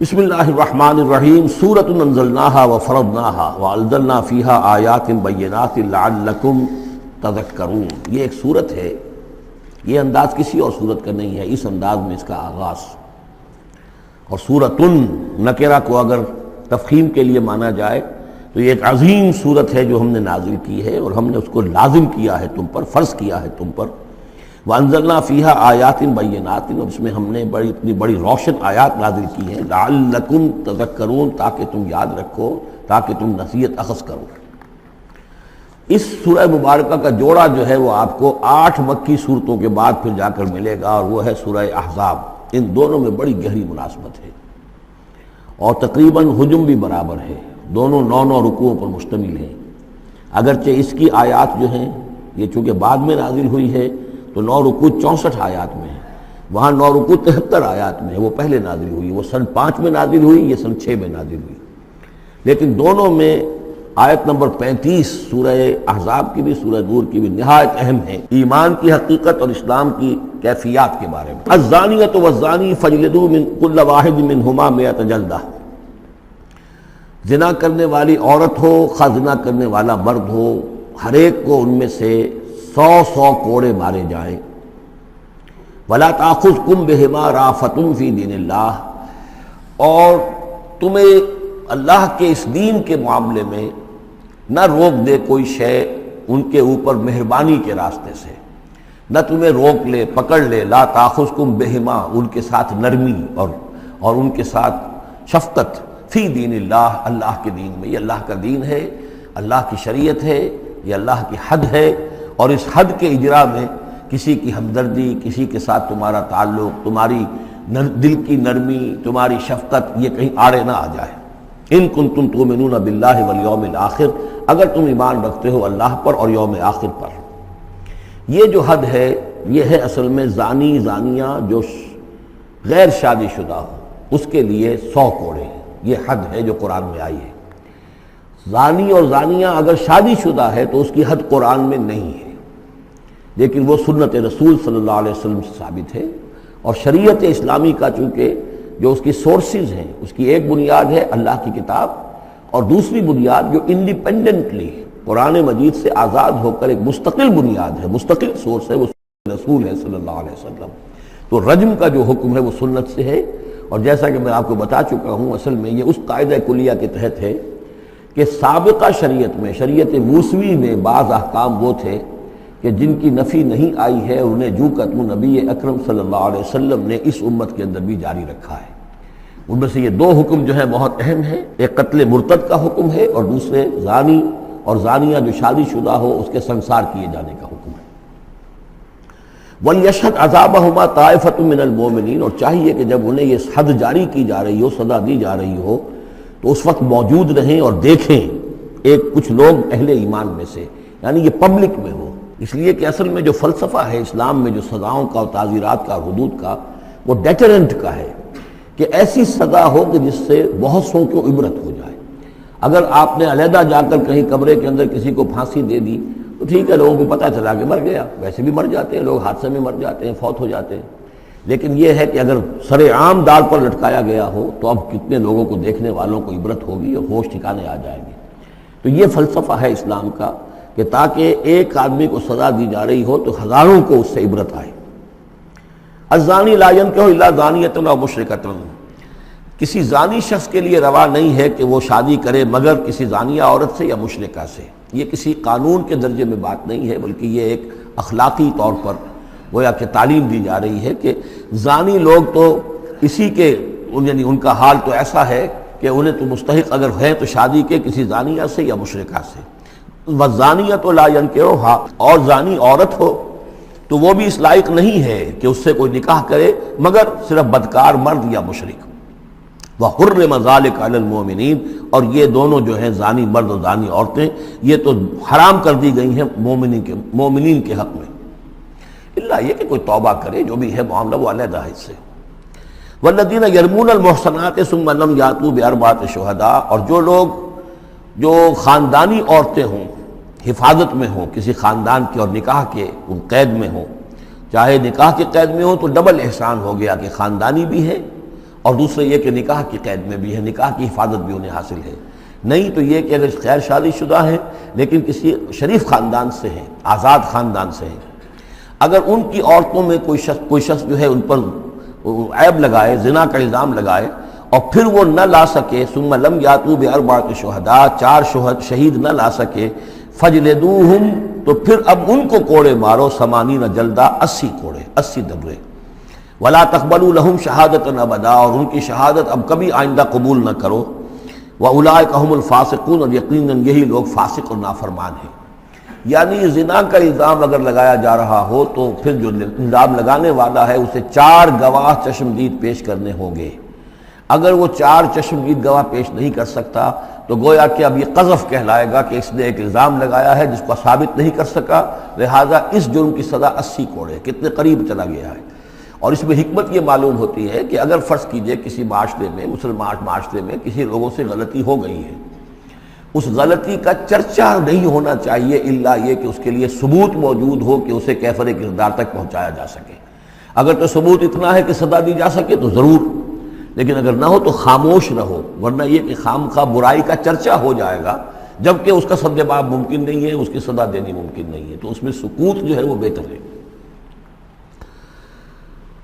بسم اللہ الرحمن الرحیم سورۃ انزلناها وفرضناها وانزلنا فیها آیات بینات لعلکم تذکرون۔ یہ ایک سورت ہے، یہ انداز کسی اور سورت کا نہیں ہے، اس انداز میں اس کا آغاز۔ اور سورۃن نکرہ کو اگر تفخیم کے لیے مانا جائے تو یہ ایک عظیم سورت ہے جو ہم نے نازل کی ہے اور ہم نے اس کو لازم کیا ہے تم پر، فرض کیا ہے تم پر۔ وانزلنا فیہا آیات بینات، اور اس میں ہم نے اتنی بڑی روشن آیات نازل کی ہیں، لعلکم تذکرون، تاکہ تم یاد رکھو، تاکہ تم نصیحت اخذ کرو۔ اس سورہ مبارکہ کا جوڑا جو ہے وہ آپ کو 8 مکی صورتوں کے بعد پھر جا کر ملے گا، اور وہ ہے سورہ احزاب۔ ان دونوں میں بڑی گہری مناسبت ہے اور تقریباً حجم بھی برابر ہے، دونوں 9 رکوعوں پر مشتمل ہیں۔ اگرچہ اس کی آیات جو ہیں یہ چونکہ بعد میں نازل ہوئی ہے تو 9 رکوع 64 آیات میں ہے، وہاں 9 رکوع 73 آیات میں ہے، وہ پہلے نازل ہوئی، وہ سن 5 میں نازل ہوئی، یہ سن 6 میں نازل ہوئی۔ لیکن دونوں میں آیت نمبر 35 سورہ احزاب کی بھی سورہ نور کی بھی نہایت اہم ہے، ایمان کی حقیقت اور اسلام کی کیفیات کے بارے میں۔ الزانیۃ والزانی فاجلدوا من کل واحد منہما 100 جلدہ، زنا کرنے والی عورت ہو، خواہ زنا کرنے والا مرد ہو، ہر ایک کو ان میں سے 100 کوڑے مارے جائیں۔ ولا تاخذکم بہما رأفۃ فی دین اللہ، اور تمہیں اللہ کے اس دین کے معاملے میں نہ روک دے کوئی شے ان کے اوپر مہربانی کے راستے سے، نہ تمہیں روک لے، پکڑ لے۔ لا تاخذکم بہما، ان کے ساتھ نرمی اور ان کے ساتھ شفقت، فی دین اللہ، اللہ کے دین میں۔ یہ اللہ کا دین ہے، اللہ کی شریعت ہے، یہ اللہ کی حد ہے، اور اس حد کے اجرا میں کسی کی ہمدردی، کسی کے ساتھ تمہارا تعلق، تمہاری دل کی نرمی، تمہاری شفقت، یہ کہیں آڑے نہ آ جائے۔ ان کنتم تؤمنون باللہ والیوم الآخر، اگر تم ایمان رکھتے ہو اللہ پر اور یوم آخر پر۔ یہ جو حد ہے یہ ہے اصل میں زانی زانیہ جو غیر شادی شدہ ہو اس کے لیے 100 کوڑے ہیں، یہ حد ہے جو قرآن میں آئی ہے۔ زانی اور زانیہ اگر شادی شدہ ہے تو اس کی حد قرآن میں نہیں ہے، لیکن وہ سنت رسول صلی اللہ علیہ وسلم سے ثابت ہے۔ اور شریعت اسلامی کا چونکہ جو اس کی سورسز ہیں، اس کی ایک بنیاد ہے اللہ کی کتاب، اور دوسری بنیاد جو انڈیپینڈنٹلی قرآن مجید سے آزاد ہو کر ایک مستقل بنیاد ہے، مستقل سورس ہے، وہ رسول ہے صلی اللہ علیہ وسلم۔ تو رجم کا جو حکم ہے وہ سنت سے ہے، اور جیسا کہ میں آپ کو بتا چکا ہوں اصل میں یہ اس قاعدہ کلیہ کے تحت ہے کہ سابقہ شریعت میں، شریعت موسوی میں بعض احکام وہ تھے کہ جن کی نفی نہیں آئی ہے، انہیں جو قتل نبی اکرم صلی اللہ علیہ وسلم نے اس امت کے اندر بھی جاری رکھا ہے۔ ان میں سے یہ 2 حکم جو ہیں بہت اہم ہیں، ایک قتل مرتد کا حکم ہے، اور دوسرے زانی اور زانیہ جو شادی شدہ ہو اس کے سنسار کیے جانے کا حکم ہے۔ وَلْيَشْهَدْ عَذَابَهُمَا طَائِفَةٌ مِّنَ الْمُؤْمِنِينَ، اور چاہیے کہ جب انہیں یہ حد جاری کی جا رہی ہو، سزا دی جا رہی ہو، تو اس وقت موجود رہیں اور دیکھیں کچھ لوگ اہل ایمان میں سے، یعنی یہ پبلک میں ہو۔ اس لیے کہ اصل میں جو فلسفہ ہے اسلام میں جو سزاؤں کا اور تعزیرات کا اور حدود کا، وہ ڈیٹرنٹ کا ہے کہ ایسی سزا ہو کہ جس سے بہت سو کو عبرت ہو جائے۔ اگر آپ نے علیحدہ جا کر کہیں کمرے کے اندر کسی کو پھانسی دے دی تو ٹھیک ہے، لوگوں کو پتہ چلا کہ مر گیا، ویسے بھی مر جاتے ہیں لوگ، حادثے میں مر جاتے ہیں، فوت ہو جاتے ہیں۔ لیکن یہ ہے کہ اگر سر عام دار پر لٹکایا گیا ہو تو اب کتنے لوگوں کو، دیکھنے والوں کو عبرت ہوگی اور ہوش ٹھکانے آ جائیں گے۔ تو یہ فلسفہ ہے اسلام کا کہ تاکہ ایک آدمی کو سزا دی جا رہی ہو تو ہزاروں کو اس سے عبرت آئے۔ الزانی لا ينکح الا زانیۃ او مشرکۃ، کسی زانی شخص کے لیے روا نہیں ہے کہ وہ شادی کرے مگر کسی زانیہ عورت سے یا مشرکہ سے۔ یہ کسی قانون کے درجے میں بات نہیں ہے، بلکہ یہ ایک اخلاقی طور پر گویا کہ تعلیم دی جا رہی ہے کہ زانی لوگ تو اسی کے، یعنی ان کا حال تو ایسا ہے کہ انہیں تو مستحق اگر ہے تو شادی کے کسی زانیہ سے یا مشرکہ سے۔ والزانیۃ لا ینکحھا، اور زانی عورت ہو تو وہ بھی اس لائق نہیں ہے کہ اس سے کوئی نکاح کرے مگر صرف بدکار مرد یا مشرک۔ وحرم ذلک علی المؤمنین، اور یہ دونوں جو ہیں زانی مرد اور زانی عورتیں یہ تو حرام کر دی گئی ہیں مومنین کے حق میں، اللہ یہ کہ کوئی توبہ کرے، جو بھی ہے معاملہ وہ علیحدہ ہے اس سے۔ والذین یرمون المحصنات ثم لم یاتوا باربعۃ شہداء، اور جو لوگ جو خاندانی عورتیں ہوں، حفاظت میں ہوں کسی خاندان کے اور نکاح کے ان قید میں ہوں، چاہے نکاح کے قید میں ہوں تو ڈبل احسان ہو گیا کہ خاندانی بھی ہے اور دوسرے یہ کہ نکاح کی قید میں بھی ہے، نکاح کی حفاظت بھی انہیں حاصل ہے۔ نہیں تو یہ کہ اگر غیر شادی شدہ ہیں لیکن کسی شریف خاندان سے ہیں، آزاد خاندان سے ہیں، اگر ان کی عورتوں میں کوئی شخص جو ہے ان پر عیب لگائے، زنا کا الزام لگائے اور پھر وہ نہ لا سکے، ثم لم یاتوا باربعۃ شہداء، 4 شہید نہ لا سکے، فجلدوہم، تو پھر اب ان کو کوڑے مارو، 80 جلدہ، 80 کوڑے، 80 دبرے، ولا تقبلوا لهم شہادۃ ابدا، اور ان کی شہادت اب کبھی آئندہ قبول نہ کرو، واولئک هم الفاسقون، اور یقیناً یہی لوگ فاسق اور نافرمان ہیں۔ یعنی زنا کا الزام اگر لگایا جا رہا ہو تو پھر جو الزام لگانے والا ہے اسے 4 گواہ چشمدید پیش کرنے ہوں گے۔ اگر وہ 4 چشمدید گواہ پیش نہیں کر سکتا تو گویا کہ اب یہ قذف کہلائے گا کہ اس نے ایک الزام لگایا ہے جس کو ثابت نہیں کر سکا، لہذا اس جرم کی سزا 80 کوڑے، کتنے قریب چلا گیا ہے۔ اور اس میں حکمت یہ معلوم ہوتی ہے کہ اگر فرض کیجئے کسی معاشرے میں، مسلمان معاشرے میں کسی لوگوں سے غلطی ہو گئی ہے، اس غلطی کا چرچا نہیں ہونا چاہیے الا یہ کہ اس کے لیے ثبوت موجود ہو کہ اسے کیفر کردار تک پہنچایا جا سکے۔ اگر تو ثبوت اتنا ہے کہ سزا دی جا سکے تو ضرور، لیکن اگر نہ ہو تو خاموش رہو، ورنہ یہ کہ خامخواہ برائی کا چرچا ہو جائے گا جبکہ اس کا سد باب ممکن نہیں ہے، اس کی سزا دینی ممکن نہیں ہے، تو اس میں سکوت جو ہے وہ بہتر ہے۔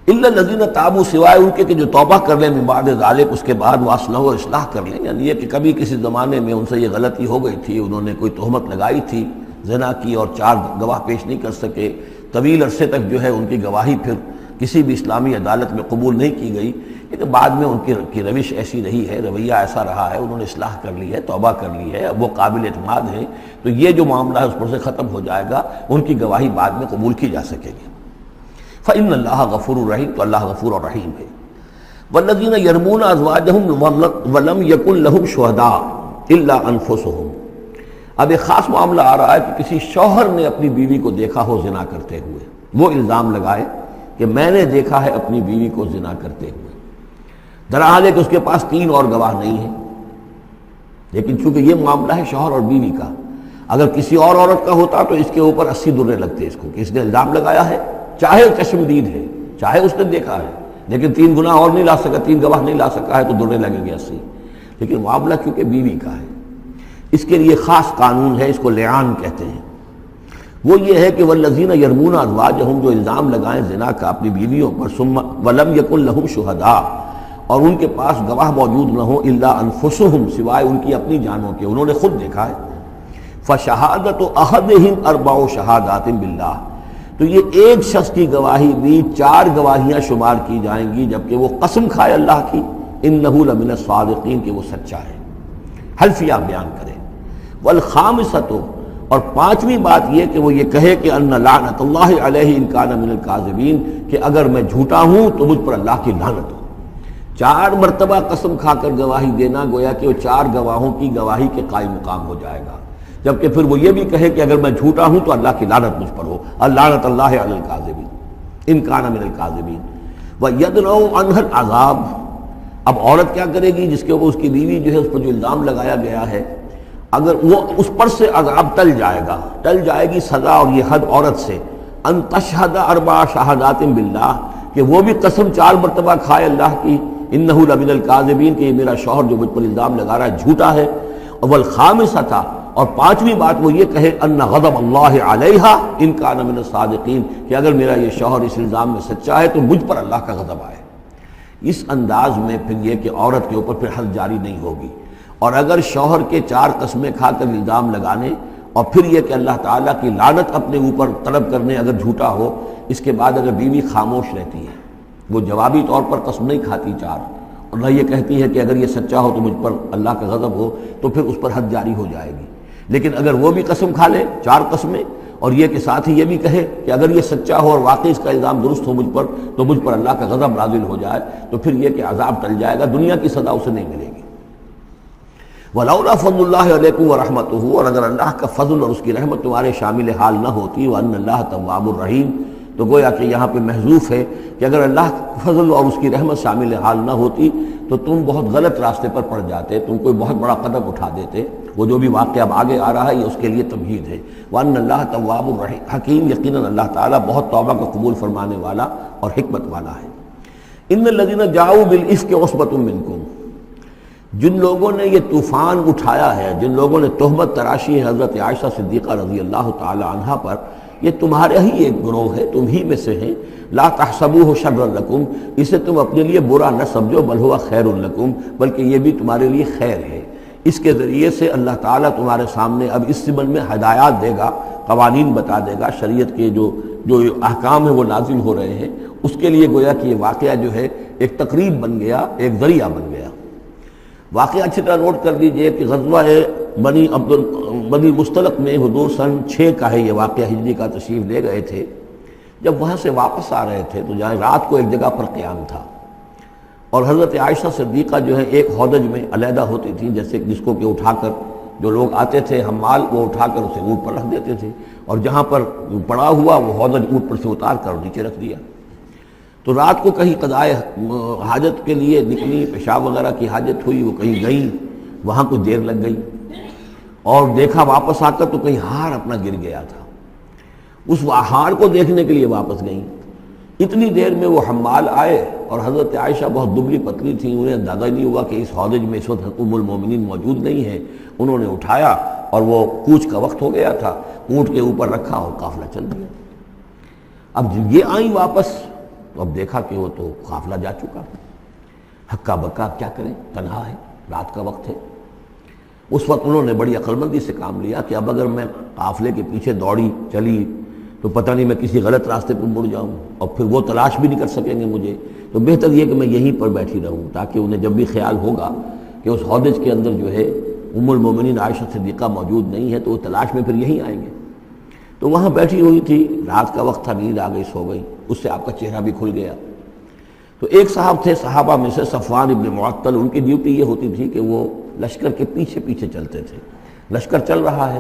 الا الذین تابوا، سوائے ان کے کہ جو توبہ کر لیں من بعد ذلک، اس کے بعد واصلحوا، اصلاح کر لیں، یعنی یہ کہ کبھی کسی زمانے میں ان سے یہ غلطی ہو گئی تھی، انہوں نے کوئی تہمت لگائی تھی زنا کی اور 4 گواہ پیش نہیں کر سکے، طویل عرصے تک جو ہے ان کی گواہی پھر کسی بھی اسلامی عدالت میں قبول نہیں کی گئی، لیکن بعد میں ان کی روش ایسی رہی ہے، رویہ ایسا رہا ہے، انہوں نے اصلاح کر لی ہے، توبہ کر لی ہے، اب وہ قابل اعتماد ہیں، تو یہ جو معاملہ ہے اس پر سے ختم ہو جائے گا، ان کی گواہی بعد میں قبول کی جا سکے گی۔ فإن اللہ غفور الرحیم، تو اللہ غفور اور رحیم ہے۔ والذین یرمون ازواجہم ولم یکن لہم شہداء الا انفسہم، اب ایک خاص معاملہ آ رہا ہے کہ کسی شوہر نے اپنی بیوی کو دیکھا ہو زنا کرتے ہوئے، وہ الزام لگائے کہ میں نے دیکھا ہے اپنی بیوی کو زنا کرتے ہوئے، درحال ہے کہ اس کے پاس 3 اور گواہ نہیں ہیں، لیکن چونکہ یہ معاملہ ہے شوہر اور بیوی کا، اگر کسی اور عورت کا ہوتا تو اس کے اوپر 80 درے لگتے اس کو کہ اس نے الزام لگایا ہے، چاہے چشمدید ہے، چاہے اس نے دیکھا ہے، لیکن 3 گناہ اور نہیں لا سکا، 3 گواہ نہیں لا سکا ہے تو درے لگیں گے 80۔ لیکن معاملہ کیونکہ بیوی کا ہے، اس کے لیے خاص قانون ہے، اس کو لعان کہتے ہیں۔ وہ یہ ہے کہ والذین یرمون ازواجہم، جو الزام لگائیں زنا کا اپنی بیویوں پر، ثم ولم یکن لہم شہداء، اور ان کے پاس گواہ موجود نہ ہو، الا انفسہم، سوائے ان کی اپنی جانوں کے، انہوں نے خود دیکھا ہے، فشہادۃ احدہم 4 شہادات باللہ، تو یہ ایک شخص کی گواہی بھی 4 گواہیاں شمار کی جائیں گی جبکہ وہ قسم کھائے اللہ کی، انہ لمن الصادقین، کہ وہ سچا ہے، حلفیہ بیان کرے۔ والخامسۃ، اور 5ویں بات یہ کہ وہ یہ کہے کہ ان لعنت اللہ علیہ ان کان من الکاذبین، کہ اگر میں جھوٹا ہوں تو مجھ پر اللہ کی لعنت ہو۔ 4 مرتبہ قسم کھا کر گواہی دینا گویا کہ وہ 4 گواہوں کی گواہی کے قائم مقام ہو جائے گا، جبکہ پھر وہ یہ بھی کہے کہ اگر میں جھوٹا ہوں تو اللہ کی لعنت مجھ پر ہو، اللعنت اللہ علی الکاذبین ان کان من الکاذبین۔ وَيَدْرَوْ عَنْهَا الْعَذَابِ، اب عورت کیا کرے گی جس کے اوپر اس کی بیوی جو ہے اس پر جو الزام لگایا گیا ہے، اگر وہ اس پر سے عذاب ٹل جائے گا، ٹل جائے گی سزا اور یہ حد عورت سے، ان تشہد 4 شہادات باللہ، کہ وہ بھی قسم 4 مرتبہ کھائے اللہ کی، انہ لمن الکاذبین، کہ یہ میرا شوہر جو مجھ پر الزام لگا رہا ہے جھوٹا ہے، والخامسۃ، اور 5ویں بات وہ یہ کہے ان غضب اللہ علیہا ان کان من الصادقین، کہ اگر میرا یہ شوہر اس الزام میں سچا ہے تو مجھ پر اللہ کا غضب آئے۔ اس انداز میں پھر یہ کہ عورت کے اوپر پھر حد جاری نہیں ہوگی، اور اگر شوہر کے 4 قسمیں کھا کر الزام لگانے اور پھر یہ کہ اللہ تعالیٰ کی لعنت اپنے اوپر طلب کرنے اگر جھوٹا ہو، اس کے بعد اگر بیوی خاموش رہتی ہے، وہ جوابی طور پر قسم نہیں کھاتی 4، اور نہ یہ کہتی ہے کہ اگر یہ سچا ہو تو مجھ پر اللہ کا غضب ہو، تو پھر اس پر حد جاری ہو جائے گی۔ لیکن اگر وہ بھی قسم کھا لے 4 قسمیں، اور یہ کہ ساتھ ہی یہ بھی کہے کہ اگر یہ سچا ہو اور واقعی اس کا الزام درست ہو مجھ پر، تو مجھ پر اللہ کا غضب نازل ہو جائے، تو پھر یہ کہ عذاب ٹل جائے گا، دنیا کی سزا اسے نہیں ملے گی۔ وَلَوْلَا فَضْلُ اللَّهِ عَلَيْكُمْ وَرَحْمَتُهُ، اور اگر اللہ کا فضل اور اس کی رحمت تمہارے شامل حال نہ ہوتی، وَأَنَّ اللَّهَ تَوَّابٌ رَحِيمٌ، تو گویا کہ یہاں پہ محذوف ہے کہ اگر اللہ کا فضل اور اس کی رحمت شامل حال نہ ہوتی تو تم بہت غلط راستے پر پڑ جاتے، تم کوئی بہت بڑا قدم اٹھا دیتے۔ وہ جو بھی واقعہ اب آگے آ رہا ہے یہ اس کے لیے تمہید ہے۔ وَأَنَّ اللَّهَ تَوَّابٌ حَكِيمٌ، یقیناً اللہ تعالیٰ بہت توبہ کو قبول فرمانے والا اور حکمت والا ہے۔ ان الذین جاؤوا بالافک عصبۃ منکم، جن لوگوں نے یہ طوفان اٹھایا ہے، جن لوگوں نے تہمت تراشی ہے حضرت عائشہ صدیقہ رضی اللہ تعالی عنہا پر، یہ تمہارے ہی ایک گروہ ہے، تم ہی میں سے ہیں۔ لا تحسبوہ شرا لکم، اسے تم اپنے لیے برا نہ سمجھو، بل ہوا خیر لکم، بلکہ یہ بھی تمہارے لیے خیر ہے۔ اس کے ذریعے سے اللہ تعالیٰ تمہارے سامنے اب اس زمن میں ہدایات دے گا، قوانین بتا دے گا، شریعت کے جو احکام ہیں وہ نازل ہو رہے ہیں، اس کے لیے گویا کہ یہ واقعہ جو ہے ایک تقریب بن گیا، ایک ذریعہ بن گیا۔ واقعہ اچھی طرح نوٹ کر لیجئے کہ غزوہ بنی مستلق میں حضور سن 6 کا ہے یہ واقعہ، ہجری کا تشریف لے گئے تھے۔ جب وہاں سے واپس آ رہے تھے تو جہاں رات کو ایک جگہ پر قیام تھا، اور حضرت عائشہ صدیقہ جو ہے ایک ہودج میں علیحدہ ہوتی تھی، جیسے جس کو کہ اٹھا کر جو لوگ آتے تھے حمال وہ اٹھا کر اسے اونٹ پر رکھ دیتے تھے، اور جہاں پر پڑا ہوا وہ ہودج اونٹ پر سے اتار کر نیچے رکھ دیا۔ تو رات کو کہیں قضائے حاجت کے لیے نکلی، پیشاب وغیرہ کی حاجت ہوئی، وہ کہیں گئیں، وہاں کچھ دیر لگ گئی، اور دیکھا واپس آ کر تو کہیں ہار اپنا گر گیا تھا، اس ہار کو دیکھنے کے لیے واپس گئیں۔ اتنی دیر میں وہ حمال آئے، اور حضرت عائشہ بہت دبلی پتلی تھیں، انہیں اندازہ نہیں ہوا کہ اس ہودج میں اس وقت ام المومنین موجود نہیں ہے۔ انہوں نے اٹھایا اور وہ کوچ کا وقت ہو گیا تھا، اونٹ کے اوپر رکھا اور قافلہ چل دیا۔ اب جب یہ آئیں واپس تو اب دیکھا کہ وہ تو قافلہ جا چکا، ہکا بکا کیا کریں، تنہا ہے، رات کا وقت ہے۔ اس وقت انہوں نے بڑی عقل مندی سے کام لیا کہ اب اگر میں قافلے کے پیچھے دوڑی چلی تو پتہ نہیں میں کسی غلط راستے پر مڑ جاؤں، اور پھر وہ تلاش بھی نہیں کر سکیں گے مجھے، تو بہتر یہ کہ میں یہیں پر بیٹھی رہوں، تاکہ انہیں جب بھی خیال ہوگا کہ اس ہودج کے اندر جو ہے ام المومنین عائشہ صدیقہ موجود نہیں ہے تو وہ تلاش میں پھر یہیں آئیں گے۔ تو وہاں بیٹھی ہوئی تھی، رات کا وقت تھا، نیند آ گئی، سو گئی، اس سے آپ کا چہرہ بھی کھل گیا۔ تو ایک صاحب تھے صحابہ میں سے صفوان ابن معطل، ان کی ڈیوٹی یہ ہوتی تھی کہ وہ لشکر کے پیچھے پیچھے چلتے تھے۔ لشکر چل رہا ہے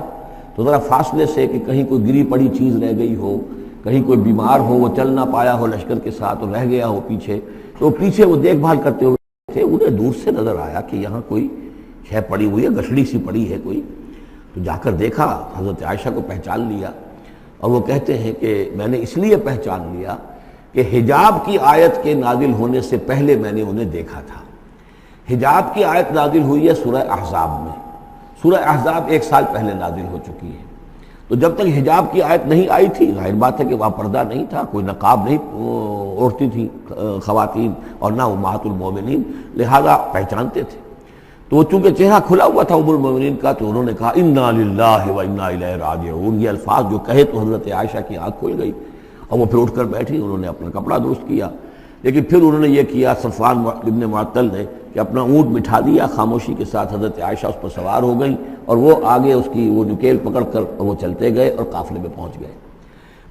تو ذرا فاصلے سے کہ کہیں کوئی گری پڑی چیز رہ گئی ہو، کہیں کوئی بیمار ہو وہ چل نہ پایا ہو لشکر کے ساتھ اور رہ گیا ہو پیچھے، تو پیچھے وہ دیکھ بھال کرتے ہوئے تھے۔ انہیں دور سے نظر آیا کہ یہاں کوئی شے پڑی ہوئی ہے، گٹھڑی سی پڑی ہے کوئی، تو جا کر دیکھا، حضرت عائشہ کو پہچان لیا، اور وہ کہتے ہیں کہ میں نے اس لیے پہچان لیا کہ حجاب کی آیت کے نازل ہونے سے پہلے میں نے انہیں دیکھا تھا۔ حجاب کی آیت نازل ہوئی ہے سورہ احزاب میں، سورہ احزاب 1 سال پہلے نازل ہو چکی ہے، تو جب تک حجاب کی آیت نہیں آئی تھی ظاہر بات ہے کہ وہاں پردہ نہیں تھا، کوئی نقاب نہیں اوڑھتی تھی خواتین، اور نہ امہات المومنین، لہذا پہچانتے تھے۔ تو وہ چونکہ چہرہ کھلا ہوا تھا ام المومنین کا، تو انہوں نے کہا انا للہ و انا الیہ راجعون، یہ الفاظ جو کہے تو حضرت عائشہ کی آنکھ کھل گئی، اور وہ پھر اٹھ کر بیٹھی، انہوں نے اپنا کپڑا درست کیا، لیکن پھر انہوں نے یہ کیا صفوان ابن معطل نے کہ اپنا اونٹ بٹھا دیا خاموشی کے ساتھ، حضرت عائشہ اس پر سوار ہو گئیں، اور وہ آگے اس کی وہ نکیل پکڑ کر وہ چلتے گئے اور قافلے میں پہنچ گئے۔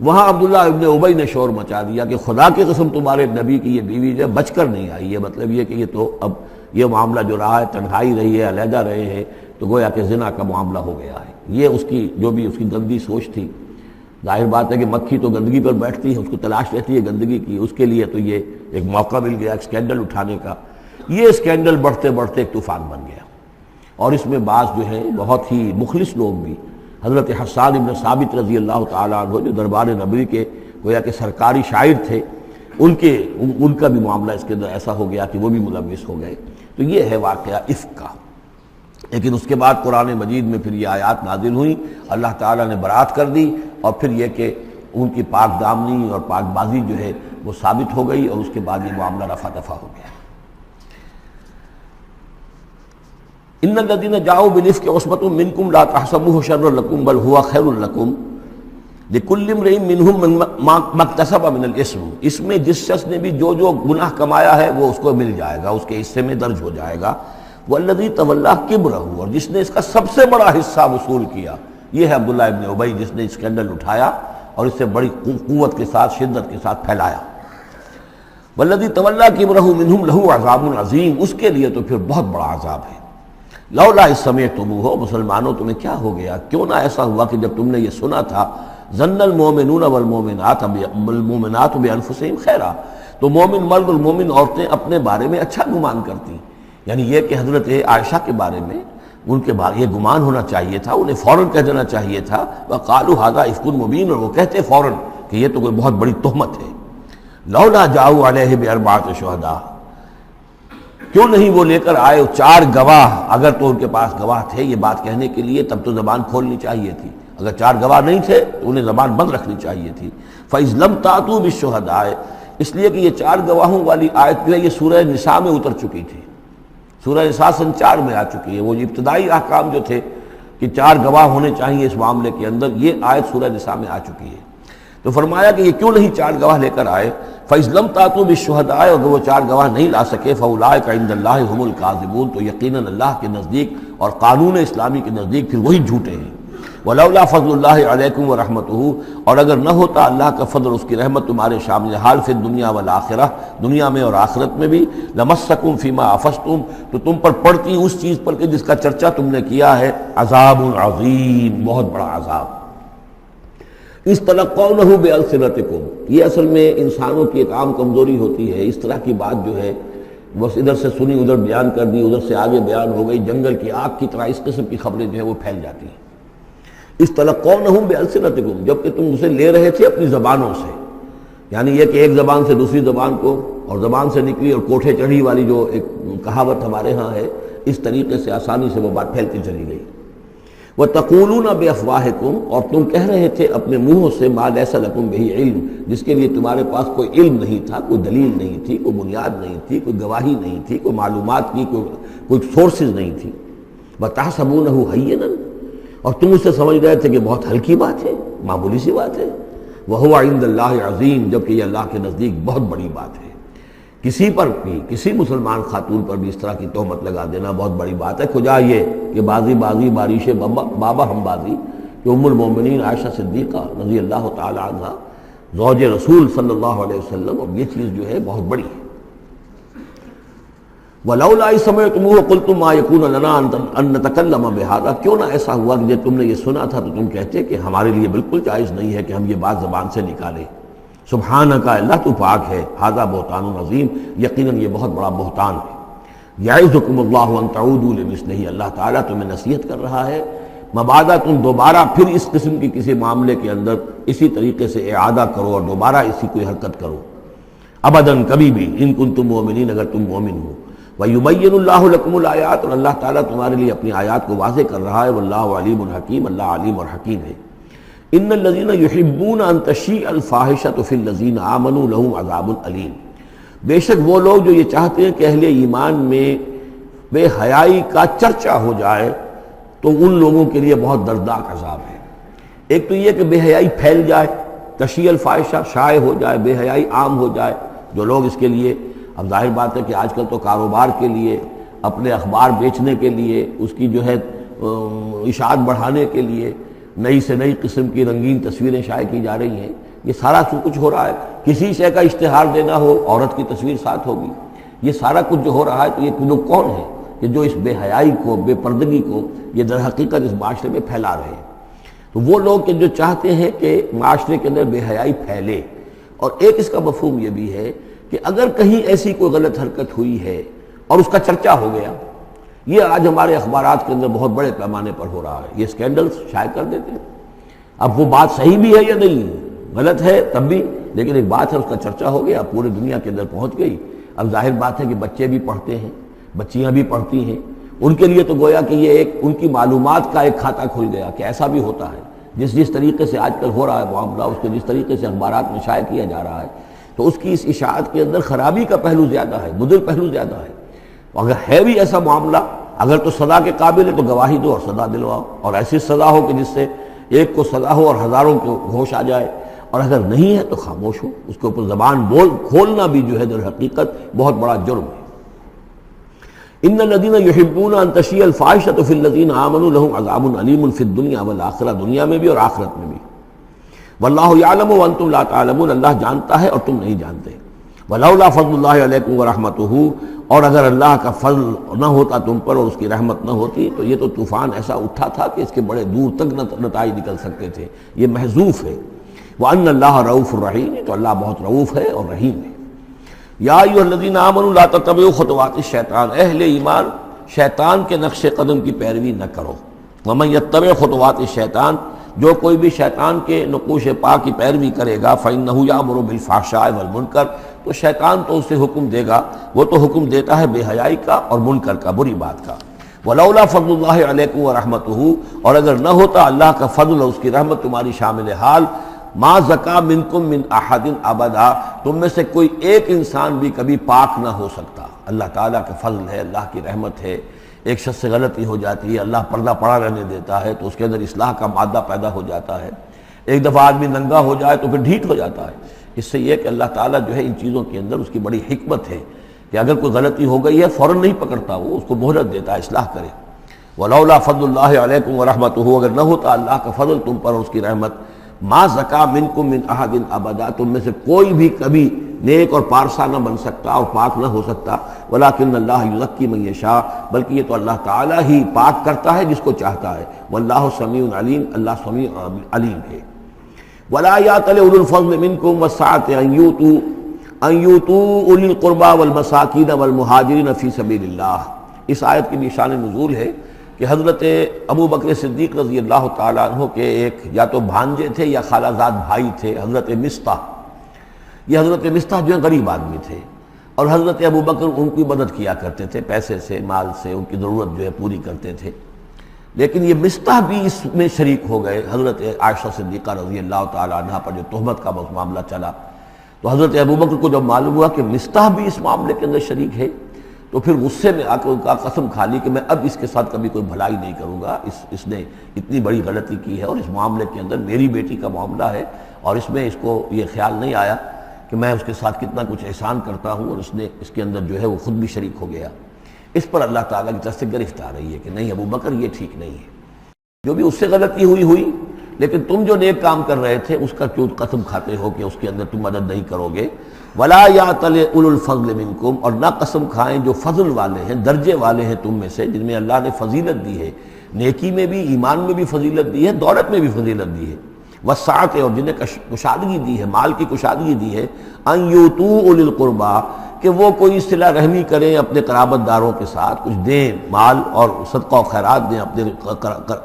وہاں عبداللہ ابن ابی نے شور مچا دیا کہ خدا کی قسم تمہارے نبی کی یہ بیوی جو بچ کر نہیں آئی ہے، مطلب یہ کہ یہ تو اب یہ معاملہ جو رہا ہے، تنہائی رہی ہے، علیحدہ رہے ہیں، تو گویا کہ زنا کا معاملہ ہو گیا ہے۔ یہ اس کی جو بھی اس کی گندی سوچ تھی، ظاہر بات ہے کہ مکھی تو گندگی پر بیٹھتی ہے، اس کو تلاش رہتی ہے گندگی کی، اس کے لیے تو یہ ایک موقع مل گیا ایک اسکینڈل اٹھانے کا۔ یہ اسکینڈل بڑھتے بڑھتے ایک طوفان بن گیا، اور اس میں بعض جو ہیں بہت ہی مخلص لوگ بھی، حضرت حسان ابن ثابت رضی اللہ تعالیٰ عنہ جو دربار نبوی کے گویا کہ سرکاری شاعر تھے، ان کا بھی معاملہ اس کے اندر ایسا ہو گیا کہ وہ بھی ملوث ہو گئے۔ تو یہ ہے واقعہ افک کا۔ لیکن اس کے بعد قرآن مجید میں پھر یہ آیات نازل ہوئیں، اللہ تعالیٰ نے برات کر دی، اور پھر یہ کہ ان کی پاک دامنی اور پاک بازی جو ہے وہ ثابت ہو گئی، اور اس کے بعد یہ معاملہ رفع دفع ہو گیا۔ ان الذين جاءوا بالافك عصبة منكم لا تحسبوه شرا لكم بل هو خير لكم لكل امرئ منهم ما اكتسب من الاثم، اس میں جس شخص نے بھی جو گناہ کمایا ہے وہ اس کو مل جائے گا، اس کے حصے میں درج ہو جائے گا۔ والذی تولى كبرہ، اور جس نے اس کا سب سے بڑا حصہ وصول کیا، یہ ہے عبداللہ ابن ابی، جس نے اسکینڈل اٹھایا اور اسے بڑی قوت کے ساتھ شدت کے ساتھ پھیلایا۔ والذی تولى كبرہ منهم له عذاب عظیم، اس کے لیے تو پھر بہت بڑا عذاب ہے۔ لولا اذ سمعتموہ، مسلمانوں تمہیں کیا ہو گیا، کیوں نہ ایسا ہوا کہ جب تم نے یہ سنا تھا، ظن المؤمنون والمؤمنات بانفسہم خیرا، تو مومن مرد اور مومن عورتیں اپنے بارے میں اچھا گمان کرتی، یعنی یہ کہ حضرت عائشہ کے بارے میں ان کے بارے یہ گمان ہونا چاہیے تھا، انہیں فوراً کہہ دینا چاہیے تھا، وقالوا ھذا افک مبین، اور وہ کہتے فوراً کہ یہ تو کوئی بہت بڑی تہمت ہے۔ لولا جاؤ علیہ باربعۃ شہداء، کیوں نہیں وہ لے کر آئے 4 گواہ، اگر تو ان کے پاس گواہ تھے یہ بات کہنے کے لیے تب تو زبان کھولنی چاہیے تھی، اگر 4 گواہ نہیں تھے تو انہیں زبان بند رکھنی چاہیے تھی۔ فَإِذْ لَمْ تَأْتُوا بِالشُّهَدَاءِ، اس لیے کہ یہ 4 گواہوں والی آیت جو ہے یہ سورہ نساء میں اتر چکی تھی، سورہ نساء سن 4 میں آ چکی ہے۔ وہ ابتدائی احکام جو تھے کہ 4 گواہ ہونے چاہیے اس معاملے کے اندر، یہ آیت سورہ نساء میں آ چکی ہے۔ تو فرمایا کہ یہ کیوں نہیں 4 گواہ لے کر آئے؟ فَإِذْ لَمْ تَأْتُوا بِالشُّهَدَاءِ، اگر وہ 4 گواہ نہیں لا سکے فَأُولَٰئِكَ عِندَ اللَّهِ هُمُ الْكَاذِبُونَ، تو یقیناً اللہ کے نزدیک اور قانون اسلامی کے نزدیک پھر وہی جھوٹے ہیں۔ وَلَوْلَا فَضْلُ اللَّهِ عَلَيْكُمْ وَرَحْمَتُهُ، اور اگر نہ ہوتا اللہ کا فضل اور اس کی رحمت تمہارے شامل حال فی الدنیا والآخرہ، دنیا میں اور آخرت میں بھی، لَمَسَّكُمْ فِيمَا أَفَضْتُمْ، تو تم پر پڑتی اس چیز پر کہ جس کا چرچا تم نے کیا ہے، عذاب عظیم، بہت بڑا عذاب۔ اس تلقونہ بألسنتکم، یہ اصل میں انسانوں کی ایک عام کمزوری ہوتی ہے، اس طرح کی بات جو ہے بس ادھر سے سنی ادھر بیان کر دی، ادھر سے آگے بیان ہو گئی، جنگل کی آگ کی طرح اس قسم کی خبریں جو ہیں وہ پھیل جاتی ہیں۔ اس تلقونہ بألسنتکم، جبکہ تم اسے لے رہے تھے اپنی زبانوں سے، یعنی یہ کہ ایک زبان سے دوسری زبان کو، اور زبان سے نکلی اور کوٹھے چڑھی والی جو ایک کہاوت ہمارے ہاں ہے، اس طریقے سے آسانی سے وہ بات پھیلتی چلی گئی۔ وَتَقُولُونَ بِأَفْوَاهِكُمْ، اور تم کہہ رہے تھے اپنے منہوں سے مَا لَيْسَ لَكُمْ بِهِ علم، جس کے لیے تمہارے پاس کوئی علم نہیں تھا، کوئی دلیل نہیں تھی، کوئی بنیاد نہیں تھی، کوئی گواہی نہیں تھی، کوئی معلومات کی کوئی سورسز نہیں تھی۔ وَتَحْسَبُونَهُ هَيِّنًا، اور تم اسے سمجھ رہے تھے کہ بہت ہلکی بات ہے، معمولی سی بات ہے۔ وَهُوَ عِندَ اللَّهِ عَظِيمٌ، جبکہ یہ اللہ کے نزدیک بہت بڑی بات ہے۔ کسی پر بھی، کسی مسلمان خاتون پر بھی اس طرح کی تہمت لگا دینا بہت بڑی بات ہے۔ کجا یہ کہ بازی بارش بابا ہم بازی، کہ ام المومنین عائشہ صدیقہ رضی اللہ تعالی عنہ زوج رسول صلی اللہ علیہ وسلم، اور یہ چیز جو ہے بہت بڑی ہے۔ وَلَوْلَا إِذْ سَمِعْتُمُوهُ قُلْتُم مَّا يَكُونُ لَنَا أَن نَّتَكَلَّمَ بِهَٰذَا، کیوں نہ ایسا ہوا کہ جب تم نے یہ سنا تھا تو تم کہتے کہ ہمارے لیے بالکل جائز نہیں ہے کہ ہم یہ بات زبان سے نکالیں۔ سبحانک، اللہ تو پاک ہے، ھذا بہتان عظیم، یقیناً یہ بہت بڑا بہتان ہے۔ یعظکم اللہ ان تعودوا لمثلہ، اللہ تعالیٰ تمہیں نصیحت کر رہا ہے مبادا تم دوبارہ پھر اس قسم کی کسی معاملے کے اندر اسی طریقے سے اعادہ کرو اور دوبارہ اسی کوئی حرکت کرو، ابداً کبھی بھی، ان کنتم مؤمنین، اگر تم مومن ہو۔ وَيُبَيِّنُ اللَّهُ لَكُمُ الْآيَاتِ، اور اللہ تعالیٰ تمہارے لیے اپنی آیات کو واضح کر رہا ہے۔ وَاللَّهُ عَلِيمٌ حَكِيمٌ، اللہ علیم اور حکیم ہے۔ ان الذين يحبون ان تشيع الفاحشة في الذين آمنوا لهم عذاب أليم، بے شک وہ لوگ جو یہ چاہتے ہیں کہ اہل ایمان میں بے حیائی کا چرچا ہو جائے تو ان لوگوں کے لیے بہت دردناک عذاب ہے۔ ایک تو یہ کہ بے حیائی پھیل جائے، تشیع الفاحشہ شائع ہو جائے، بے حیائی عام ہو جائے، جو لوگ اس کے لیے، اب ظاہر بات ہے کہ آج کل تو کاروبار کے لیے، اپنے اخبار بیچنے کے لیے، اس کی جو ہے اشاعت بڑھانے کے لیے نئی سے نئی قسم کی رنگین تصویریں شائع کی جا رہی ہیں، یہ سارا کچھ ہو رہا ہے۔ کسی شے کا اشتہار دینا ہو، عورت کی تصویر ساتھ ہوگی، یہ سارا کچھ جو ہو رہا ہے، تو یہ لوگ کون ہیں کہ جو اس بے حیائی کو، بے پردگی کو یہ در حقیقت اس معاشرے میں پھیلا رہے ہیں؟ تو وہ لوگ کہ جو چاہتے ہیں کہ معاشرے کے اندر بے حیائی پھیلے، اور ایک اس کا مفہوم یہ بھی ہے کہ اگر کہیں ایسی کوئی غلط حرکت ہوئی ہے اور اس کا چرچا ہو گیا، یہ آج ہمارے اخبارات کے اندر بہت بڑے پیمانے پر ہو رہا ہے، یہ اسکینڈلز شائع کر دیتے ہیں۔ اب وہ بات صحیح بھی ہے یا نہیں، غلط ہے تب بھی، لیکن ایک بات ہے، اس کا چرچا ہو گیا، پورے دنیا کے اندر پہنچ گئی۔ اب ظاہر بات ہے کہ بچے بھی پڑھتے ہیں، بچیاں بھی پڑھتی ہیں، ان کے لیے تو گویا کہ یہ ایک ان کی معلومات کا ایک کھاتہ کھل گیا کہ ایسا بھی ہوتا ہے۔ جس طریقے سے آج کل ہو رہا ہے معاملہ، اس کے جس طریقے سے اخبارات میں شائع کیا جا رہا ہے، تو اس کی اس اشاعت کے اندر خرابی کا پہلو زیادہ ہے، مضر پہلو زیادہ ہے۔ اگر ہے بھی ایسا معاملہ، اگر تو سزا کے قابل ہے تو گواہی دو اور سزا دلواؤ، اور ایسی سزا ہو کہ جس سے ایک کو سزا ہو اور ہزاروں کو ہوش آ جائے، اور اگر نہیں ہے تو خاموش ہو، اس کے اوپر زبان کھولنا بھی جو ہے در حقیقت بہت بڑا جرم ہے۔ ان الذين يحبون ان تشيع الفاحشة في الذين آمنوا لهم عذاب أليم في الدنيا والآخرة، دنیا میں بھی اور آخرت میں بھی۔ واللہ یعلم وانتم لا تعلمون، اللہ جانتا ہے اور تم نہیں جانتے۔ ولولا فضل اللہ علیکم ورحمتہ، اور اگر اللہ کا فضل نہ ہوتا تم پر اور اس کی رحمت نہ ہوتی تو یہ تو طوفان ایسا اٹھا تھا کہ اس کے بڑے دور تک نتائج نکل سکتے تھے، یہ محذوف ہے۔ وان اللہ رؤوف الرحیم، تو اللہ بہت رؤوف ہے اور رحیم ہے۔ یا ایھا الذین آمنوا لا تتبعوا خطوات الشیطان، اہل ایمان شیطان کے نقش قدم کی پیروی نہ کرو۔ ومن یتبع خطوات الشیطان، جو کوئی بھی شیطان کے نقوش پا کی پیروی کرے گا فَإِنَّهُ يَأْمُرُ بِالْفَحْشَاءِ وَالْمُنکَرِ، تو شیطان تو اسے حکم دے گا، وہ تو حکم دیتا ہے بے حیائی کا اور منکر کا، بری بات کا۔ وَلَوْلَا فَضْلُ اللَّهِ عَلَيْكُمْ وَرَحْمَتُهُ، اور اگر نہ ہوتا اللہ کا فضل اور اس کی رحمت تمہاری شامل حال، ما زکا منکم من احد ابدا، تم میں سے کوئی ایک انسان بھی کبھی پاک نہ ہو سکتا۔ اللہ تعالیٰ کا فضل ہے، اللہ کی رحمت ہے، ایک شخص سے غلطی ہو جاتی ہے، اللہ پردہ پڑا رہنے دیتا ہے تو اس کے اندر اصلاح کا مادہ پیدا ہو جاتا ہے۔ ایک دفعہ آدمی ننگا ہو جائے تو پھر ڈھیٹ ہو جاتا ہے۔ اس سے یہ کہ اللہ تعالیٰ جو ہے ان چیزوں کے اندر اس کی بڑی حکمت ہے کہ اگر کوئی غلطی ہو گئی ہے فوراً نہیں پکڑتا، وہ اس کو مہلت دیتا ہے، اصلاح کرے۔ وَلَوْلَا فَضْلُ اللَّهِ عَلَيْكُمْ وَرَحْمَتُهُ، اگر نہ ہوتا اللہ کا فضل تم پر اور اس کی رحمت، ما زکا منکم من احد ابدا، تم میں سے کوئی بھی کبھی نیک اور پارسا نہ بن سکتا اور پاک نہ ہو سکتا۔ ولیکن اللہ یزکی من یشاء، بلکہ یہ تو اللہ تعالیٰ ہی پاک کرتا ہے جس کو چاہتا ہے۔ واللہ سمیع علیم، اللہ سمیع علیم ہے۔ ولا یأتل اولو الفضل منکم والسعة ان یؤتوا اولی القربى والمساکین والمہاجرین فی سبیل اللہ۔ اس آیت کی بھی شان نزول ہے کہ حضرت ابو بکر صدیق رضی اللہ تعالیٰ عنہ کے ایک یا تو بھانجے تھے یا خالہ زاد بھائی تھے، حضرت مصطح۔ یہ حضرت مصطح جو ہے غریب آدمی تھے اور حضرت ابو بکر ان کی مدد کیا کرتے تھے، پیسے سے، مال سے ان کی ضرورت جو ہے پوری کرتے تھے۔ لیکن یہ مصطح بھی اس میں شریک ہو گئے۔ حضرت عائشہ صدیقہ رضی اللہ تعالیٰ عنہ پر جو تہمت کا معاملہ چلا تو حضرت ابو بکر کو جب معلوم ہوا کہ مصطح بھی اس معاملے کے اندر شریک ہے تو پھر غصے میں آ کے ان کا قسم کھا لی کہ میں اب اس کے ساتھ کبھی کوئی بھلائی نہیں کروں گا، اس نے اتنی بڑی غلطی کی ہے اور اس معاملے کے اندر میری بیٹی کا معاملہ ہے اور اس میں اس کو یہ خیال نہیں آیا کہ میں اس کے ساتھ کتنا کچھ احسان کرتا ہوں، اور اس کے اندر جو ہے وہ خود بھی شریک ہو گیا۔ اس پر اللہ تعالیٰ کی طرف سے گرفت آ رہی ہے کہ نہیں ابو بکر یہ ٹھیک نہیں ہے، جو بھی اس سے غلطی ہوئی، لیکن تم جو نیک کام کر رہے تھے اس کا کیوں قسم کھاتے ہو کہ اس کے اندر تم مدد نہیں کرو گے۔ ولا یأتل اولو الفضل منکم، اور نہ قسم کھائیں جو فضل والے ہیں، درجے والے ہیں تم میں سے، جن میں اللہ نے فضیلت دی ہے، نیکی میں بھی، ایمان میں بھی فضیلت دی ہے، دولت میں بھی فضیلت دی ہے، وسعت، اور جنہیں کشادگی دی ہے، مال کی کشادگی دی ہے، ان یؤتوا اولی القربی، کہ وہ کوئی صلہ رحمی کریں اپنے قرابت داروں کے ساتھ، کچھ دیں، مال اور صدقہ و خیرات دیں اپنے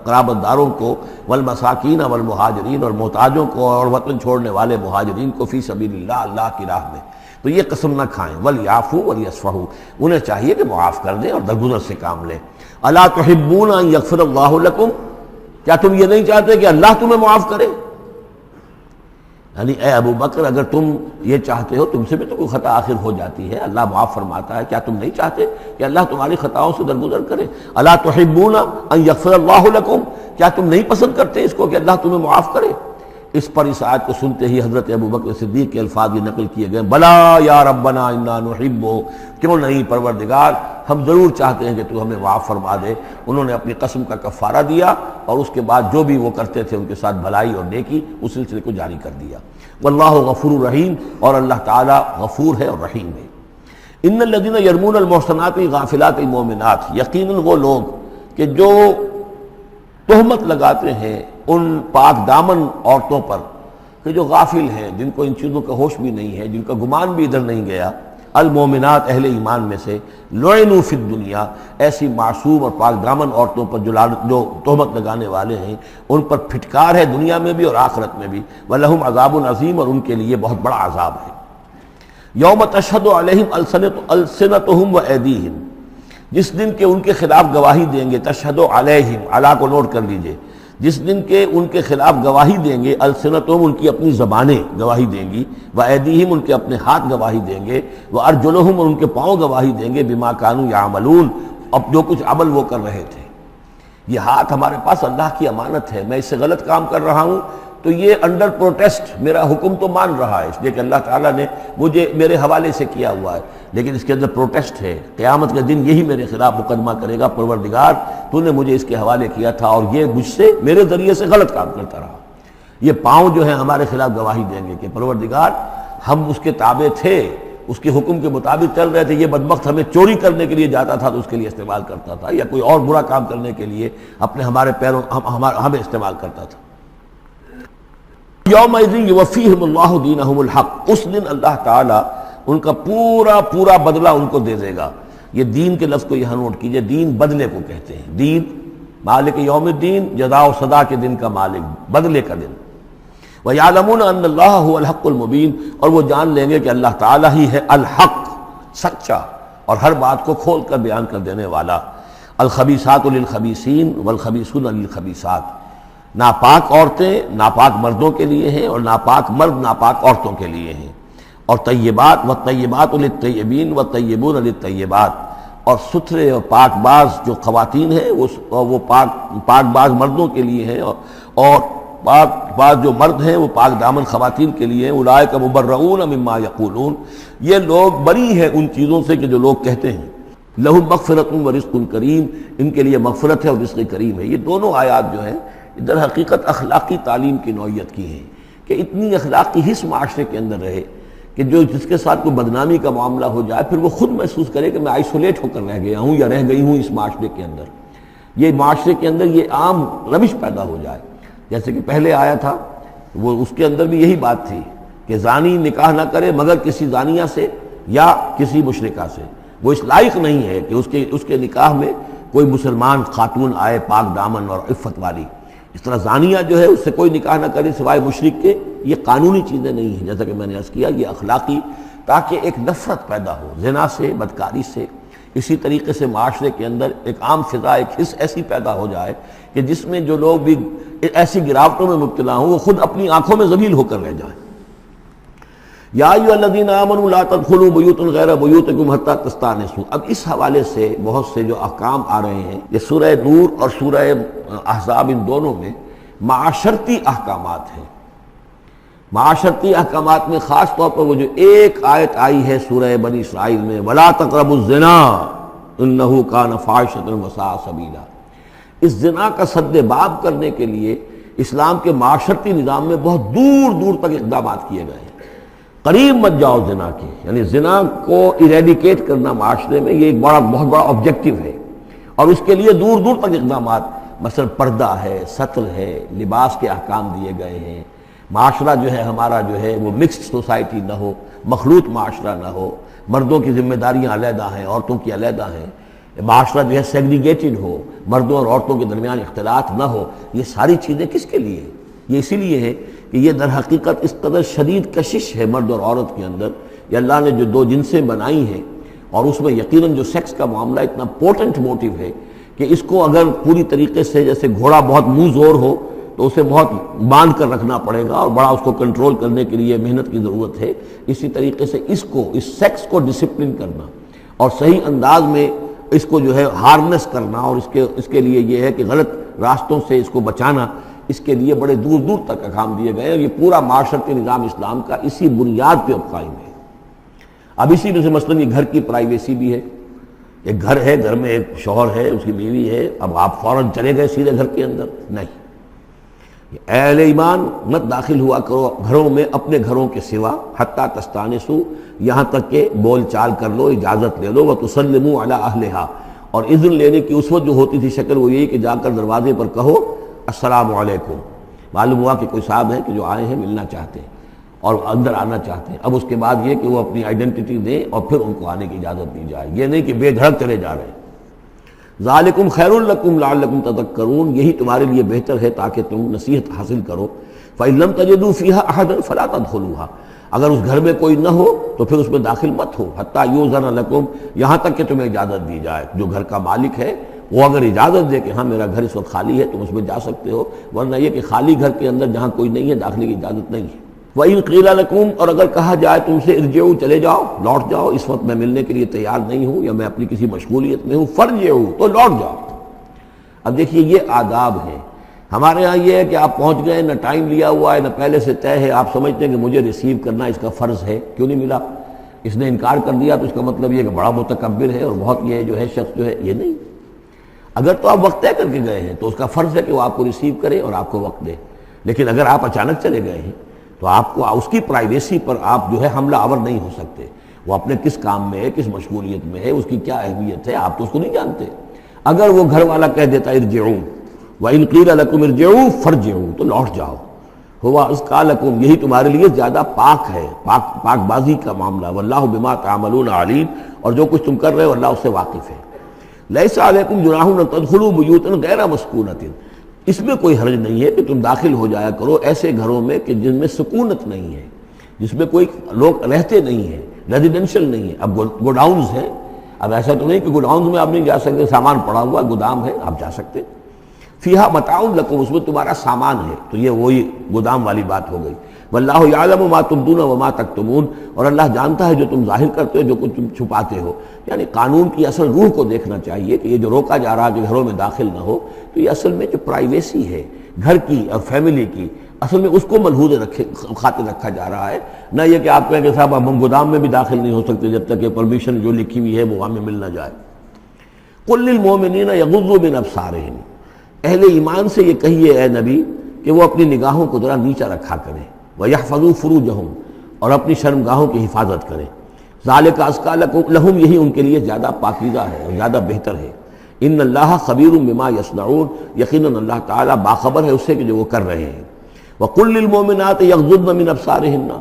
قرابت داروں کو، والمساکین والمہاجرین، اور محتاجوں کو اور وطن چھوڑنے والے مہاجرین کو، فی سبیل اللہ، اللہ کی راہ میں۔ تو یہ قسم نہ کھائیں۔ ولیعفوا ولیصفحوا، انہیں چاہیے کہ معاف کر دیں اور درگزر سے کام لیں۔ الا تحبون ان یغفر اللہ لکم، کیا تم یہ نہیں چاہتے کہ اللہ تمہیں معاف کرے؟ یعنی اے ابو بکر اگر تم یہ چاہتے ہو، تم سے بھی تو کوئی خطا آخر ہو جاتی ہے، اللہ معاف فرماتا ہے، کیا تم نہیں چاہتے کہ اللہ تمہاری خطاؤں سے درگزر کرے؟ الا تحبون ان یغفر اللہ لکم، کیا تم نہیں پسند کرتے اس کو کہ اللہ تمہیں معاف کرے؟ اس پر اس آیت کو سنتے ہی حضرت ابو بکر صدیق کے الفاظ یہ نقل کیے گئے، بلا یا ربنا انا نحب، کیوں نہیں پروردگار، ہم ضرور چاہتے ہیں کہ تو ہمیں معاف فرما دے۔ انہوں نے اپنی قسم کا کفارہ دیا اور اس کے بعد جو بھی وہ کرتے تھے ان کے ساتھ بھلائی اور نیکی، اس سلسلے کو جاری کر دیا۔ واللہ غفور رحیم، اور اللہ تعالیٰ غفور ہے اور رحیم ہے۔ ان الذین یرمون المحصنات الغافلات المؤمنات، یقیناً وہ لوگ کہ جو تہمت لگاتے ہیں ان پاک دامن عورتوں پر کہ جو غافل ہیں، جن کو ان چیزوں کا ہوش بھی نہیں ہے، جن کا گمان بھی ادھر نہیں گیا، المومنات اہل ایمان میں سے، لعنوا فی الدنیا، ایسی معصوم اور پاک دامن عورتوں پر جو تہمت لگانے والے ہیں ان پر پھٹکار ہے دنیا میں بھی اور آخرت میں بھی، ولہم عذاب عظیم، اور ان کے لیے بہت بڑا عذاب ہے۔ یوم تشہد علیہم السنتہم وایدیہم، جس دن کے ان کے خلاف گواہی دیں گے، تشہد علیہم، علی کو نوٹ کر لیجئے، جس دن کے ان کے خلاف گواہی دیں گے، السنتہم ان کی اپنی زبانیں گواہی دیں گی، وایدیہم ان کے اپنے ہاتھ گواہی دیں گے، وارجلہم اور ان کے پاؤں گواہی دیں گے، بما کانوا یعملون، اب جو کچھ عمل وہ کر رہے تھے۔ یہ ہاتھ ہمارے پاس اللہ کی امانت ہے، میں اس سے غلط کام کر رہا ہوں تو یہ انڈر پروٹیسٹ میرا حکم تو مان رہا ہے، اس لیے کہ اللہ تعالیٰ نے مجھے میرے حوالے سے کیا ہوا ہے، لیکن اس کے اندر پروٹیسٹ ہے، قیامت کے دن یہی میرے خلاف مقدمہ کرے گا، پروردگار تو نے مجھے اس کے حوالے کیا تھا اور یہ مجھ سے میرے ذریعے سے غلط کام کرتا رہا۔ یہ پاؤں جو ہیں ہمارے خلاف گواہی دیں گے کہ پروردگار ہم اس کے تابع تھے، اس کے حکم کے مطابق چل رہے تھے، یہ بدبخت ہمیں چوری کرنے کے لیے جاتا تھا تو اس کے لیے استعمال کرتا تھا، یا کوئی اور برا کام کرنے کے لیے ہمارے پیروں ہمیں استعمال کرتا تھا۔ یومئذ یوفیہم اللہ دینہم الحق، اس دن اللہ تعالیٰ ان کا پورا بدلہ ان کو دے دے گا۔ یہ دین کے لفظ کو یہاں نوٹ کیجئے، دین بدلے کو کہتے ہیں، دین مالک یوم الدین، جزا و سزا کے دن کا مالک، بدلے کا دن۔ وَيَعْلَمُونَ أَنَّ اللَّهَ هُوَ الْحَقُّ الْمُبِينُ، اور وہ جان لیں گے کہ اللہ تعالیٰ ہی ہے الحق، سچا اور ہر بات کو کھول کر بیان کر دینے والا۔ الخبیثات للخبیثین والخبیثون للخبیثات، ناپاک عورتیں ناپاک مردوں کے لیے ہیں اور ناپاک مرد ناپاک عورتوں کے لیے ہیں، اور طیبات والطیبات للطیبین والطیبون للطیبات، اور ستھرے اور پاک باز جو خواتین ہیں وہ پاک باز مردوں کے لیے ہیں، اور پاک باز جو مرد ہیں وہ پاک دامن خواتین کے لیے ہیں۔ اولئک مبرؤون مما یقولون، یہ لوگ بری ہیں ان چیزوں سے کہ جو لوگ کہتے ہیں۔ لہم مغفرۃ ورزق کریم، ان کے لیے مغفرت ہے اور رزق کریم ہے۔ یہ دونوں آیات جو ہیں در حقیقت اخلاقی تعلیم کی نوعیت کی ہیں، کہ اتنی اخلاقی حس معاشرے کے اندر رہے کہ جس کے ساتھ کوئی بدنامی کا معاملہ ہو جائے پھر وہ خود محسوس کرے کہ میں آئسولیٹ ہو کر رہ گیا ہوں یا رہ گئی ہوں اس معاشرے کے اندر، یہ معاشرے کے اندر یہ عام روش پیدا ہو جائے۔ جیسے کہ پہلے آیا تھا وہ اس کے اندر بھی یہی بات تھی کہ زانی نکاح نہ کرے مگر کسی زانیہ سے یا کسی مشرکہ سے، وہ اس لائق نہیں ہے کہ اس کے نکاح میں کوئی مسلمان خاتون آئے پاک دامن اور عفت والی۔ اس طرح زانیہ جو ہے اس سے کوئی نکاح نہ کرے سوائے مشرک کے، یہ قانونی چیزیں نہیں ہیں، جیسا کہ میں نے عرض کیا یہ اخلاقی، تاکہ ایک نفرت پیدا ہو زنا سے، بدکاری سے۔ اسی طریقے سے معاشرے کے اندر ایک عام فضا، ایک حس ایسی پیدا ہو جائے کہ جس میں جو لوگ بھی ایسی گراوٹوں میں مبتلا ہوں وہ خود اپنی آنکھوں میں ذلیل ہو کر رہ جائیں۔ یا ایھا الذین آمنوا لا تدخلوا بیوتا غیر بیوتکم حتی تستأنسوا، اب اس حوالے سے بہت سے جو احکام آ رہے ہیں، یہ سورہ نور اور سورہ احزاب ان دونوں میں معاشرتی احکامات ہیں۔ معاشرتی احکامات میں خاص طور پر وہ جو ایک آیت آئی ہے سورہ بنی اسرائیل میں، وَلَا تَقْرَبُوا الزِّنَا إِنَّهُ كَانَ فَاحِشَةً وَسَاءَ سَبِيلًا، اس زنا کا سد باب کرنے کے لیے اسلام کے معاشرتی نظام میں بہت دور دور تک اقدامات کیے گئے ہیں۔ قریب مت جاؤ زنا کے، یعنی زنا کو ایریڈیکیٹ کرنا معاشرے میں یہ ایک بہت بڑا آبجیکٹیو ہے، اور اس کے لیے دور دور تک اقدامات، مثلا پردہ ہے، ستر ہے، لباس کے احکام دیے گئے ہیں۔ معاشرہ جو ہے ہمارا جو ہے وہ مکسڈ سوسائٹی نہ ہو، مخلوط معاشرہ نہ ہو، مردوں کی ذمہ داریاں علیحدہ ہیں، عورتوں کی علیحدہ ہیں، معاشرہ جو ہے سیگریگیٹڈ ہو، مردوں اور عورتوں کے درمیان اختلاط نہ ہو۔ یہ ساری چیزیں کس کے لیے؟ یہ اسی لیے ہے کہ یہ در حقیقت اس قدر شدید کشش ہے مرد اور عورت کے اندر، یہ اللہ نے جو دو جنسیں بنائی ہیں، اور اس میں یقیناً جو سیکس کا معاملہ اتنا پورٹنٹ موٹیو ہے کہ اس کو اگر پوری طریقے سے، جیسے گھوڑا بہت منہ زور ہو تو اسے بہت باندھ کر رکھنا پڑے گا اور بڑا اس کو کنٹرول کرنے کے لیے محنت کی ضرورت ہے، اسی طریقے سے اس سیکس کو ڈسپلن کرنا اور صحیح انداز میں اس کو جو ہے ہارنس کرنا، اور اس کے لیے یہ ہے کہ غلط راستوں سے اس کو بچانا، اس کے لیے بڑے دور دور تک احکام دیے گئے ہیں۔ یہ پورا معاشرتی نظام اسلام کا اسی بنیاد پہ اب قائم ہے۔ اب اسی میں سے مثلاً یہ گھر کی پرائیویسی بھی ہے، ایک گھر ہے، گھر میں ایک شوہر ہے، اس کی بیوی ہے، اب آپ فوراً چلے گئے سیدھے گھر کے اندر؟ نہیں، اے اہل ایمان مت داخل ہوا کرو گھروں میں اپنے گھروں کے سوا، حتیٰ تستانسوا، یہاں تک کہ بول چال کر لو، اجازت لے لو، وتسلموا علی اہلہا، اور اذن لینے کی اس وقت جو ہوتی تھی شکل وہ یہی کہ جا کر دروازے پر کہو السلام علیکم، معلوم ہوا کہ کوئی صاحب ہے کہ جو آئے ہیں ملنا چاہتے ہیں اور اندر آنا چاہتے ہیں۔ اب اس کے بعد یہ کہ وہ اپنی آئیڈینٹی دیں اور پھر ان کو آنے کی اجازت دی جائے، یہ نہیں کہ بے دھڑک چلے جا رہے ہیں۔ ذالکم خیر لکم لعلکم تذکرون، یہی تمہارے لیے بہتر ہے تاکہ تم نصیحت حاصل کرو۔ فإن لم تجدوا فیہا احدا فلا تدخلوها، اگر اس گھر میں کوئی نہ ہو تو پھر اس میں داخل مت ہو، حتیٰ یؤذن لکم، یہاں تک کہ تمہیں اجازت دی جائے۔ جو گھر کا مالک ہے وہ اگر اجازت دے کہ ہاں میرا گھر اس وقت خالی ہے تم اس میں جا سکتے ہو، ورنہ یہ کہ خالی گھر کے اندر جہاں کوئی نہیں ہے داخلے کی اجازت نہیں ہے۔ وَإِن قِيلَ لَكُمْ، اور اگر کہا جائے تم سے ارجعوا، چلے جاؤ، لوٹ جاؤ، اس وقت میں ملنے کے لیے تیار نہیں ہوں یا میں اپنی کسی مشغولیت میں ہوں، فارجعوا، تو لوٹ جاؤ۔ اب دیکھیے یہ آداب ہیں۔ ہمارے ہاں یہ ہے کہ آپ پہنچ گئے، نہ ٹائم لیا ہوا ہے، نہ پہلے سے طے ہے، آپ سمجھتے ہیں کہ مجھے ریسیو کرنا اس کا فرض ہے، کیوں نہیں ملا؟ اس نے انکار کر دیا تو اس کا مطلب یہ کہ بڑا متکبر ہے اور بہت یہ جو ہے شخص جو ہے، یہ نہیں۔ اگر تو آپ وقت طے کر کے گئے ہیں تو اس کا فرض ہے کہ وہ آپ کو ریسیو کرے اور آپ کو وقت دے، لیکن اگر آپ اچانک چلے گئے ہیں تو آپ کو اس کی پرائیویسی پر آپ جو ہے حملہ آور نہیں ہو سکتے۔ وہ اپنے کس کام میں ہے، کس مشغولیت میں ہے، اس کی کیا اہمیت ہے، آپ تو اس کو نہیں جانتے۔ اگر وہ گھر والا کہہ دیتا ارجعوا، وَإِن قِيلَ لَكُمْ ارجعوا فارجعوا، تو لوٹ جاؤ، ہوا اذکیٰ لکم، یہی تمہارے لیے زیادہ پاک ہے، پاک بازی کا معاملہ، واللہ بما تعملون علیم، اور جو کچھ تم کر رہے ہو اللہ اس سے واقف ہے۔ لیس علیکم جناح ان تدخلوا بیوتا غیر مسکونۃ، اس میں کوئی حرج نہیں ہے کہ تم داخل ہو جایا کرو ایسے گھروں میں کہ جن میں سکونت نہیں ہے، جس میں کوئی لوگ رہتے نہیں ہیں، ریزیڈینشل نہیں ہے۔ اب گوڈاؤنز ہیں، اب ایسا تو نہیں کہ گوڈاؤنز میں آپ نہیں جا سکتے، سامان پڑا ہوا گودام ہے آپ جا سکتے، فیہا متاع لکم، اس میں تمہارا سامان ہے، تو یہ وہی گودام والی بات ہو گئی۔ واللہ یعلم ما تبدون وما تکتمون، اور اللہ جانتا ہے جو تم ظاہر کرتے ہو جو کچھ تم چھپاتے ہو۔ یعنی قانون کی اصل روح کو دیکھنا چاہیے کہ یہ جو روکا جا رہا ہے کہ گھروں میں داخل نہ ہو، تو یہ اصل میں جو پرائیویسی ہے گھر کی اور فیملی کی، اصل میں اس کو ملحوظ خاطر رکھا جا رہا ہے، نہ یہ کہ آپ کہیں کہ صاحب اب ہم گودام میں بھی داخل نہیں ہو سکتے جب تک یہ پرمیشن جو لکھی ہوئی ہے وہ ہمیں مل نہ جائے۔ قل للمؤمنین یغضوا من ابصارہم، اہل ایمان سے یہ کہیے اے نبی کہ وہ اپنی نگاہوں کو ذرا نیچا رکھا کریں، وَيَحْفَظُوا فُرُوجَهُمْ، اور اپنی شرمگاہوں کی حفاظت کریں، ذَلِكَ أَزْكَىٰ لَهُمْ، یہی ان کے لیے زیادہ پاکیزہ ہے اور زیادہ بہتر ہے۔ ان اللہ خبیر بما یصنعون، یقیناً اللہ تعالیٰ باخبر ہے اس سے کہ جو وہ کر رہے ہیں۔ وَقُلْ لِلْمُؤْمِنَاتِ يَغْضُضْنَ مِنْ أَبْصَارِهِنَّ،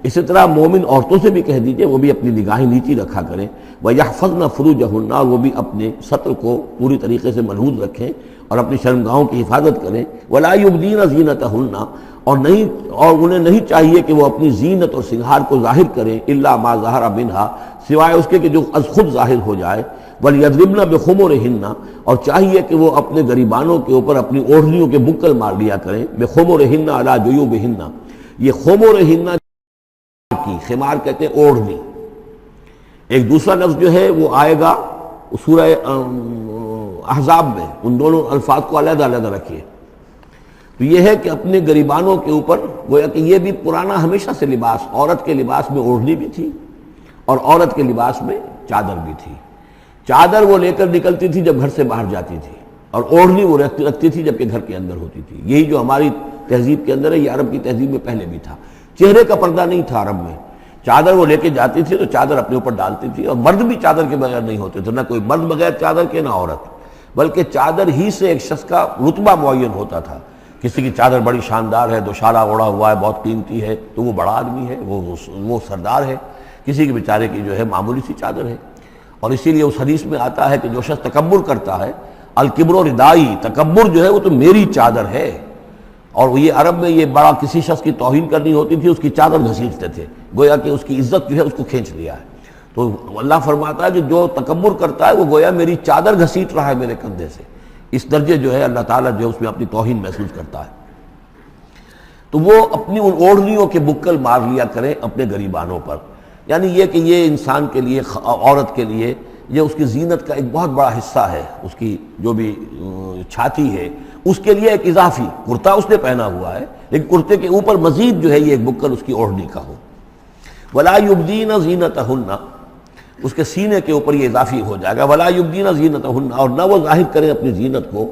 اسی طرح مومن عورتوں سے بھی کہہ دیجئے وہ بھی اپنی نگاہیں نیچی رکھا کریں، وَيَحْفَظْنَ فُرُوجَهُنَّ، اور وہ بھی اپنے سطر کو پوری طریقے سے ملحوظ رکھیں اور اپنی شرمگاہوں کی حفاظت کریں۔ وَلَا يُبْدِينَ زِينَتَهُنَّ، اور انہیں نہیں چاہیے کہ وہ اپنی زینت اور سنگھار کو ظاہر کریں، الا ما ظہر منہا، سوائے اس کے کہ جو از خود ظاہر ہو جائے، وَلْيَضْرِبْنَ بِخُمُرِهِنَّ، اور چاہیے کہ وہ اپنے گریبانوں کے اوپر اپنی اوڑھنیوں کے بکل مار لیا کریں، بِخُمُرِهِنَّ عَلَى جُيُوبِهِنَّ، یہ خمرہن کی، خمار کہتے ہیں اوڑھنی۔ ایک دوسرا لفظ جو ہے وہ آئے گا سورہ احزاب میں، ان دونوں الفاظ کو علیحدہ علیحدہ رکھیے۔ تو یہ ہے کہ اپنے گریبانوں کے اوپر، گویا کہ یہ بھی پرانا ہمیشہ سے لباس، عورت کے لباس میں اوڑھنی بھی تھی اور عورت کے لباس میں چادر بھی تھی۔ چادر وہ لے کر نکلتی تھی جب گھر سے باہر جاتی تھی، اور اوڑھنی وہ رکھتی تھی جب کہ گھر کے اندر ہوتی تھی۔ یہی جو ہماری تہذیب کے اندر ہے، یہ عرب کی تہذیب میں پہلے بھی تھا۔ چہرے کا پردہ نہیں تھا عرب میں، چادر وہ لے کے جاتی تھی تو چادر اپنے اوپر ڈالتی تھی، اور مرد بھی چادر کے بغیر نہیں ہوتے تھے، نہ کوئی مرد بغیر چادر کے نہ عورت، بلکہ چادر ہی سے ایک شخص کا رتبہ معین ہوتا تھا۔ کسی کی چادر بڑی شاندار ہے، دوشالہ اوڑھا ہوا ہے، بہت قیمتی ہے، تو وہ بڑا آدمی ہے، وہ سردار ہے۔ کسی کے بیچارے کی جو ہے معمولی سی چادر ہے۔ اور اسی لیے اس حدیث میں آتا ہے کہ جو شخص تکبر کرتا ہے، الکبر ردائی، تکبر جو ہے وہ تو میری چادر ہے۔ اور یہ عرب میں یہ بڑا کسی شخص کی توہین کرنی ہوتی تھی، اس کی چادر گھسیٹتے تھے، گویا کہ اس کی عزت جو ہے اس کو کھینچ لیا ہے۔ تو اللہ فرماتا ہے کہ جو تکبر کرتا ہے وہ گویا میری چادر گھسیٹ رہا ہے میرے کندھے سے۔ اس درجے جو ہے اللہ تعالیٰ جو ہے اس میں اپنی توہین محسوس کرتا ہے۔ تو وہ اپنی ان اوڑھنیوں کے بکل مار لیا کریں اپنے گریبانوں پر، یعنی یہ کہ یہ انسان کے لیے، عورت کے لیے، یہ اس کی زینت کا ایک بہت بڑا حصہ ہے۔ اس کی جو بھی چھاتی ہے اس کے لیے ایک اضافی کرتا اس نے پہنا ہوا ہے، لیکن کرتے کے اوپر مزید جو ہے یہ ایک بکل اس کی اوڑھنی کا ہو۔ وَلَا يُبْدِينَ زِينَتَهُنَّ، اس کے سینے کے اوپر یہ اضافی ہو جائے گا، وَلَا يُبْدِينَ زِينَتَهُنَّ، اور نہ وہ ظاہر کریں اپنی زینت کو۔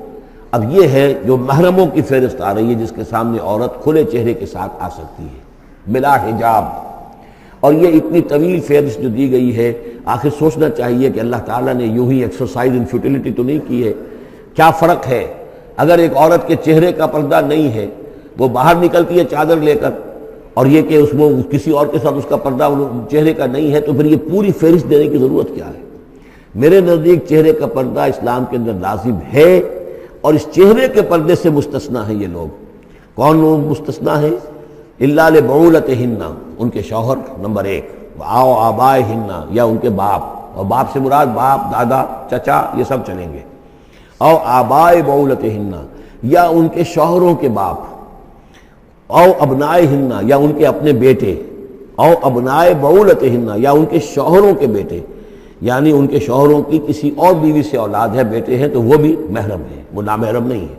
اب یہ ہے جو محرموں کی فہرست آ رہی ہے، جس کے سامنے عورت کھلے چہرے کے ساتھ آ سکتی ہے بلا حجاب، اور یہ اتنی طویل فہرست جو دی گئی ہے، آخر سوچنا چاہیے کہ اللہ تعالیٰ نے یوں ہی ایکسرسائز ان فیوٹیلٹی تو نہیں کی ہے۔ کیا فرق ہے اگر ایک عورت کے چہرے کا پردہ نہیں ہے، وہ باہر نکلتی ہے چادر لے کر، اور یہ کہ اس میں کسی اور کے ساتھ اس کا پردہ چہرے کا نہیں ہے، تو پھر یہ پوری فہرست دینے کی ضرورت کیا ہے؟ میرے نزدیک چہرے کا پردہ اسلام کے اندر لازم ہے، اور اس چہرے کے پردے سے مستثنیٰ ہیں یہ لوگ۔ کون لوگ مستثنیٰ ہیں؟ الا لبعولتہن، ان کے شوہر نمبر ایک، او آبائہن، یا ان کے باپ، اور باپ سے مراد باپ، دادا، چچا، یہ سب چلیں گے۔ او آبائے بعولتہن، یا ان کے شوہروں کے باپ، او ابنائہن، یا ان کے اپنے بیٹے، او ابنائے بعولتہن، یا ان کے شوہروں کے بیٹے، یعنی ان کے شوہروں کی کسی اور بیوی سے اولاد ہے، بیٹے ہیں، تو وہ بھی محرم ہیں، وہ نامحرم نہیں ہے۔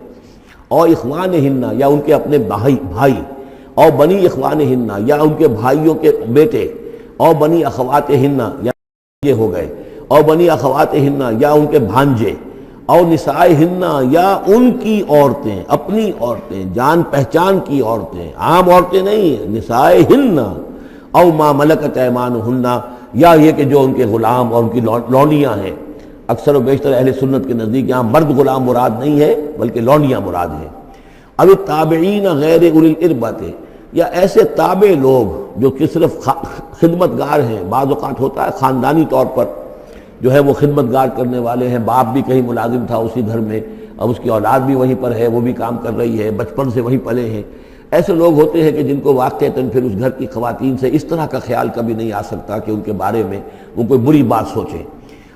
او اخوانہن، یا ان کے اپنے بھائی، او بنی اخوانہن، یا ان کے بھائیوں کے بیٹے، او بنی اخواتہن، یا یہ ہو گئے، او بنی اخواتہن، یا ان کے بھانجے، او نسائہن، یا ان کی عورتیں، اپنی عورتیں، جان پہچان کی عورتیں، عام عورتیں نہیں، نسائہن، او ما ملکت ایمانہن، یا یہ کہ جو ان کے غلام اور ان کی لونڈیاں ہیں۔ اکثر و بیشتر اہل سنت کے نزدیک یہاں مرد غلام مراد نہیں ہے بلکہ لونڈیاں مراد ہیں۔ اب تابعین غیر اولی الاربۃ، یا ایسے تابع لوگ جو کہ صرف خدمت گار ہیں، بعض اوقات ہوتا ہے خاندانی طور پر جو ہے وہ خدمت گار کرنے والے ہیں، باپ بھی کہیں ملازم تھا اسی گھر میں، اب اس کی اولاد بھی وہیں پر ہے، وہ بھی کام کر رہی ہے، بچپن سے وہیں پلے ہیں۔ ایسے لوگ ہوتے ہیں کہ جن کو واقعتاً پھر اس گھر کی خواتین سے اس طرح کا خیال کبھی نہیں آ سکتا کہ ان کے بارے میں وہ کوئی بری بات سوچیں۔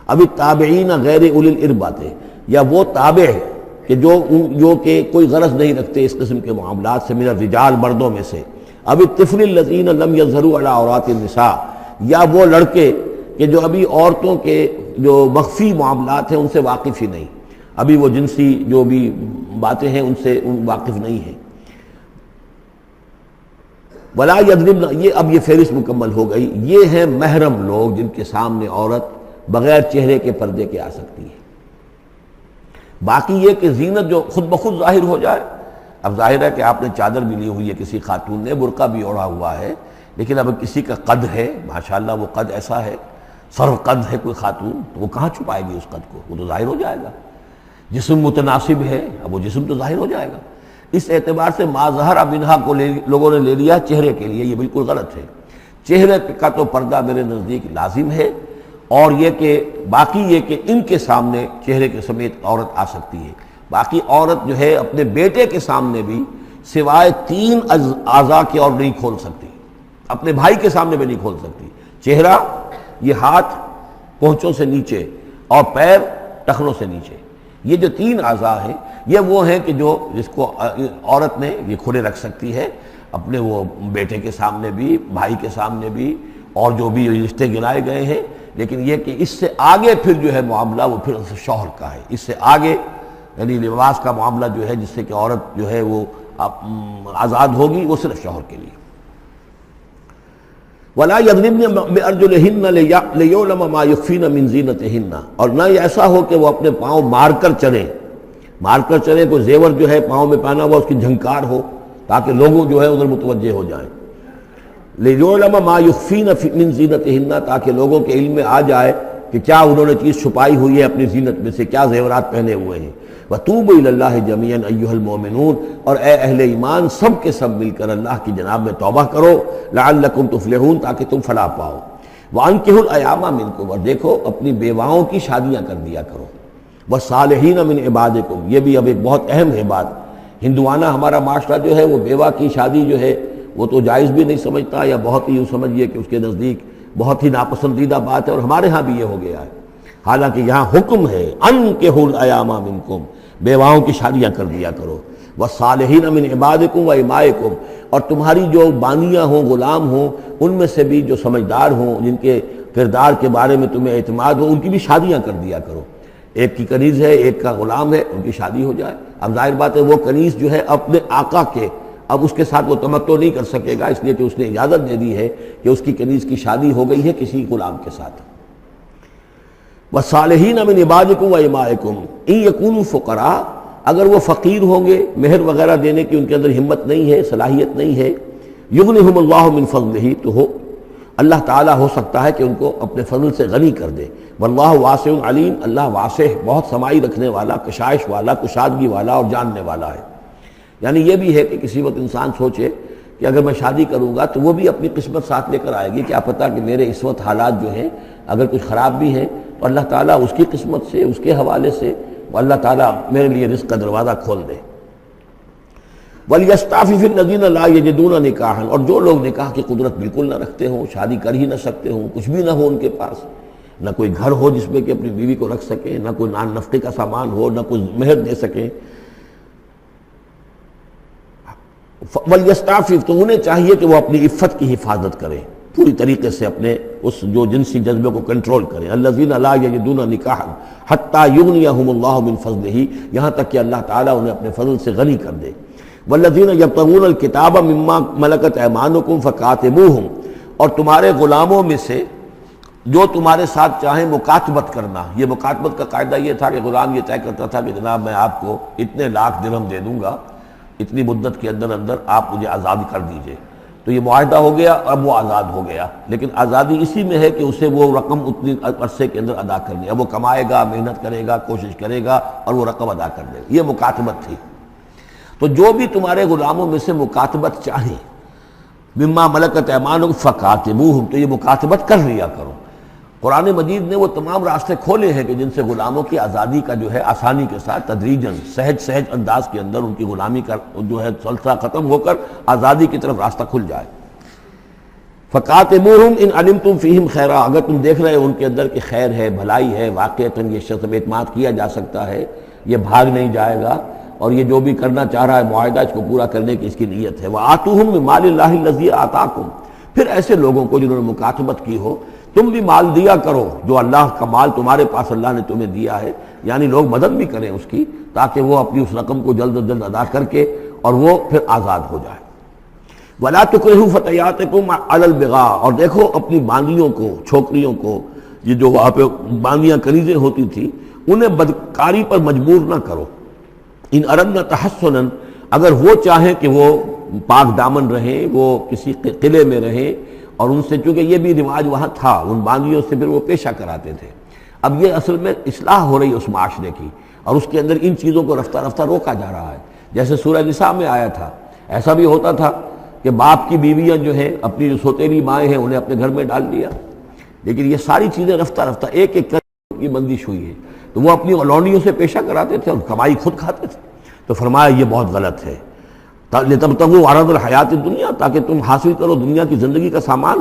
اب التابعین غیر اولی الاربات، یا وہ تابع کہ جو کہ کوئی غرض نہیں رکھتے اس قسم کے معاملات سے، من الرجال مردوں میں سے، اب الطفل الذین لم یظہروا علی عورات النساء، یا وہ لڑکے کہ جو ابھی عورتوں کے جو مخفی معاملات ہیں ان سے واقف ہی نہیں، ابھی وہ جنسی جو بھی باتیں ہیں ان سے واقف نہیں ہیں۔ ولا یضربن، یہ فہرست مکمل ہو گئی۔ یہ ہیں محرم لوگ جن کے سامنے عورت بغیر چہرے کے پردے کے آ سکتی ہے۔ باقی یہ کہ زینت جو خود بخود ظاہر ہو جائے، اب ظاہر ہے کہ آپ نے چادر بھی لی ہوئی ہے کسی خاتون نے، برقع بھی اوڑھا ہوا ہے، لیکن اب کسی کا قد ہے، ماشاءاللہ وہ قد ایسا ہے، سر قد ہے کوئی خاتون، تو وہ کہاں چھپائے گی اس قد کو؟ وہ تو ظاہر ہو جائے گا۔ جسم متناسب ہے، اب وہ جسم تو ظاہر ہو جائے گا۔ اس اعتبار سے ما ظہر منہا کو لوگوں نے لے لیا چہرے کے لیے، یہ بالکل غلط ہے۔ چہرے کا تو پردہ میرے نزدیک لازم ہے، اور یہ کہ باقی یہ کہ ان کے سامنے چہرے کے سمیت عورت آ سکتی ہے۔ باقی عورت جو ہے اپنے بیٹے کے سامنے بھی سوائے 3 اعضاء کے اور نہیں کھول سکتی، اپنے بھائی کے سامنے بھی نہیں کھول سکتی۔ چہرہ، یہ ہاتھ پونچھوں سے نیچے، اور پیر ٹخنوں سے نیچے، یہ جو 3 اعضاء ہیں یہ وہ ہیں کہ جس کو عورت نے یہ کھلے رکھ سکتی ہے، اپنے وہ بیٹے کے سامنے بھی، بھائی کے سامنے بھی، اور جو بھی رشتے گنائے گئے ہیں۔ لیکن یہ کہ اس سے آگے پھر جو ہے معاملہ وہ پھر شوہر کا ہے، اس سے آگے یعنی لباس کا معاملہ جو ہے جس سے کہ عورت جو ہے وہ آزاد ہوگی، وہ صرف شوہر کے لیے۔ وَلَا يَضْرِبْنَ بِأَرْجُلِهِنَّ لِيُعْلَمَ مَا يُخْفِينَ مِنْ زِينَتِهِنَّ، اور نہ یہ ایسا ہو کہ وہ اپنے پاؤں مار کر چلیں، کوئی زیور جو ہے پاؤں میں پہنا ہوا اس کی جھنکار ہو تاکہ لوگوں جو ہے ادھر متوجہ ہو جائیں۔ لِيُعْلَمَ مَا يُخْفِينَ مِنْ زِينَتِهِنَّ، تاکہ لوگوں کے علم میں آ جائے کہ کیا انہوں نے چیز چھپائی ہوئی ہے اپنی زینت میں سے، کیا زیورات پہنے ہوئے ہیں۔ وَتُوبُوا إِلَى اللَّهِ جَمِيعًا أَيُّهَا الْمُؤْمِنُونَ، اور اے اہل ایمان سب کے سب مل کر اللہ کی جناب میں توبہ کرو، لَعَلَّكُمْ تُفْلِحُونَ، تاکہ تم فلاح پاؤ۔ وَأَنكِحُوا الْأَيَامَ مِنكُمْ، اور دیکھو اپنی بیواؤں کی شادیاں کر دیا کرو۔ وَالصَّالِحِينَ مِنْ عِبَادِكُمْ، یہ بھی اب ایک بہت اہم ہے بات۔ ہندوانہ ہمارا معاشرہ جو ہے وہ بیوہ کی شادی جو ہے وہ تو جائز بھی نہیں سمجھتا، یا بہت ہی یوں سمجھیے کہ اس کے نزدیک بہت ہی ناپسندیدہ بات ہے، اور ہمارے ہاں بھی یہ ہو گیا ہے۔ حالانکہ یہاں حکم ہے انکحوا الایام منکم، بیواؤں کی شادیاں کر دیا کرو۔ والصالحین من عبادکم و امائکم، اور تمہاری جو بانیاں ہوں، غلام ہوں، ان میں سے بھی جو سمجھدار ہوں، جن کے کردار کے بارے میں تمہیں اعتماد ہو، ان کی بھی شادیاں کر دیا کرو۔ ایک کی کنیز ہے، ایک کا غلام ہے، ان کی شادی ہو جائے۔ اب ظاہر بات ہے وہ کنیز جو ہے اپنے آقا کے، اب اس کے ساتھ وہ تمتع نہیں کر سکے گا، اس لیے کہ اس نے اجازت دے دی ہے کہ اس کی کنیز کی شادی ہو گئی ہے کسی غلام کے ساتھ۔ وَالصَّالِحِينَ مِنْ عِبَادِكُمْ وَإِمَائِكُمْ إِنْ يَكُونُوا فُقَرَاءَ، اگر وہ فقیر ہوں گے، مہر وغیرہ دینے کی ان کے اندر ہمت نہیں ہے، صلاحیت نہیں ہے، يُغْنِهُمُ اللَّهُ مِنْ فَضْلِهِ، تو اللہ تعالیٰ ہو سکتا ہے کہ ان کو اپنے فضل سے غنی کر دے۔ وَاللَّهُ وَاسِعٌ عَلِيمٌ، اللہ واسع، بہت سمائی رکھنے والا، کشائش والا، کشادگی والا اور جاننے والا ہے۔ یعنی یہ بھی ہے کہ کسی وقت انسان سوچے کہ اگر میں شادی کروں گا تو وہ بھی اپنی قسمت ساتھ لے کر آئے گی، کیا پتہ کہ میرے اس وقت حالات جو ہیں اگر کچھ خراب بھی ہیں تو اللہ تعالیٰ اس کی قسمت سے، اس کے حوالے سے وہ اللہ تعالیٰ میرے لیے رزق کا دروازہ کھول دے۔ وَلْيَسْتَعْفِفِ الَّذِينَ لَا يَجِدُونَ نِكَاحًا، اور جو لوگ نکاح کی قدرت بالکل نہ رکھتے ہوں، شادی کر ہی نہ سکتے ہوں، کچھ بھی نہ ہو ان کے پاس، نہ کوئی گھر ہو جس میں کہ اپنی بیوی کو رکھ سکیں، نہ کوئی نان نفقے کا سامان ہو، نہ کوئی مہر دے سکیں، وَلْيَسْتَعْفِفْ، تو انہیں چاہیے کہ وہ اپنی عفت کی حفاظت کریں، پوری طریقے سے اپنے اس جو جنسی جذبے کو کنٹرول کریں۔ الَّذِينَ لَا يَجِدُونَ نِكَاحًا حَتَّى يُغْنِيَهُمُ اللَّهُ مِنْ فَضْلِهِ، یہاں تک کہ اللہ تعالیٰ انہیں اپنے فضل سے غنی کر دے۔ وَالَّذِينَ يَبْتَغُونَ الْكِتَابَ مِمَّا مَلَكَتْ أَيْمَانُكُمْ فَكَاتِبُوهُمْ، اور تمہارے غلاموں میں سے جو تمہارے ساتھ چاہیں مکاتبت کرنا۔ یہ مکاتبت کا قاعدہ یہ تھا کہ غلام یہ طے کرتا تھا کہ جناب میں آپ کو اتنے لاکھ درہم دے دوں گا، اتنی مدت کے اندر اندر آپ مجھے آزاد کر دیجئے، تو یہ معاہدہ ہو گیا، اب وہ آزاد ہو گیا۔ لیکن آزادی اسی میں ہے کہ اسے وہ رقم اتنی عرصے کے اندر ادا کرنی ہے، اب وہ کمائے گا، محنت کرے گا، کوشش کرے گا اور وہ رقم ادا کر دے گا۔ یہ مکاتبت تھی۔ تو جو بھی تمہارے غلاموں میں سے مکاتبت چاہیں، مما ملکت ایمانکم فکاتبوہم، تو یہ مکاتبت کر لیا کرو۔ قرآن مجید نے وہ تمام راستے کھولے ہیں کہ جن سے غلاموں کی آزادی کا جو ہے آسانی کے ساتھ تدریجاً سہج انداز کے اندر ان کی غلامی کا جو ہے سلسلہ ختم ہو کر آزادی کی طرف راستہ کھل جائے۔ فَقَاتِمُوهُمْ إِنْ عَلِمْتُمْ فِيهِمْ خَيْرًا، اگر تم دیکھ رہے ہو ان کے اندر کہ خیر ہے، بھلائی ہے، واقعتاً یہ شخص پہ اعتماد کیا جا سکتا ہے، یہ بھاگ نہیں جائے گا اور یہ جو بھی کرنا چاہ رہا ہے معاہدہ اس کو پورا کرنے کی اس کی نیت ہے۔ وَآتُوهُمْ مِن مَالِ اللَّهِ الَّذِي آتَاكُمْ، پھر ایسے لوگوں کو جنہوں نے مکاتبت کی ہو تم بھی مال دیا کرو، جو اللہ کا مال تمہارے پاس اللہ نے تمہیں دیا ہے، یعنی لوگ مدد بھی کریں اس کی تاکہ وہ اپنی اس رقم کو جلد از جلد ادا کر کے اور وہ پھر آزاد ہو جائے۔ وَلَا تُكْرِهُوا فَتَيَاتِكُمْ عَلَى الْبِغَاءِ، اور دیکھو اپنی باندیوں کو، چھوکریوں کو، یہ جو وہاں پہ باندیاں کنیزیں ہوتی تھی انہیں بدکاری پر مجبور نہ کرو۔ ان اردنا تحسنا، اگر وہ چاہیں کہ وہ پاک دامن رہیں، وہ کسی قلعے میں رہیں، اور ان سے چونکہ یہ بھی رواج وہاں تھا، ان باندیوں سے پھر وہ پیشہ کراتے تھے۔ اب یہ اصل میں اصلاح ہو رہی ہے اس معاشرے کی، اور اس کے اندر ان چیزوں کو رفتہ رفتہ روکا جا رہا ہے۔ جیسے سورہ نساء میں آیا تھا، ایسا بھی ہوتا تھا کہ باپ کی بیویاں جو ہیں، اپنی جو سوتیلی مائیں ہیں، انہیں اپنے گھر میں ڈال دیا، لیکن یہ ساری چیزیں رفتہ رفتہ ایک ایک کر کی بندش ہوئی ہے، تو وہ اپنی اولانیوں سے پیشہ کراتے تھے اور کمائی خود کھاتے تھے۔ تو فرمایا یہ بہت غلط ہے، لِتَبْتَغُوا عَرَضَ الْحَيَاةِ الدُّنْيَا، تاکہ تم حاصل کرو دنیا کی زندگی کا سامان۔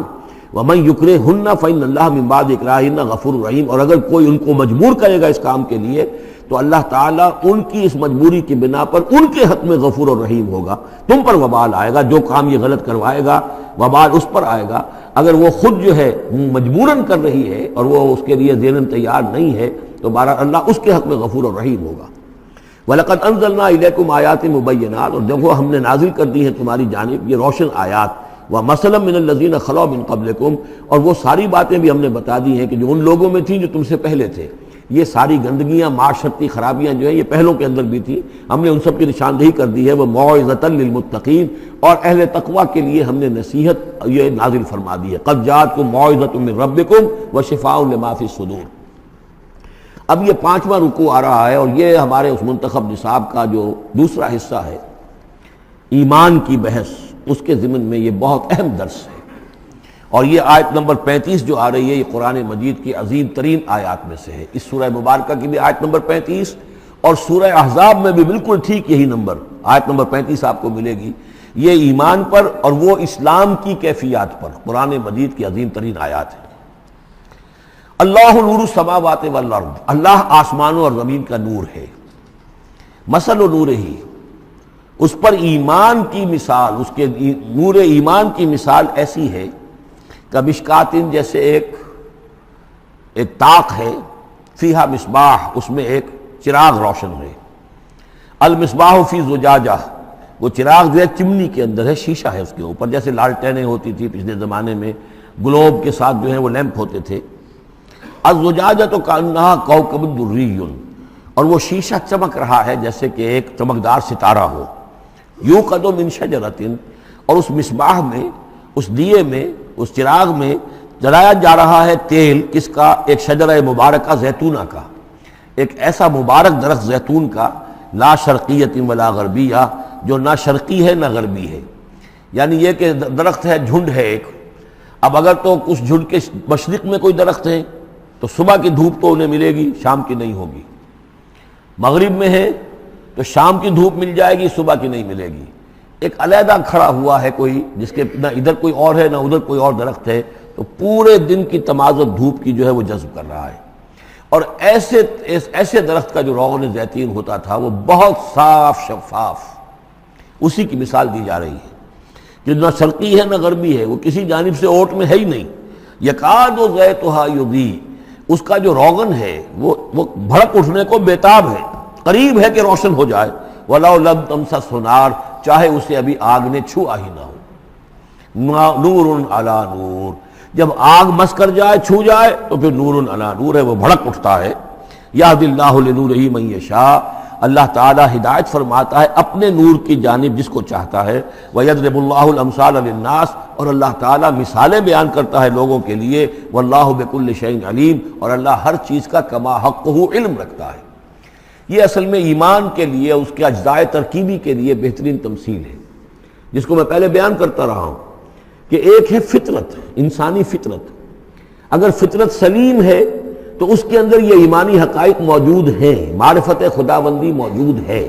وَمَنْ يُكْرِهُنَّ فَإِنَّ اللَّهَ مِنْ بَعْدِ إِكْرَاهِهِنَّ غَفُورٌ رَحِيمٌ، اور اگر کوئی ان کو مجبور کرے گا اس کام کے لیے تو اللہ تعالیٰ ان کی اس مجبوری کی بنا پر ان کے حق میں غفور اور رحیم ہوگا۔ تم پر وبال آئے گا، جو کام یہ غلط کروائے گا وبال اس پر آئے گا۔ اگر وہ خود جو ہے مجبوراً کر رہی ہے اور وہ اس کے لیے ذہناً تیار نہیں ہے تو بہرحال اللہ اس کے حق میں غفور اور رحیم ہوگا۔ وَلَقَدْ أَنزَلْنَا إِلَيْكُمْ آيَاتٍ مُبَيِّنَاتٍ، اور دیکھو ہم نے نازل کر دی ہیں تمہاری جانب یہ روشن آیات، وَمَثَلًا مِّنَ الَّذِينَ خَلَوْا مِن قَبْلِكُمْ، اور وہ ساری باتیں بھی ہم نے بتا دی ہیں کہ جو ان لوگوں میں تھیں جو تم سے پہلے تھے۔ یہ ساری گندگیاں، معاشرتی خرابیاں جو ہیں یہ پہلوں کے اندر بھی تھیں، ہم نے ان سب کی نشاندہی کر دی ہے۔ وَمَوْعِظَةً لِّلْمُتَّقِينَ، اور اہل تقویٰ کے لیے ہم نے نصیحت یہ نازل فرما دی ہے۔ قَدْ جَاءَتْكُم مَّوْعِظَةٌ مِّن رَّبِّكُمْ وَشِفَاءٌ لِّمَا فِي الصُّدُورِ۔ اب یہ 5واں رکوع آ رہا ہے، اور یہ ہمارے اس منتخب نصاب کا جو دوسرا حصہ ہے، ایمان کی بحث، اس کے ضمن میں یہ بہت اہم درس ہے۔ اور یہ آیت نمبر 35 جو آ رہی ہے، یہ قرآن مجید کی عظیم ترین آیات میں سے ہے۔ اس سورہ مبارکہ کی بھی آیت نمبر 35 اور سورہ احزاب میں بھی بالکل ٹھیک یہی نمبر، آیت نمبر 35 آپ کو ملے گی۔ یہ ایمان پر اور وہ اسلام کی کیفیات پر قرآن مجید کی عظیم ترین آیات ہے۔ اللہ نور السماوات والارض، اللہ آسمانوں اور زمین کا نور ہے۔ مثل نور ہی، اس پر ایمان کی مثال، اس کے نور ایمان کی مثال ایسی ہے کہ مشکاتن، جیسے ایک طاق ہے، فیہا مصباح، اس میں ایک چراغ روشن ہے۔ المصباح فی زجاجہ، وہ چراغ جو ہے چمنی کے اندر ہے، شیشہ ہے اس کے اوپر، جیسے لالٹینیں ہوتی تھی پچھلے زمانے میں، گلوب کے ساتھ جو ہے وہ لیمپ ہوتے تھے۔ الزجاجہ تو کانہا کوکب دری، اور وہ شیشہ چمک رہا ہے جیسے کہ ایک چمکدار ستارہ ہو۔ یوقد من شجرۃ، اور اس مصباح میں، اس دیے میں، اس چراغ میں جلایا جا رہا ہے تیل، کس کا؟ ایک شجرہ مبارکہ زیتونہ کا، ایک ایسا مبارک درخت زیتون کا، لا شرقیۃ ولا غربیہ، جو نہ شرقی ہے نہ غربی ہے، یعنی یہ کہ درخت ہے، جھنڈ ہے ایک۔ اب اگر تو اس جھنڈ کے مشرق میں کوئی درخت ہے تو صبح کی دھوپ تو انہیں ملے گی، شام کی نہیں ہوگی۔ مغرب میں ہے تو شام کی دھوپ مل جائے گی، صبح کی نہیں ملے گی۔ ایک علیحدہ کھڑا ہوا ہے کوئی، جس کے نہ ادھر کوئی اور ہے نہ ادھر کوئی اور درخت ہے، تو پورے دن کی تمازت دھوپ کی جو ہے وہ جذب کر رہا ہے۔ اور ایسے درخت کا جو روغن زیتون ہوتا تھا وہ بہت صاف شفاف، اسی کی مثال دی جا رہی ہے، جو نہ شرقی ہے نہ غربی ہے، وہ کسی جانب سے اوٹ میں ہے ہی نہیں۔ یکاد زیتھا یضیء، اس کا جو روغن ہے وہ بھڑک اٹھنے کو بیتاب ہے، قریب ہے کہ روشن ہو جائے۔ وَلَوْ لَمْ تَمْسَسْهُ نَارٌ، چاہے اسے ابھی آگ نے چھوا ہی نہ ہو۔ نور علی نور، جب آگ مس کر جائے، چھو جائے تو پھر نور علی نور ہے، وہ بھڑک اٹھتا ہے۔ یہدی اللہ لنورہ من یشاء، اللہ تعالیٰ ہدایت فرماتا ہے اپنے نور کی جانب جس کو چاہتا ہے۔ وَيَضْرِبُ اللَّهُ الْأَمْثَالَ لِلنَّاسِ، اور اللہ تعالیٰ مثالیں بیان کرتا ہے لوگوں کے لیے۔ وَاللَّهُ بِكُلِّ شَيْءٍ عَلِيمٌ، اور اللہ ہر چیز کا کما حقہ علم رکھتا ہے۔ یہ اصل میں ایمان کے لیے، اس کے اجزاء ترکیبی کے لیے بہترین تمثیل ہے، جس کو میں پہلے بیان کرتا رہا ہوں کہ ایک ہے فطرت، انسانی فطرت۔ اگر فطرت سلیم ہے تو اس کے اندر یہ ایمانی حقائق موجود ہیں، معرفت خداوندی موجود ہے،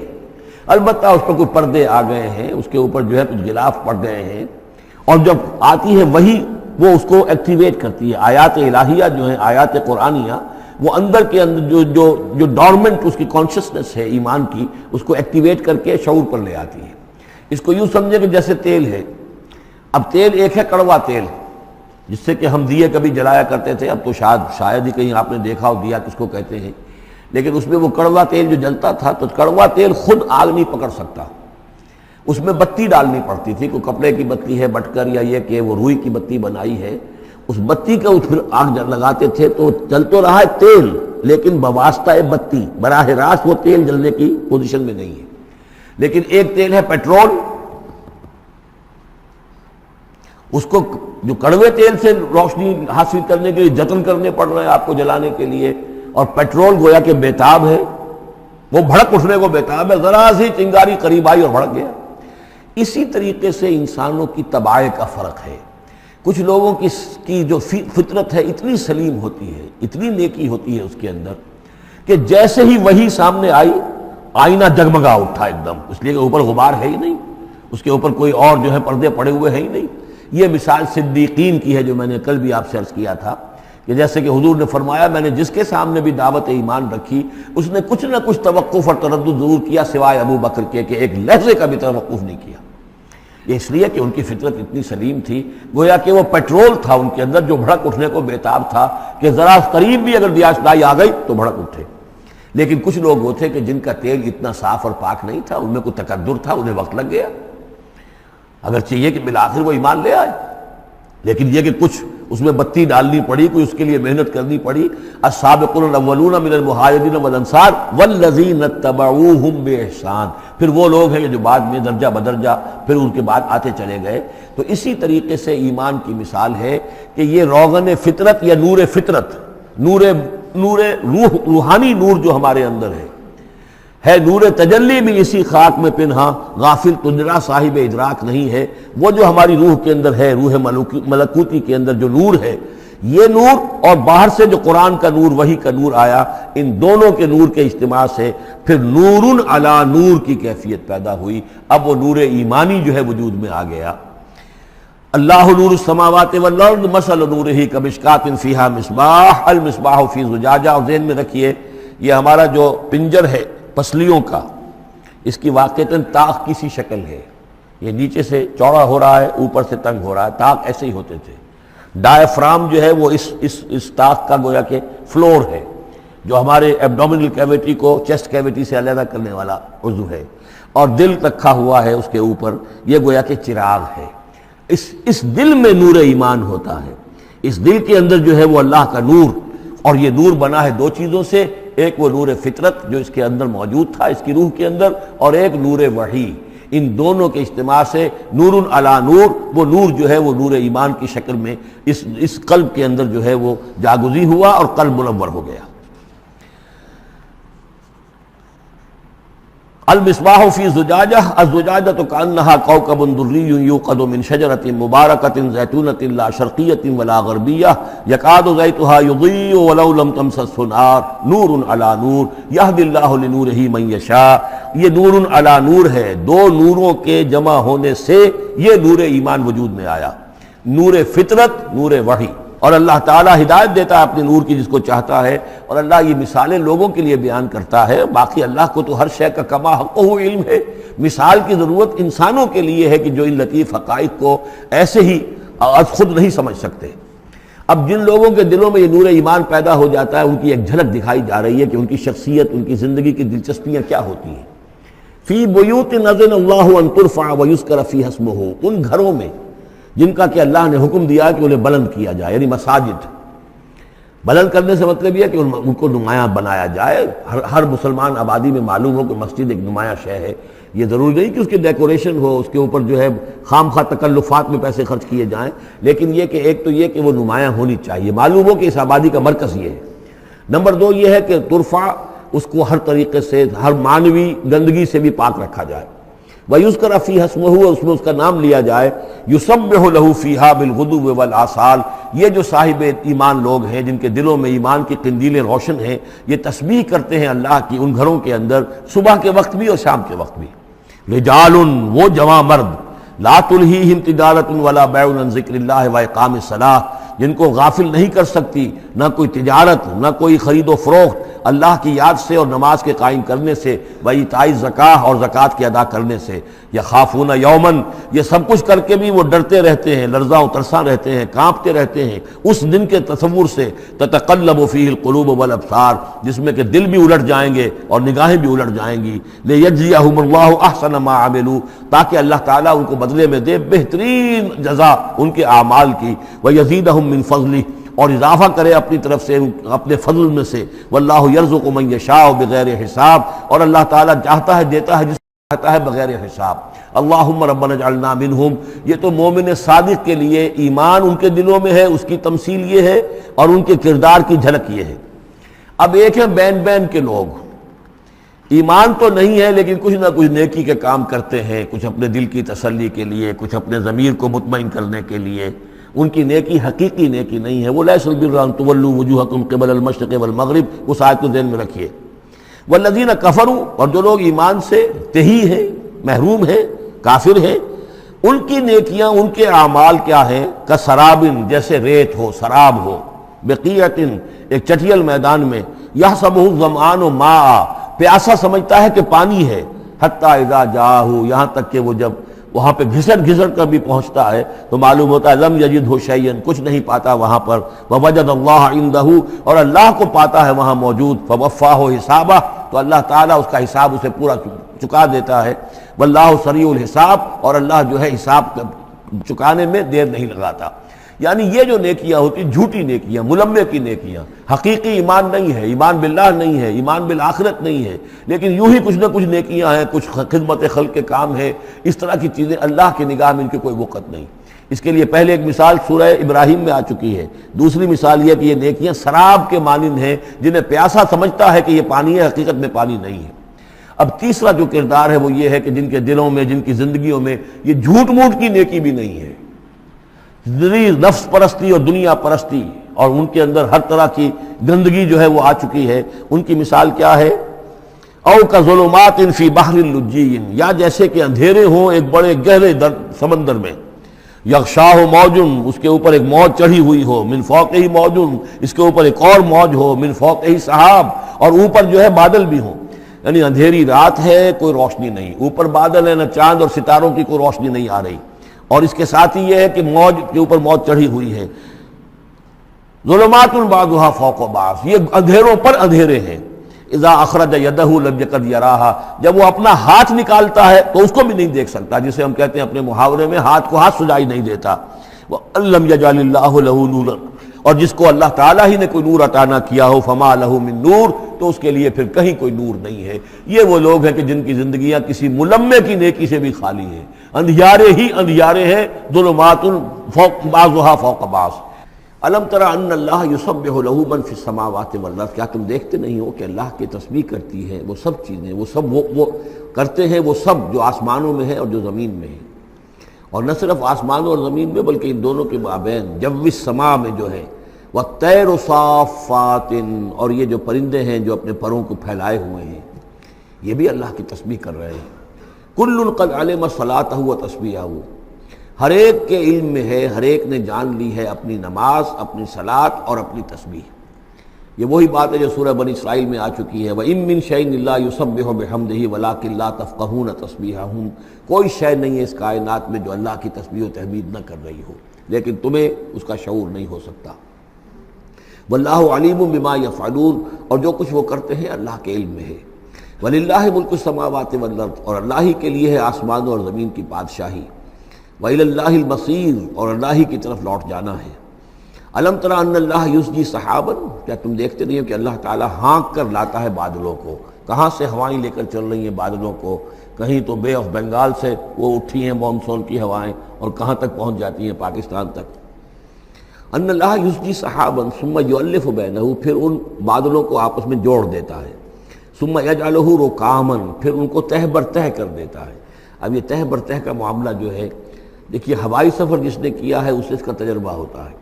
البتہ اس پر کوئی پردے آ گئے ہیں، اس کے اوپر جو ہے کچھ غلاف پڑ گئے ہیں، اور جب آتی ہے وہی وہ اس کو ایکٹیویٹ کرتی ہے۔ آیات الہیہ جو ہیں، آیات قرآنیہ، وہ اندر کے اندر جو ڈورمنٹ اس کی کانشسنس ہے ایمان کی، اس کو ایکٹیویٹ کر کے شعور پر لے آتی ہے۔ اس کو یوں سمجھے کہ جیسے تیل ہے، اب تیل ایک ہے کڑوا تیل، جس سے کہ ہم دیے کبھی جلایا کرتے تھے، اب تو شاید ہی کہیں آپ نے دیکھا ہو دیا کس کو کہتے ہیں، لیکن اس میں وہ کڑوا تیل جو جلتا تھا، تو کڑوا تیل خود آگ نہیں پکڑ سکتا، اس میں بتی ڈالنی پڑتی تھی، کوئی کپڑے کی بتی ہے بٹکر، یا یہ کہ وہ روئی کی بتی بنائی ہے، اس بتی کا پھر آگ لگاتے تھے تو چل تو رہا ہے تیل، لیکن بواسطہ بتی، براہ راست وہ تیل جلنے کی پوزیشن میں نہیں ہے۔ لیکن ایک تیل ہے پیٹرول، اس کو جو کڑوے تیل سے روشنی حاصل کرنے کے لیے جتن کرنے پڑ رہے ہیں آپ کو جلانے کے لیے، اور پیٹرول گویا کہ بیتاب ہے، وہ بھڑک اٹھنے کو بیتاب ہے، ذرا سی چنگاری قریب آئی اور بھڑک گیا۔ اسی طریقے سے انسانوں کی طباع کا فرق ہے۔ کچھ لوگوں کی جو فطرت ہے اتنی سلیم ہوتی ہے، اتنی نیکی ہوتی ہے اس کے اندر، کہ جیسے ہی وہی سامنے آئی آئینہ جگمگا اٹھا ایک دم، اس لیے کہ اوپر غبار ہے ہی نہیں، اس کے اوپر کوئی اور جو ہے پردے پڑے ہوئے ہیں ہی نہیں۔ یہ مثال صدیقین کی ہے جو میں نے کل بھی آپ سے عرض کیا تھا، کہ جیسے کہ حضور نے فرمایا میں نے جس کے سامنے بھی دعوت ایمان رکھی اس نے کچھ نہ کچھ توقف اور تردد ضرور کیا، سوائے ابو بکر کے کہ ایک لحظے کا بھی توقف نہیں کیا۔ یہ اس لیے کہ ان کی فطرت اتنی سلیم تھی، گویا کہ وہ پیٹرول تھا ان کے اندر جو بھڑک اٹھنے کو بیتاب تھا، کہ ذرا قریب بھی اگر دیاسدائی آ گئی تو بھڑک اٹھے۔ لیکن کچھ لوگ وہ تھے کہ جن کا تیل اتنا صاف اور پاک نہیں تھا، ان میں کوئی تکدر تھا، انہیں وقت لگ گیا، اگرچہ یہ کہ بالآخر وہ ایمان لے آئے، لیکن یہ کہ کچھ اس میں بتی ڈالنی پڑی، کوئی اس کے لیے محنت کرنی پڑی۔ السابقون الاولون من المہاجرین والانصار والذین اتبعوہم بإحسان، پھر وہ لوگ ہیں جو بعد میں درجہ بدرجہ پھر ان کے بعد آتے چلے گئے۔ تو اسی طریقے سے ایمان کی مثال ہے کہ یہ روغن فطرت یا نور فطرت، نور روح، روحانی نور جو ہمارے اندر ہے نور تجلی بھی اسی خاک میں پنہاں، غافل تجرا صاحب ادراک نہیں ہے۔ وہ جو ہماری روح کے اندر ہے، روح ملکوتی کے اندر جو نور ہے، یہ نور اور باہر سے جو قرآن کا نور، وحی کا نور آیا، ان دونوں کے نور کے اجتماع سے پھر نور علی نور کی کیفیت پیدا ہوئی۔ اب وہ نور ایمانی جو ہے وجود میں آ گیا۔ اللہ نور السماوات والارض مثل نورہ کمشکاۃ فیہا مصباح المصباح فی زجاجہ۔ اور ذہن میں رکھیے یہ ہمارا جو پنجر ہے پسلیوں کا، اس کی واقعتاً طاق کی سی شکل ہے، یہ نیچے سے چوڑا ہو رہا ہے، اوپر سے تنگ ہو رہا ہے، طاق ایسے ہی ہوتے تھے۔ ڈائفرام جو ہے وہ اس طاق کا گویا کہ فلور ہے، جو ہمارے ایبڈومینل کیویٹی کو چیسٹ کیویٹی سے علیحدہ کرنے والا عضو ہے، اور دل رکھا ہوا ہے اس کے اوپر، یہ گویا کہ چراغ ہے۔ اس دل میں نور ایمان ہوتا ہے، اس دل کے اندر جو ہے وہ اللہ کا نور، اور یہ نور بنا ہے دو چیزوں سے، ایک وہ نور فطرت جو اس کے اندر موجود تھا اس کی روح کے اندر، اور ایک نور وحی۔ ان دونوں کے اجتماع سے نور علی نور، وہ نور جو ہے وہ نور ایمان کی شکل میں اس قلب کے اندر جو ہے وہ جاگزی ہوا اور قلب منور ہو گیا۔ المصباح فی زجاجہ، الزجاجۃ کأنہا کوکب دری یوقد من شجرۃ مبارکۃ زیتونۃ لا شرقیۃ ولا غربیہ یکاد زیتها یضیء ولو لم تمسسہ نار نور علی نور یہدی اللہ لنورہ من یشاء۔ یہ نور علی نور ہے، دو نوروں کے جمع ہونے سے یہ نور ایمان وجود میں آیا، نور فطرت، نور وحی۔ اور اللہ تعالیٰ ہدایت دیتا ہے اپنے نور کی جس کو چاہتا ہے، اور اللہ یہ مثالیں لوگوں کے لیے بیان کرتا ہے۔ باقی اللہ کو تو ہر شے کا کما حقہ علم ہے، مثال کی ضرورت انسانوں کے لیے ہے کہ جو ان لطیف حقائق کو ایسے ہی خود نہیں سمجھ سکتے۔ اب جن لوگوں کے دلوں میں یہ نور ایمان پیدا ہو جاتا ہے، ان کی ایک جھلک دکھائی جا رہی ہے کہ ان کی شخصیت، ان کی زندگی کی دلچسپیاں کیا ہوتی ہیں۔ فی بیوت اذن اللہ ان ترفع ویذکر فیہا اسمہ، ان گھروں میں جن کا کہ اللہ نے حکم دیا کہ انہیں بلند کیا جائے، یعنی مساجد۔ بلند کرنے سے مطلب یہ کہ ان کو نمایاں بنایا جائے۔ ہر مسلمان آبادی میں معلوم ہو کہ مسجد ایک نمایاں شے ہے، یہ ضروری نہیں کہ اس کی ڈیکوریشن ہو، اس کے اوپر جو ہے خام خواہ تکلفات میں پیسے خرچ کیے جائیں، لیکن یہ کہ ایک تو یہ کہ وہ نمایاں ہونی چاہیے، معلوم ہو کہ اس آبادی کا مرکز یہ ہے۔ نمبر دو یہ ہے کہ ترفع، اس کو ہر طریقے سے، ہر معنوی گندگی سے بھی پاک رکھا جائے۔ وَيُذْكَرَ فِيهَا اسْمُهُ، اس میں اس کا نام لیا جائے، يُسَبِّحُ لَهُ فِيهَا بِالْغُدُوِّ وَالْآصَالِ، یہ جو صاحب ایمان لوگ ہیں جن کے دلوں میں ایمان کی قندیلیں روشن ہیں، یہ تسبیح کرتے ہیں اللہ کی ان گھروں کے اندر صبح کے وقت بھی اور شام کے وقت بھی۔ رجال، وہ جواں مرد، لا تلہیہم تجارت ولا بیع عن ذکر اللہ واقام الصلاۃ، جن کو غافل نہیں کر سکتی نہ کوئی تجارت نہ کوئی خرید و فروخت اللہ کی یاد سے اور نماز کے قائم کرنے سے، وایتاء الزکاۃ اور زکوٰۃ کے ادا کرنے سے، یخافون یومن، یہ سب کچھ کر کے بھی وہ ڈرتے رہتے ہیں، لرزاں و ترساں رہتے ہیں، کانپتے رہتے ہیں اس دن کے تصور سے، تتقلب فیہ القلوب والابصار، جس میں کہ دل بھی الٹ جائیں گے اور نگاہیں بھی الٹ جائیں گی، لیجزیہم اللہ احسن ما عملوا، تاکہ اللہ تعالیٰ ان کو بدلے میں دے بہترین جزا ان کے اعمال کی، ویزیدہم من فضلہ، اور اضافہ کرے اپنی طرف سے اپنے فضل میں سے، واللہ یرزق من یشاء بغیر حساب، اور اللہ تعالیٰ چاہتا ہے دیتا ہے جس کو چاہتا ہے بغیر حساب۔ اللہم ربنا اجعلنا منہم، یہ تو مومن صادق کے لیے ایمان ان کے دلوں میں ہے، اس کی تمثیل یہ ہے، اور ان کے کردار کی جھلک یہ ہے۔ اب ایک ہے بین بین کے لوگ، ایمان تو نہیں ہے لیکن کچھ نہ کچھ نیکی کے کام کرتے ہیں، کچھ اپنے دل کی تسلی کے لیے، کچھ اپنے ضمیر کو مطمئن کرنے کے لیے، ان کی نیکی حقیقی نیکی نہیں ہے۔ وہ لیس البر ان تولوا وجوہکم قبل المشرق والمغرب، اس آیت کو ذہن میں رکھیے۔ والذین کفروا، اور جو لوگ ایمان سے تہی ہیں، محروم ہیں، کافر ہیں، ان کی نیکیاں، ان کے اعمال کیا ہیں؟ کسراب، جیسے ریت ہو، سراب ہو، بقیعۃ، ایک چٹیل میدان میں، یحسبہ الظمآن ماء، پیاسا سمجھتا ہے کہ پانی ہے، حتی اذا جاءہ، یہاں تک کہ وہ جب وہاں پہ گھسٹ کر بھی پہنچتا ہے تو معلوم ہوتا ہے لم یجدہ شیئا، کچھ نہیں پاتا وہاں پر، ووجد اللہ عندہ، اور اللہ کو پاتا ہے وہاں موجود، فوفاہ حسابہ، تو اللہ تعالیٰ اس کا حساب اسے پورا چکا دیتا ہے، واللہ سریع الحساب، اور اللہ جو ہے حساب چکانے میں دیر نہیں لگاتا۔ یعنی یہ جو نیکیاں ہوتی جھوٹی نیکیاں، ملمے کی نیکیاں، حقیقی ایمان نہیں ہے، ایمان باللہ نہیں ہے، ایمان بالآخرت نہیں ہے، لیکن یوں ہی کچھ نہ کچھ نیکیاں ہیں، کچھ خدمت خلق کے کام ہے، اس طرح کی چیزیں اللہ کی نگاہ میں ان کی کوئی وقت نہیں۔ اس کے لیے پہلے ایک مثال سورہ ابراہیم میں آ چکی ہے، دوسری مثال یہ کہ یہ نیکیاں سراب کے مانند ہیں، جنہیں پیاسا سمجھتا ہے کہ یہ پانی ہے، حقیقت میں پانی نہیں ہے۔ اب تیسرا جو کردار ہے وہ یہ ہے کہ جن کے دلوں میں، جن کی زندگیوں میں یہ جھوٹ موٹ کی نیکی بھی نہیں ہے، نفس پرستی اور دنیا پرستی، اور ان کے اندر ہر طرح کی گندگی جو ہے وہ آ چکی ہے۔ ان کی مثال کیا ہے؟ او کظلمات فی بحر اللجی، یا جیسے کہ اندھیرے ہوں ایک بڑے گہرے سمندر میں، یغشاہ موج، اس کے اوپر ایک موج چڑھی ہوئی ہو، من فوقہ موج، اس کے اوپر ایک اور موج ہو، من فوقہ سحاب، اور اوپر جو ہے بادل بھی ہوں، یعنی اندھیری رات ہے، کوئی روشنی نہیں، اوپر بادل ہے، نہ چاند اور ستاروں کی کوئی روشنی نہیں آ رہی، اور اس کے ساتھ ہی یہ ہے کہ موج کے اوپر موج چڑھی ہوئی ہے۔ ظلمات بعضها فوق بعض، یہ اندھیروں پر اندھیرے ہیں۔ اذا اخرج یدہ لم یکد یراہا، جب وہ اپنا ہاتھ نکالتا ہے تو اس کو بھی نہیں دیکھ سکتا، جسے ہم کہتے ہیں اپنے محاورے میں ہاتھ کو ہاتھ سجائی نہیں دیتا۔ وَأَلَّمْ يَجْعَلِ اللَّهُ لَهُ نُورًا، اور جس کو اللہ تعالیٰ ہی نے کوئی نور عطا نہ کیا ہو، فما لہ من نور، تو اس کے لیے پھر کہیں کوئی نور نہیں ہے۔ یہ وہ لوگ ہیں کہ جن کی زندگیاں کسی ملمے کی نیکی سے بھی خالی ہیں، اندھیارے ہی اندھیارے ہیں، ظلمات فوق بعضها فوق بعض۔ الم تر ان اللہ یسبح له من فی السماوات والارض، کیا تم دیکھتے نہیں ہو کہ اللہ کی تسبیح کرتی ہے وہ سب چیزیں، وہ سب وہ کرتے ہیں، وہ سب جو آسمانوں میں ہے اور جو زمین میں ہے، اور نہ صرف آسمانوں اور زمین میں بلکہ ان دونوں کے مابین جو السماء میں جو ہے، والطیر صافات، اور یہ جو پرندے ہیں جو اپنے پروں کو پھیلائے ہوئے ہیں، یہ بھی اللہ کی تسبیح کر رہے ہیں۔ کل قد علم صلاتہ و تسبیحہ، ہر ایک کے علم میں ہے، ہر ایک نے جان لی ہے اپنی نماز، اپنی صلاۃ اور اپنی تسبیح۔ یہ وہی بات ہے جو سورہ بنی اسرائیل میں آ چکی ہے، وَإِن مِّن شَيْءٍ إِلَّا يُسَبِّحُ بِحَمْدِهِ وَلَٰكِن لَّا تَفْقَهُونَ تَسْبِيحَهُمْ، کوئی شے نہیں ہے اس کائنات میں جو اللہ کی تسبیح و تحمید نہ کر رہی ہو، لیکن تمہیں اس کا شعور نہیں ہو سکتا۔ وَاللَّهُ عَلِيمٌ بِمَا يَفْعَلُونَ، اور جو کچھ وہ کرتے ہیں اللہ کے علم میں ہے۔ وَلِلَّهِ مُلْكُ السَّمَاوَاتِ وَالْأَرْضِ، اور اللہ ہی کے لیے ہے آسمانوں اور زمین کی بادشاہی۔ وَإِلَى اللَّهِ الْمَصِيرُ، اور اللہ ہی کی طرف لوٹ جانا ہے۔ الم تر ان اللہ یسجی سحابا، کیا تم دیکھتے نہیں ہو کہ اللہ تعالیٰ ہانک کر لاتا ہے بادلوں کو، کہاں سے ہوائیں لے کر چل رہی ہیں بادلوں کو، کہیں تو بے آف بنگال سے وہ اٹھی ہیں مانسون کی ہوائیں، اور کہاں تک پہنچ جاتی ہیں؟ پاکستان تک۔ ان اللہ یسجی سحابا ثم یؤلف بینہ، پھر ان بادلوں کو آپس میں جوڑ دیتا ہے، ثم یجعلہ رکاما، پھر ان کو تہ بر تہ کر دیتا ہے۔ اب یہ تہ برتہ کا معاملہ جو ہے، دیکھیے ہوائی سفر جس نے کیا ہے اسے اس کا تجربہ ہوتا ہے.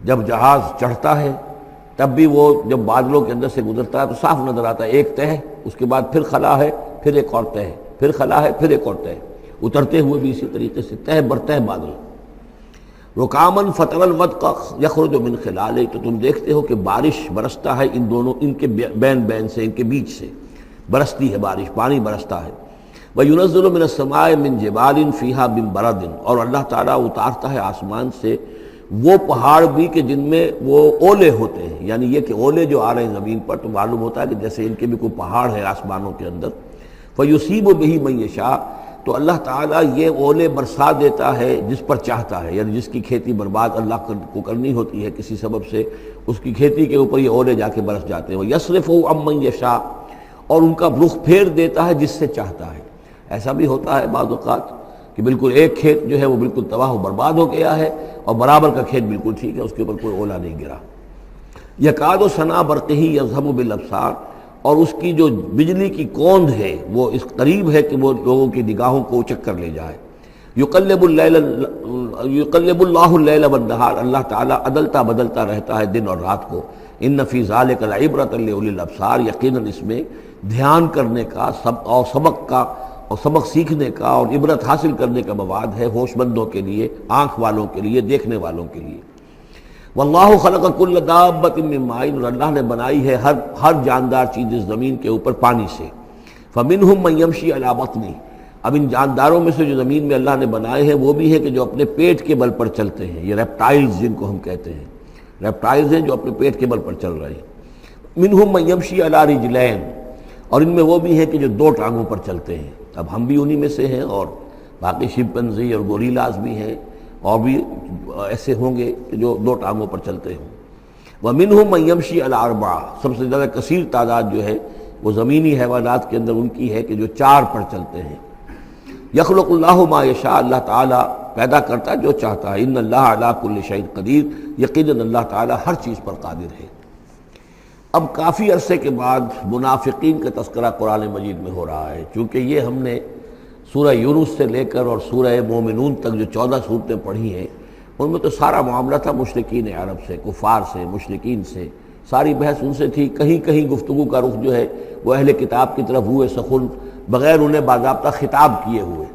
جب جہاز چڑھتا ہے تب بھی وہ جب بادلوں کے اندر سے گزرتا ہے تو صاف نظر آتا ہے ایک تہ، اس کے بعد پھر خلا ہے، پھر ایک اور تہ، پھر خلا ہے، پھر ایک اور تہ، اترتے ہوئے بھی اسی طریقے سے تہ برتہ بادل. رکامن فتر الودق یخرج من خلالہ، تو تم دیکھتے ہو کہ بارش برستا ہے ان دونوں، ان کے بین سے، ان کے بیچ سے برستی ہے بارش، پانی برستا ہے. وَيُنَزِّلُ مِنَ السَّمَاءِ مِن جِبَالٍ فِيهَا مِن بَرَدٍ، اور اللہ تعالیٰ اتارتا ہے آسمان سے وہ پہاڑ بھی کہ جن میں وہ اولے ہوتے ہیں، یعنی یہ کہ اولے جو آ رہے ہیں زمین پر تو معلوم ہوتا ہے کہ جیسے ان کے بھی کوئی پہاڑ ہے آسمانوں کے اندر. فَيُصِيبُ بِهِ مَن يَشَاءُ، تو اللہ تعالیٰ یہ اولے برسا دیتا ہے جس پر چاہتا ہے، یعنی جس کی کھیتی برباد اللہ کو کرنی ہوتی ہے کسی سبب سے، اس کی کھیتی کے اوپر یہ اولے جا کے برس جاتے ہیں. وَيَصْرِفُهُ عَن مَن يَشَاءُ، اور ان کا رخ پھیر دیتا ہے جس سے چاہتا ہے. ایسا بھی ہوتا ہے بعض اوقات کہ بالکل ایک کھیت جو ہے وہ بالکل تباہ و برباد ہو گیا ہے اور برابر کا کھیت بالکل ٹھیک ہے، اس کے اوپر کوئی اولا نہیں گرا. یکاد سنا برقہ یذہب بالابصار، اور اس کی جو بجلی کی کوند ہے وہ اس قریب ہے کہ وہ لوگوں کی نگاہوں کو اچک کر لے جائے. یقلب اللہ اللیل والنہار، اللہ تعالیٰ عدلتا بدلتا رہتا ہے دن اور رات کو. ان فی ذلک لعبرۃ لاولی الابصار، یقیناً اس میں دھیان کرنے کا اور سبق سیکھنے کا اور عبرت حاصل کرنے کا مواد ہے ہوش مندوں کے لیے، آنکھ والوں کے لیے، دیکھنے والوں کے لیے. واللہ خلق کل دابۃ من ماء، اور اللہ نے بنائی ہے ہر جاندار چیز اس زمین کے اوپر پانی سے. فمنہم من یمشی علی بطنہ، اب ان جانداروں میں سے جو زمین میں اللہ نے بنائے ہیں وہ بھی ہے کہ جو اپنے پیٹ کے بل پر چلتے ہیں، یہ ریپٹائلز جن کو ہم کہتے ہیں، ریپٹائلز ہیں جو اپنے پیٹ کے بل پر چل رہے ہیں. منہم من یمشی علی رجلین، اور ان میں وہ بھی ہیں کہ جو دو ٹانگوں پر چلتے ہیں. اب ہم بھی انہی میں سے ہیں، اور باقی شمپنزی اور گوریلاز بھی ہیں، اور بھی ایسے ہوں گے کہ جو دو ٹانگوں پر چلتے ہوں. وَمِنْهُمْ مَنْ يَمْشِي عَلَىٰ أَرْبَعٍ، سب سے زیادہ کثیر تعداد جو ہے وہ زمینی حیوانات کے اندر ان کی ہے کہ جو چار پر چلتے ہیں. یخلق اللہ ما یشاء، اللہ تعالیٰ پیدا کرتا ہے جو چاہتا ہے. ان اللہ علی کل شیء قدیر، یقیناً اللہ تعالیٰ ہر چیز پر قادر ہے. اب کافی عرصے کے بعد منافقین کا تذکرہ قرآن مجید میں ہو رہا ہے، چونکہ یہ ہم نے سورہ یونس سے لے کر اور سورہ مومنون تک جو 14 صورتیں پڑھی ہیں ان میں تو سارا معاملہ تھا مشرکین عرب سے، کفار سے، مشرکین سے، ساری بحث ان سے تھی. کہیں کہیں گفتگو کا رخ جو ہے وہ اہل کتاب کی طرف ہوئے سخن، بغیر انہیں باضابطہ خطاب کیے ہوئے،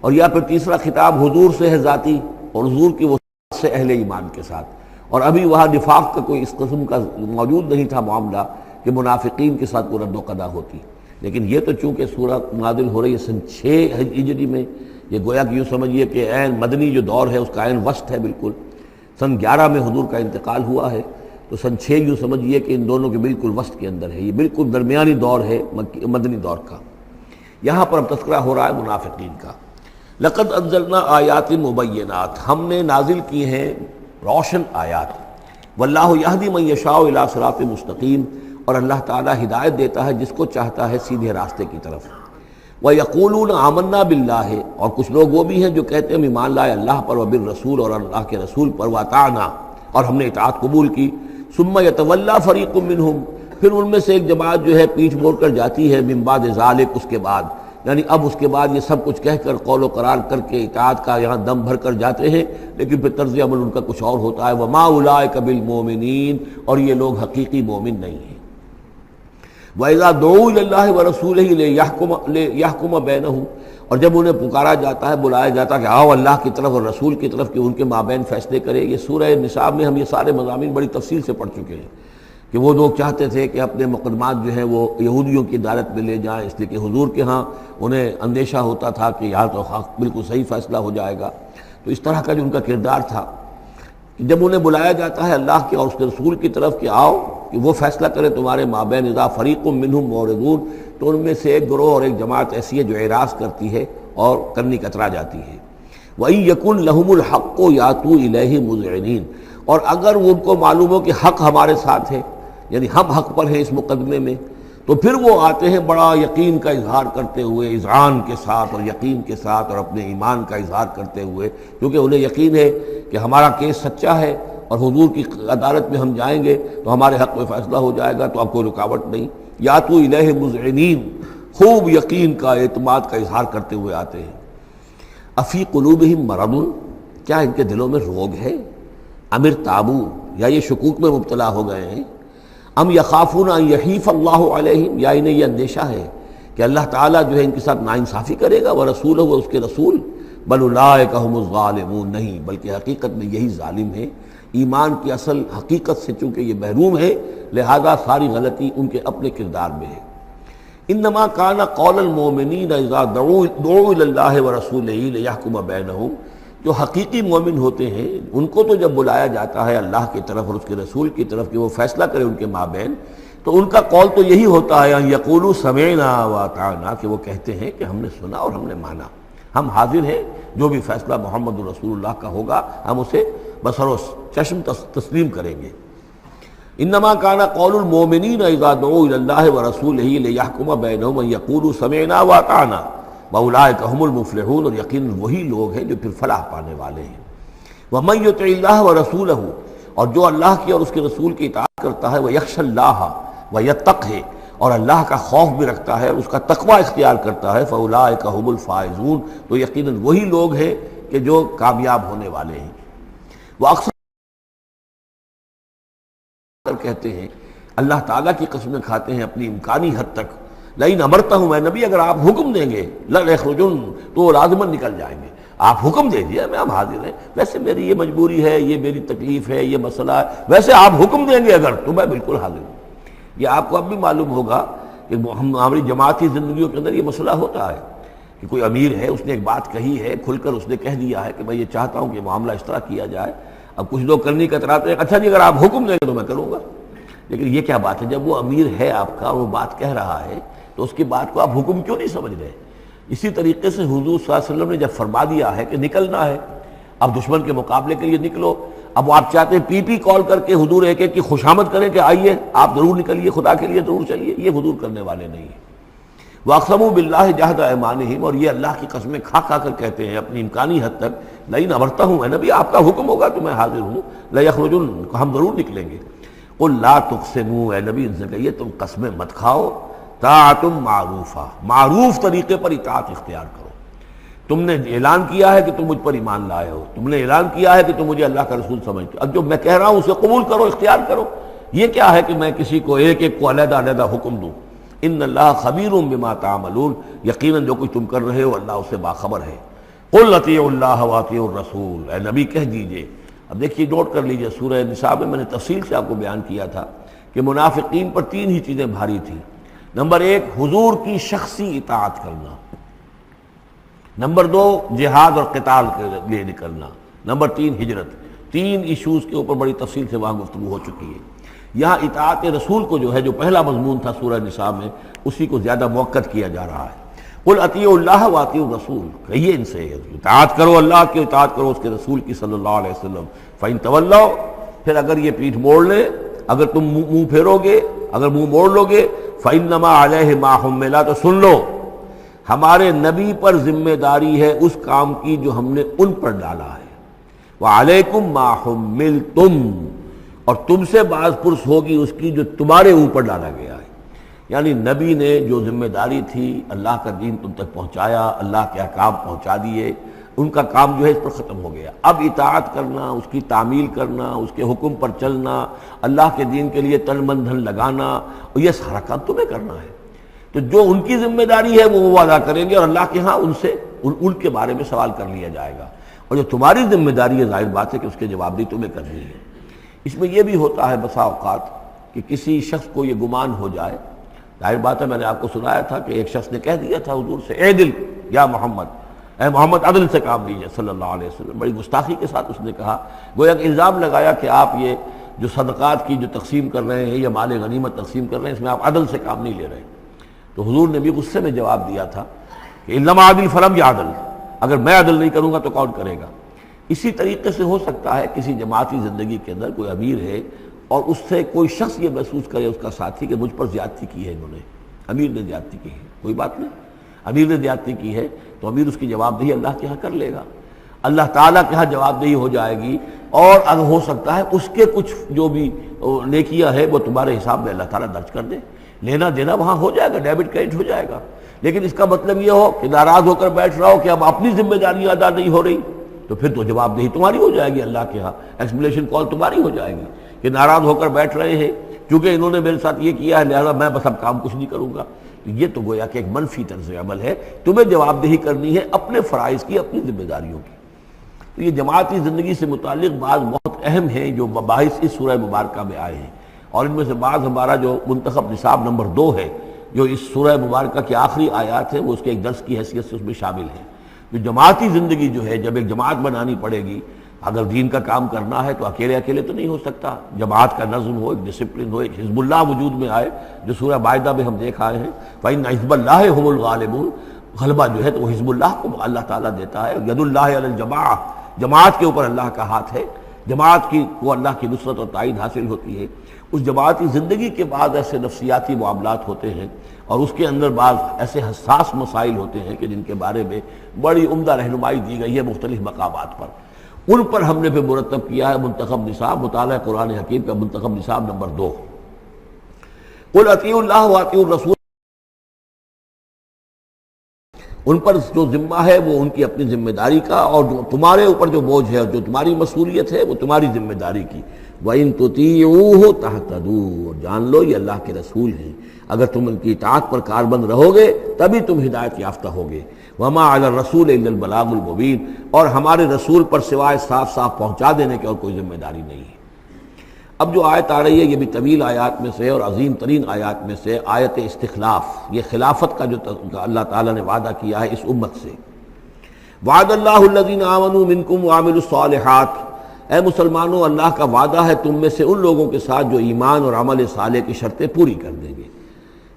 اور یا پھر تیسرا خطاب حضور سے ہے ذاتی، اور حضور کی وصیت سے اہل ایمان کے ساتھ. اور ابھی وہاں نفاق کا کوئی اس قسم کا موجود نہیں تھا معاملہ کہ منافقین کے ساتھ کوئی رد و قضا ہوتی. لیکن یہ تو چونکہ سورۃ نازل ہو رہی ہے سن 6 ہجری میں، یہ گویا کہ یوں سمجھیے کہ عین مدنی جو دور ہے اس کا عین وسط ہے. بالکل سن 11 میں حضور کا انتقال ہوا ہے، تو سن 6 یوں سمجھیے کہ ان دونوں کے بالکل وسط کے اندر ہے. یہ بالکل درمیانی دور ہے مدنی دور کا. یہاں پر اب تذکرہ ہو رہا ہے منافقین کا. لقد انزلنا آیات مبینات، ہم نے نازل کی ہیں روشن آیات. واللہ یہدی من یشاء الی صراط مستقیم، اور اللہ تعالیٰ ہدایت دیتا ہے جس کو چاہتا ہے سیدھے راستے کی طرف. وَيَقُولُونَ آمَنَّا بِاللَّهِ، اور کچھ لوگ وہ بھی ہیں جو کہتے ہیں ایمان لائے اللہ پر، وبالرسول، اور اللہ کے رسول پر، وَأَطَعْنَا، اور ہم نے اطاعت قبول کی. ثُمَّ يَتَوَلَّىٰ فَرِيقٌ مِّنْهُمْ، پھر ان میں سے ایک جماعت جو ہے پیٹھ موڑ کر جاتی ہے. مِن بَعْدِ ذَلِكَ، اس کے بعد، یعنی اب اس کے بعد یہ سب کچھ کہہ کر قول و قرار کر کے اطاعت کا یہاں دم بھر کر جاتے ہیں، لیکن پھر طرز عمل ان کا کچھ اور ہوتا ہے. وَمَا أُولَٰئِكَ بِالْمُؤْمِنِينَ، اور یہ لوگ حقیقی مومن نہیں ہیں. وَإِذَا دُعُوا إِلَى اللَّهِ وَرَسُولِهِ لِيَحْكُمَ بَيْنَهُمْ، اور جب انہیں پکارا جاتا ہے، بلایا جاتا ہے کہ آؤ اللہ کی طرف اور رسول کی طرف کہ ان کے مابین فیصلے کرے. یہ سورہ نساء میں ہم یہ سارے مضامین بڑی تفصیل سے پڑھ چکے ہیں کہ وہ لوگ چاہتے تھے کہ اپنے مقدمات جو ہیں وہ یہودیوں کی عدالت میں لے جائیں، اس لیے کہ حضور کے ہاں انہیں اندیشہ ہوتا تھا کہ یہاں تو بالکل صحیح فیصلہ ہو جائے گا. تو اس طرح کا جو ان کا کردار تھا، جب انہیں بلایا جاتا ہے اللہ کے اور اس کے رسول کی طرف کہ آؤ کہ وہ فیصلہ کرے تمہارے مابین، اذا فریق منہم معرضون، تو ان میں سے ایک گروہ اور ایک جماعت ایسی ہے جو اعراض کرتی ہے اور کرنی کترا جاتی ہے. وَإِن يَكُن لَهُمُ الْحَقُّ يَأْتُوا إِلَيْهِ مُذْعِنِينَ، اور اگر ان کو معلوم ہو کہ حق ہمارے ساتھ ہے، یعنی ہم حق پر ہیں اس مقدمے میں، تو پھر وہ آتے ہیں بڑا یقین کا اظہار کرتے ہوئے، اذعان کے ساتھ اور یقین کے ساتھ، اور اپنے ایمان کا اظہار کرتے ہوئے، کیونکہ انہیں یقین ہے کہ ہمارا کیس سچا ہے اور حضور کی عدالت میں ہم جائیں گے تو ہمارے حق میں فیصلہ ہو جائے گا، تو اب کوئی رکاوٹ نہیں. یاتوا الیہ مذعنین، خوب یقین کا، اعتماد کا اظہار کرتے ہوئے آتے ہیں۔ افی قلوبہم مرض، کیا ان کے دلوں میں روگ ہے؟ ام ارتابوا، یا یہ شکوک میں مبتلا ہو گئے ہیں؟ ام یخافون ان یحیف اللہ علیہم، یا انہیں یہ اندیشہ ہے کہ اللہ تعالیٰ جو ہے ان کے ساتھ ناانصافی کرے گا، ورسولہ، اور اس کے رسول، بل اولئک هم الظالمون، نہیں بلکہ حقیقت میں یہی ظالم ہیں۔ ایمان کی اصل حقیقت سے چونکہ یہ محروم ہے، لہذا ساری غلطی ان کے اپنے کردار میں ہے۔ انما کان قول المؤمنین اذا دعوا الی اللہ ورسولہ لیحکم بینہم، جو حقیقی مومن ہوتے ہیں ان کو تو جب بلایا جاتا ہے اللہ کی طرف اور اس کے رسول کی طرف کہ وہ فیصلہ کرے ان کے مابین، تو ان کا قول تو یہی ہوتا ہے ان یقولوا سمعنا واطعنا، کہ وہ کہتے ہیں کہ ہم نے سنا اور ہم نے مانا، ہم حاضر ہیں، جو بھی فیصلہ محمد رسول اللہ کا ہوگا ہم اسے بصر و چشم تسلیم کریں گے۔ انما کان قول المؤمنین اذا دعوا الی اللہ ورسولہ لیحکم بینہم ان یقولوا سمعنا واطعنا واولئک هم المفلحون، اور یقیناً وہی لوگ ہیں جو پھر فلاح پانے والے ہیں۔ ومن یطع اللہ ورسولہ، اور جو اللہ کی اور اس کے رسول کی اطاعت کرتا ہے، ویخشى اللہ ویتقہ، اور اللہ کا خوف بھی رکھتا ہے، اس کا تقوی اختیار کرتا ہے، فاولئک هم الفائزون، تو یقیناً وہی لوگ ہیں کہ جو کامیاب ہونے والے ہیں۔ وہ اکثر کہتے ہیں، اللہ تعالیٰ کی قسمیں کھاتے ہیں اپنی امکانی حد تک، لئن امرتہم، اے نبی اگر آپ حکم دیں گے، لَيَخْرُجُنَّ، تو وہ لازماً نکل جائیں گے۔ آپ حکم دے دیے میں ہم حاضر ہیں، ویسے میری یہ مجبوری ہے، یہ میری تکلیف ہے، یہ مسئلہ ہے، ویسے آپ حکم دیں گے اگر تو میں بالکل حاضر ہوں۔ یہ آپ کو اب بھی معلوم ہوگا کہ ہماری جماعتی زندگیوں کے اندر یہ مسئلہ ہوتا ہے کہ کوئی امیر ہے، اس نے ایک بات کہی ہے، کھل کر اس نے کہہ دیا ہے کہ میں یہ چاہتا ہوں کہ معاملہ اس طرح کیا جائے۔ اب کچھ لوگ کرنے کا اتراتے ہیں، اچھا جی اگر آپ حکم دیں گے تو میں کروں گا۔ لیکن یہ کیا بات ہے، جب وہ امیر ہے آپ کا، وہ بات کہہ رہا ہے، تو اس کی بات کو آپ حکم کیوں نہیں سمجھ رہے؟ اسی طریقے سے حضور صلی اللہ علیہ وسلم نے جب فرما دیا ہے کہ نکلنا ہے، اب دشمن کے مقابلے کے لیے نکلو، اب وہ آپ چاہتے ہیں پی پی کال کر کے حضور ایک ایک کی خوشامد کریں کہ آئیے آپ ضرور نکلیے، خدا کے لیے ضرور چلیے، یہ حضور کرنے والے نہیں ہیں۔ وَأَقْسَمُوا بِاللَّهِ جَهْدَ أَيْمَانِهِمْ، اور یہ اللہ کی قسمیں کھا کھا کر کہتے ہیں اپنی امکانی حد تک، لئن امرتہم، اے نبی آپ کا حکم ہوگا تو میں حاضر ہوں، لَيَخْرُجُنَّ، ہم ضرور نکلیں گے۔ قُلْ لَا تُقْسِمُوا، اے نبی ان سے کہیے تم قسمیں مت کھاؤ، طاعۃ معروفہ، معروف طریقے پر اطاعت اختیار کرو۔ تم نے اعلان کیا ہے کہ تم مجھ پر ایمان لائے ہو، تم نے اعلان کیا ہے کہ تم مجھے اللہ کا رسول سمجھتے ہو، اب جو میں کہہ رہا ہوں اسے قبول کرو، اختیار کرو۔ یہ کیا ہے کہ میں کسی کو ایک ایک کو علیحدہ علیحدہ حکم دوں؟ ان اللہ خبیر بما تعملون، یقیناً جو کچھ تم کر رہے ہو اللہ اس سے باخبر ہے۔ قل اطیعوا اللہ واطیعوا الرسول، اے نبی کہہ دیجئے۔ اب دیکھیے نوٹ کر لیجئے، سورہ نساء میں نے تفصیل سے آپ کو بیان کیا تھا کہ منافقین پر تین ہی چیزیں بھاری تھیں۔ نمبر ایک، حضور کی شخصی اطاعت کرنا، نمبر دو، جہاد اور قتال کے لیے نکلنا، نمبر تین، ہجرت۔ تین ایشوز کے اوپر بڑی تفصیل سے وہاں گفتگو ہو چکی ہے۔ یہاں اطاعت رسول کو جو ہے، جو پہلا مضمون تھا سورہ نساء میں، اسی کو زیادہ موقت کیا جا رہا ہے۔ قل اطیعوا اللہ واطیعوا الرسول، کہیے ان سے اطاعت کرو، اللہ کی اطاعت کرو، اس کے رسول کی صلی اللہ علیہ وسلم۔ فإن تولوا، پھر اگر یہ پیٹھ موڑ لے، اگر تم منہ پھیرو گے، اگر منہ موڑ لو گے، فإنما علیہ ما حمل، تو سن لو ہمارے نبی پر ذمہ داری ہے اس کام کی جو ہم نے ان پر ڈالا ہے۔ وعلیکم ما حملتم، اور تم سے باز پرس ہوگی اس کی جو تمہارے اوپر ڈالا گیا ہے۔ یعنی نبی نے جو ذمہ داری تھی اللہ کا دین تم تک پہنچایا، اللہ کے احکام پہنچا دیے، ان کا کام جو ہے اس پر ختم ہو گیا۔ اب اطاعت کرنا، اس کی تعمیل کرنا، اس کے حکم پر چلنا، اللہ کے دین کے لیے تن من دھن لگانا، اور یہ سارا کام تمہیں کرنا ہے۔ تو جو ان کی ذمہ داری ہے وہ ادا کریں گے، اور اللہ کے ہاں ان سے ان کے بارے میں سوال کر لیا جائے گا، اور جو تمہاری ذمہ داری ہے ظاہر بات ہے کہ اس کے جواب بھی تمہیں کرنی ہے۔ اس میں یہ بھی ہوتا ہے بسا اوقات کہ کسی شخص کو یہ گمان ہو جائے، ظاہر بات ہے میں نے آپ کو سنایا تھا کہ ایک شخص نے کہہ دیا تھا حضور سے، اے دل یا محمد، اے محمد عدل سے کام لیجیے صلی اللہ علیہ وسلم۔ بڑی گستاخی کے ساتھ اس نے کہا، گویا کہ الزام لگایا کہ آپ یہ جو صدقات کی جو تقسیم کر رہے ہیں یا مال غنیمت تقسیم کر رہے ہیں، اس میں آپ عدل سے کام نہیں لے رہے۔ تو حضور نے بھی غصے میں جواب دیا تھا کہ انما عادل فلم یا عدل، اگر میں عدل نہیں کروں گا تو کون کرے گا۔ اسی طریقے سے ہو سکتا ہے کسی جماعتی زندگی کے اندر کوئی امیر ہے اور اس سے کوئی شخص یہ محسوس کرے، اس کا ساتھی، کہ مجھ پر زیادتی کی ہے انہوں نے، امیر نے زیادتی کی ہے، کوئی بات نہیں، امیر نے زیادتی کی ہے تو امیر اس کی جواب دہی اللہ کے ہاں کر لے گا۔ اللہ تعالیٰ کے ہاں جواب دہی ہو جائے گی، اور اگر ہو سکتا ہے اس کے کچھ جو بھی نیکیاں ہے وہ تمہارے حساب میں اللہ تعالیٰ درج کر دے، لینا دینا وہاں ہو جائے گا، ڈیبٹ کریڈٹ ہو جائے گا۔ لیکن اس کا مطلب یہ ہو کہ ناراض ہو کر بیٹھ رہا ہو کہ اب اپنی ذمہ داریاں ادا نہیں ہو رہی، تو پھر تو جواب دہی تمہاری ہو جائے گی اللہ کے ہاں، ایکسپلیشن کال تمہاری ہو جائے گی کہ ناراض ہو کر بیٹھ رہے ہیں کیونکہ انہوں نے میرے ساتھ یہ کیا ہے، لہذا میں بس اب کام کچھ نہیں کروں گا۔ یہ تو گویا کہ ایک منفی طرز عمل ہے۔ تمہیں جواب دہی کرنی ہے اپنے فرائض کی، اپنی ذمہ داریوں کی۔ تو یہ جماعتی زندگی سے متعلق بعض بہت اہم ہیں جو مباحث اس سورہ مبارکہ میں آئے ہیں، اور ان میں سے بعض ہمارا جو منتخب نصاب نمبر 2 ہے جو اس سورہ مبارکہ کی آخری آیات ہیں وہ اس کے ایک درس کی حیثیت سے اس میں شامل ہیں۔ جو جماعتی زندگی جو ہے، جب ایک جماعت بنانی پڑے گی، اگر دین کا کام کرنا ہے تو اکیلے اکیلے تو نہیں ہو سکتا، جماعت کا نظم ہو، ایک ڈسپلن ہو، ایک حزب اللہ وجود میں آئے جو سورہ مائدہ میں ہم دیکھ آئے ہیں، فَإِنَّ حِزْبَ اللَّهِ هُمُ الْغَالِبُونَ۔ غلبہ جو ہے تو وہ حزب اللہ کو اللہ تعالیٰ دیتا ہے، ید اللہ علی الجماعہ، جماعت کے اوپر اللہ کا ہاتھ ہے، جماعت کی کو اللہ کی نصرت اور تائید حاصل ہوتی ہے۔ اس جماعتی زندگی کے بعد ایسے نفسیاتی معاملات ہوتے ہیں اور اس کے اندر بعض ایسے حساس مسائل ہوتے ہیں کہ جن کے بارے میں بڑی عمدہ رہنمائی دی گئی ہے مختلف مقامات پر، ان پر ہم نے پھر مرتب کیا ہے منتخب نصاب، مطالعہ قرآن حکیم کا منتخب نصاب نمبر 2۔ قُلْ اطیعوا اللہ واطیعوا الرسول، ان پر جو ذمہ ہے وہ ان کی اپنی ذمہ داری کا، اور جو تمہارے اوپر جو بوجھ ہے اور جو تمہاری مسئولیت ہے وہ تمہاری ذمہ داری کی۔ وَإِن تُطِيعُوهُ تَهْتَدُوا، اور جان لو یہ اللہ کے رسول ہیں، اگر تم ان کی اطاعت پر کاربند رہو گے تبھی تم ہدایت یافتہ ہوگے۔ وَمَا عَلَى الرَّسُولِ إِلَّا الْبَلَاغُ الْمُبِينُ، اور ہمارے رسول پر سوائے صاف صاف پہنچا دینے کے اور کوئی ذمہ داری نہیں ہے۔ اب جو آیت آ رہی ہے یہ بھی طویل آیات میں سے اور عظیم ترین آیات میں سے آیت استخلاف، یہ خلافت کا جو اللہ تعالیٰ نے وعدہ کیا ہے اس امت سے۔ وعد اللہ الذین آمنوا منکم وعملوا الصالحات، اے مسلمانوں اللہ کا وعدہ ہے تم میں سے ان لوگوں کے ساتھ جو ایمان اور عمل صالح کی شرطیں پوری کر دیں گے۔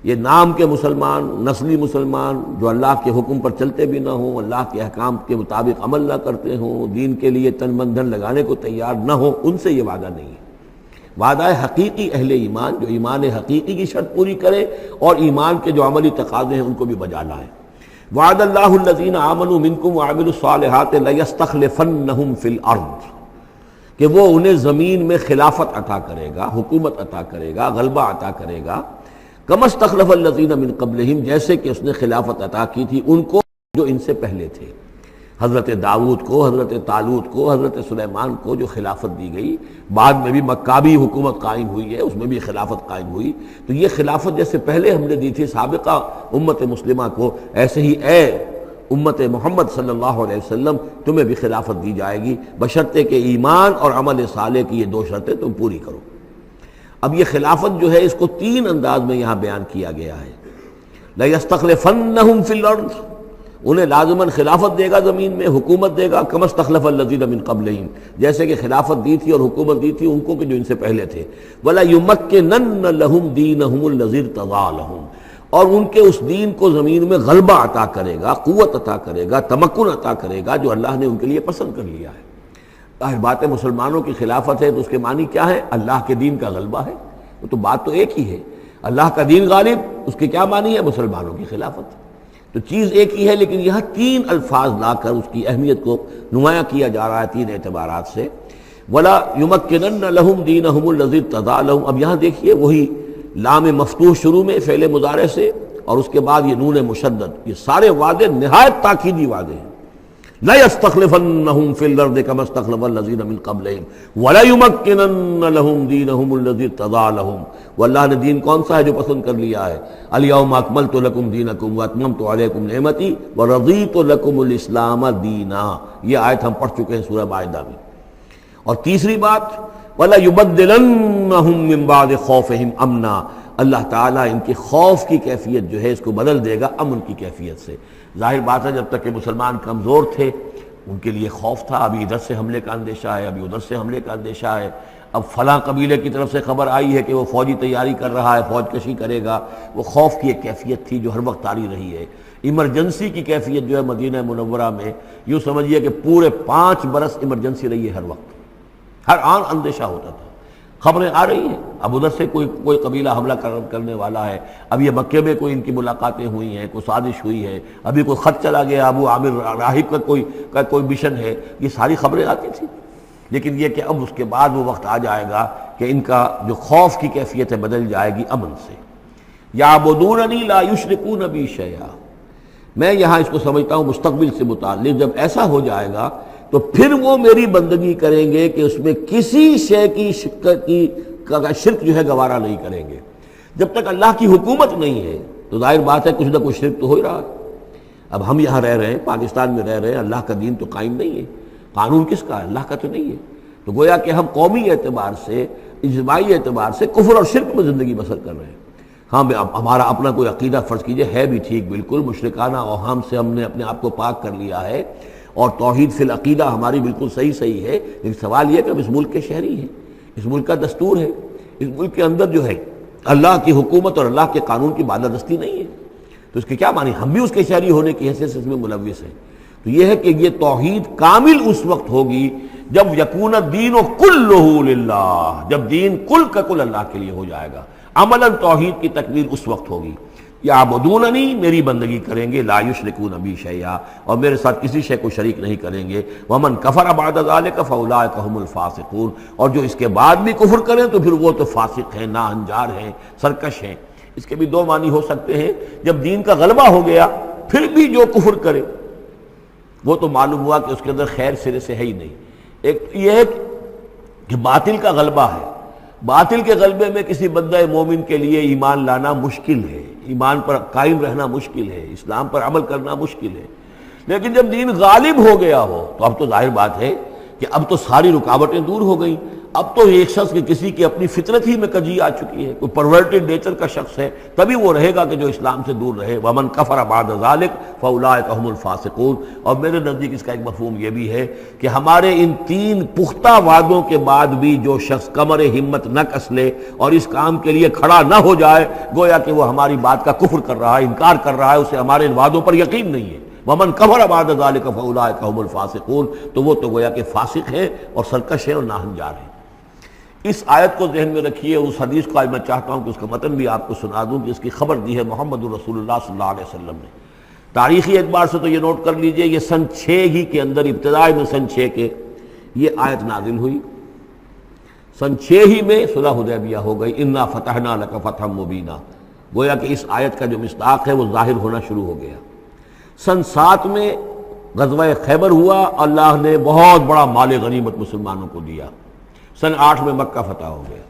یہ نام کے مسلمان، نسلی مسلمان جو اللہ کے حکم پر چلتے بھی نہ ہوں، اللہ کے احکام کے مطابق عمل نہ کرتے ہوں، دین کے لیے تن من دھن لگانے کو تیار نہ ہوں، ان سے یہ وعدہ نہیں ہے۔ وعدہ حقیقی اہل ایمان جو ایمان حقیقی کی شرط پوری کرے اور ایمان کے جو عملی تقاضے ہیں ان کو بھی بجا لائے۔ وعد اللہ الذین آمنوا منکم وعملوا الصالحات لیستخلفنہم فی الارض، کہ وہ انہیں زمین میں خلافت عطا کرے گا، حکومت عطا کرے گا، غلبہ عطا کرے گا، کما استخلف الذین من قبلہم، جیسے کہ اس نے خلافت عطا کی تھی ان کو جو ان سے پہلے تھے۔ حضرت داؤد کو، حضرت طالوت کو، حضرت سلیمان کو جو خلافت دی گئی، بعد میں بھی مکابی حکومت قائم ہوئی ہے، اس میں بھی خلافت قائم ہوئی، تو یہ خلافت جیسے پہلے ہم نے دی تھی سابقہ امت مسلمہ کو، ایسے ہی اے امت محمد صلی اللہ علیہ وسلم تمہیں بھی خلافت دی جائے گی، بشرطے کہ ایمان اور عمل صالح کی یہ 2 شرطیں تم پوری کرو۔ اب یہ خلافت جو ہے اس کو 3 انداز میں یہاں بیان کیا گیا ہے۔ لَيَسْتَخْلِفَنَّهُمْ فِي الْأَرْضِ، انہیں لازماً خلافت دے گا زمین میں، حکومت دے گا، کما استخلف الذین من قبلہم، جیسے کہ خلافت دی تھی اور حکومت دی تھی ان کو کہ جو ان سے پہلے تھے۔ وَلَيُمَكِّنَنَّ لَهُمْ دِينَهُمُ الَّذِي ارْتَضَىٰ لَهُمْ، اور ان کے اس دین کو زمین میں غلبہ عطا کرے گا، قوت عطا کرے گا، تمکن عطا کرے گا جو اللہ نے ان کے لیے پسند کر لیا ہے۔ ظاہر بات ہے مسلمانوں کی خلافت ہے تو اس کے معنی کیا ہے؟ اللہ کے دین کا غلبہ ہے، وہ تو بات تو ایک ہی ہے، اللہ کا دین غالب، اس کے کیا معنی ہے؟ مسلمانوں کی خلافت۔ تو چیز ایک ہی ہے لیکن یہاں 3 الفاظ لا کر اس کی اہمیت کو نمایاں کیا جا رہا ہے 3 اعتبارات سے۔ وَلَا يُمَكِّنَنَّ لَهُمْ دِينَهُمُ الَّذِي ارْتَضَىٰ لَهُمْ، اب یہاں دیکھیے وہی لام مفتوح شروع میں فعل مضارع سے اور اس کے بعد یہ نون مشدد، یہ سارے وعدے نہایت تاکیدی وعدے ہیں۔ لَيَسْتَخْلِفَنَّهُمْ فِي الْأَرْضِ كَمَا اسْتَخْلَفَ الَّذِينَ مِن قَبْلِهِمْ وَلَيُمَكِّنَنَّ لَهُمْ دِينَهُمُ الَّذِي ارْتَضَىٰ لَهُمْ، واللہ نے دین کون سا ہے جو پسند کر لیا ہے؟ الْيَوْمَ أَكْمَلْتُ لَكُمْ دِينَكُمْ وَأَتْمَمْتُ عَلَيْكُمْ نِعْمَتِي وَرَضِيتُ لَكُمُ الْإِسْلَامَ دِينًا، یہ آیت ہم پڑھ چکے ہیں سورہ مائدہ میں۔ اور تیسری بات وَلَيُبَدِّلَنَّهُم مِّن بَعْدِ خَوْفِهِمْ أَمْنًا، اللہ تعالیٰ ان کی خوف کی کیفیت جو ہے اس کو بدل دے گا امن کی کیفیت سے۔ ظاہر بات ہے جب تک کہ مسلمان کمزور تھے ان کے لیے خوف تھا، ابھی ادھر سے حملے کا اندیشہ ہے، ابھی ادھر سے حملے کا اندیشہ ہے، اب فلاں قبیلے کی طرف سے خبر آئی ہے کہ وہ فوجی تیاری کر رہا ہے، فوج کشی کرے گا، وہ خوف کی ایک کیفیت تھی جو ہر وقت طاری رہی ہے۔ ایمرجنسی کی کیفیت جو ہے مدینہ منورہ میں یوں سمجھیے کہ پورے 5 برس ایمرجنسی رہی ہے، ہر وقت ہر آن اندیشہ ہوتا تھا، خبریں آ رہی ہیں، اب ادھر سے کوئی قبیلہ حملہ کرنے والا ہے، اب یہ مکے میں کوئی ان کی ملاقاتیں ہوئی ہیں، کوئی سازش ہوئی ہے، ابھی کوئی خط چلا گیا ابو عامر راہب کا کوئی مشن ہے، یہ ساری خبریں آتی تھیں۔ لیکن یہ کہ اب اس کے بعد وہ وقت آ جائے گا کہ ان کا جو خوف کی کیفیت ہے بدل جائے گی امن سے۔ یعبدوننی لا یشرکون بی شیئا، میں یہاں اس کو سمجھتا ہوں مستقبل سے متعلق، جب ایسا ہو جائے گا تو پھر وہ میری بندگی کریں گے کہ اس میں کسی شے کی شرک جو ہے گوارا نہیں کریں گے۔ جب تک اللہ کی حکومت نہیں ہے تو ظاہر بات ہے کچھ نہ کچھ شرک تو ہو ہی رہا ہے۔ اب ہم یہاں رہ رہے ہیں، پاکستان میں رہ رہے ہیں، اللہ کا دین تو قائم نہیں ہے، قانون کس کا ہے؟ اللہ کا تو نہیں ہے۔ تو گویا کہ ہم قومی اعتبار سے، اجتماعی اعتبار سے کفر اور شرک میں زندگی بسر کر رہے ہیں۔ ہاں ہمارا اپنا کوئی عقیدہ فرض کیجئے ہے بھی ٹھیک، بالکل مشرکانہ اوہام سے ہم نے اپنے آپ کو پاک کر لیا ہے، اور توحید فی العقیدہ ہماری بالکل صحیح ہے، لیکن سوال یہ کہ ہم اس ملک کے شہری ہیں، اس ملک کا دستور ہے، اس ملک کے اندر جو ہے اللہ کی حکومت اور اللہ کے قانون کی بالادستی نہیں ہے، تو اس کے کیا معنی؟ ہم بھی اس کے شہری ہونے کی حیثیت سے اس میں ملوث ہیں۔ تو یہ ہے کہ یہ توحید کامل اس وقت ہوگی جب یکون الدین کلہ للہ، جب دین کل کا کل اللہ کے لیے ہو جائے گا۔ عملاً توحید کی تکمیل اس وقت ہوگی۔ یعبدوننی، میری بندگی کریں گے، لا یشرکون بی شیئا، اور میرے ساتھ کسی شے کو شریک نہیں کریں گے۔ ومن کفر بعد ذلک فاولئک هم الفاسقون، اور جو اس کے بعد بھی کفر کریں تو پھر وہ تو فاسق ہیں، ناہنجار ہیں، سرکش ہیں۔ اس کے بھی دو معنی ہو سکتے ہیں، جب دین کا غلبہ ہو گیا پھر بھی جو کفر کرے وہ تو معلوم ہوا کہ اس کے اندر خیر سرے سے ہے ہی نہیں۔ ایک یہ ہے کہ باطل کا غلبہ ہے، باطل کے غلبے میں کسی بندہ مومن کے لیے ایمان لانا مشکل ہے، ایمان پر قائم رہنا مشکل ہے، اسلام پر عمل کرنا مشکل ہے۔ لیکن جب دین غالب ہو گیا ہو تو اب تو ظاہر بات ہے کہ اب تو ساری رکاوٹیں دور ہو گئیں۔ اب تو ایک شخص کی کسی کی اپنی فطرت ہی میں کجی آ چکی ہے، کوئی پرورٹڈ نیچر کا شخص ہے تبھی وہ رہے گا کہ جو اسلام سے دور رہے۔ ومن کفر بعد ذلک فاولئک هم الفاسقون، اور میرے نزدیک اس کا ایک مفہوم یہ بھی ہے کہ ہمارے ان تین پختہ وعدوں کے بعد بھی جو شخص کمر ہمت نہ کس لے اور اس کام کے لیے کھڑا نہ ہو جائے، گویا کہ وہ ہماری بات کا کفر کر رہا ہے، انکار کر رہا ہے، اسے ہمارے ان وعدوں پر یقین نہیں ہے۔ ومن کفر بعد ذلک فاولئک هم الفاسقون، تو وہ تو گویا کہ فاسق ہیں اور سرکش ہیں اور ناہنجار ہیں۔ اس آیت کو ذہن میں رکھیے، اس حدیث کو آج میں چاہتا ہوں کہ اس کا متن بھی آپ کو سنا دوں کہ اس کی خبر دی ہے محمد رسول اللہ صلی اللہ علیہ وسلم نے۔ تاریخی اعتبار سے تو یہ نوٹ کر لیجئے، یہ سن 6 ہی کے اندر، ابتدائی میں سن 6 کے یہ آیت نازل ہوئی۔ سن 6 ہی میں صلح حدیبیہ ہو گئی، انا فتحنا لک فتحا مبینا، گویا کہ اس آیت کا جو مصداق ہے وہ ظاہر ہونا شروع ہو گیا۔ سن 7 میں غزوہ خیبر ہوا، اللہ نے بہت بڑا مال غنیمت مسلمانوں کو دیا۔ سن 8 میں مکہ فتح ہو گیا۔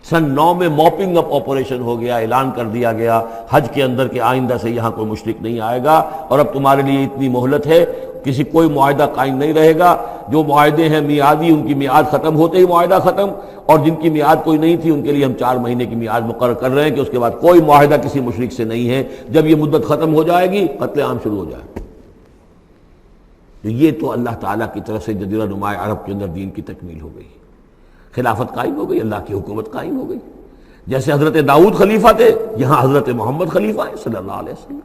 سن 9 میں موپنگ اپ آپریشن ہو گیا، اعلان کر دیا گیا حج کے اندر کہ آئندہ سے یہاں کوئی مشرک نہیں آئے گا، اور اب تمہارے لیے اتنی مہلت ہے، کسی کوئی معاہدہ قائم نہیں رہے گا، جو معاہدے ہیں میعادی ان کی میعاد ختم ہوتے ہی معاہدہ ختم، اور جن کی میعاد کوئی نہیں تھی ان کے لیے ہم 4 مہینے کی میعاد مقرر کر رہے ہیں کہ اس کے بعد کوئی معاہدہ کسی مشرک سے نہیں ہے، جب یہ مدت ختم ہو جائے گی قتل عام شروع ہو جائے۔ یہ تو اللہ تعالیٰ کی طرف سے جزیرہ نماء عرب کے اندر دین کی تکمیل ہو گئی، خلافت قائم ہو گئی، اللہ کی حکومت قائم ہو گئی۔ جیسے حضرت داؤد خلیفہ تھے، یہاں حضرت محمد خلیفہ ہیں صلی اللہ علیہ وسلم،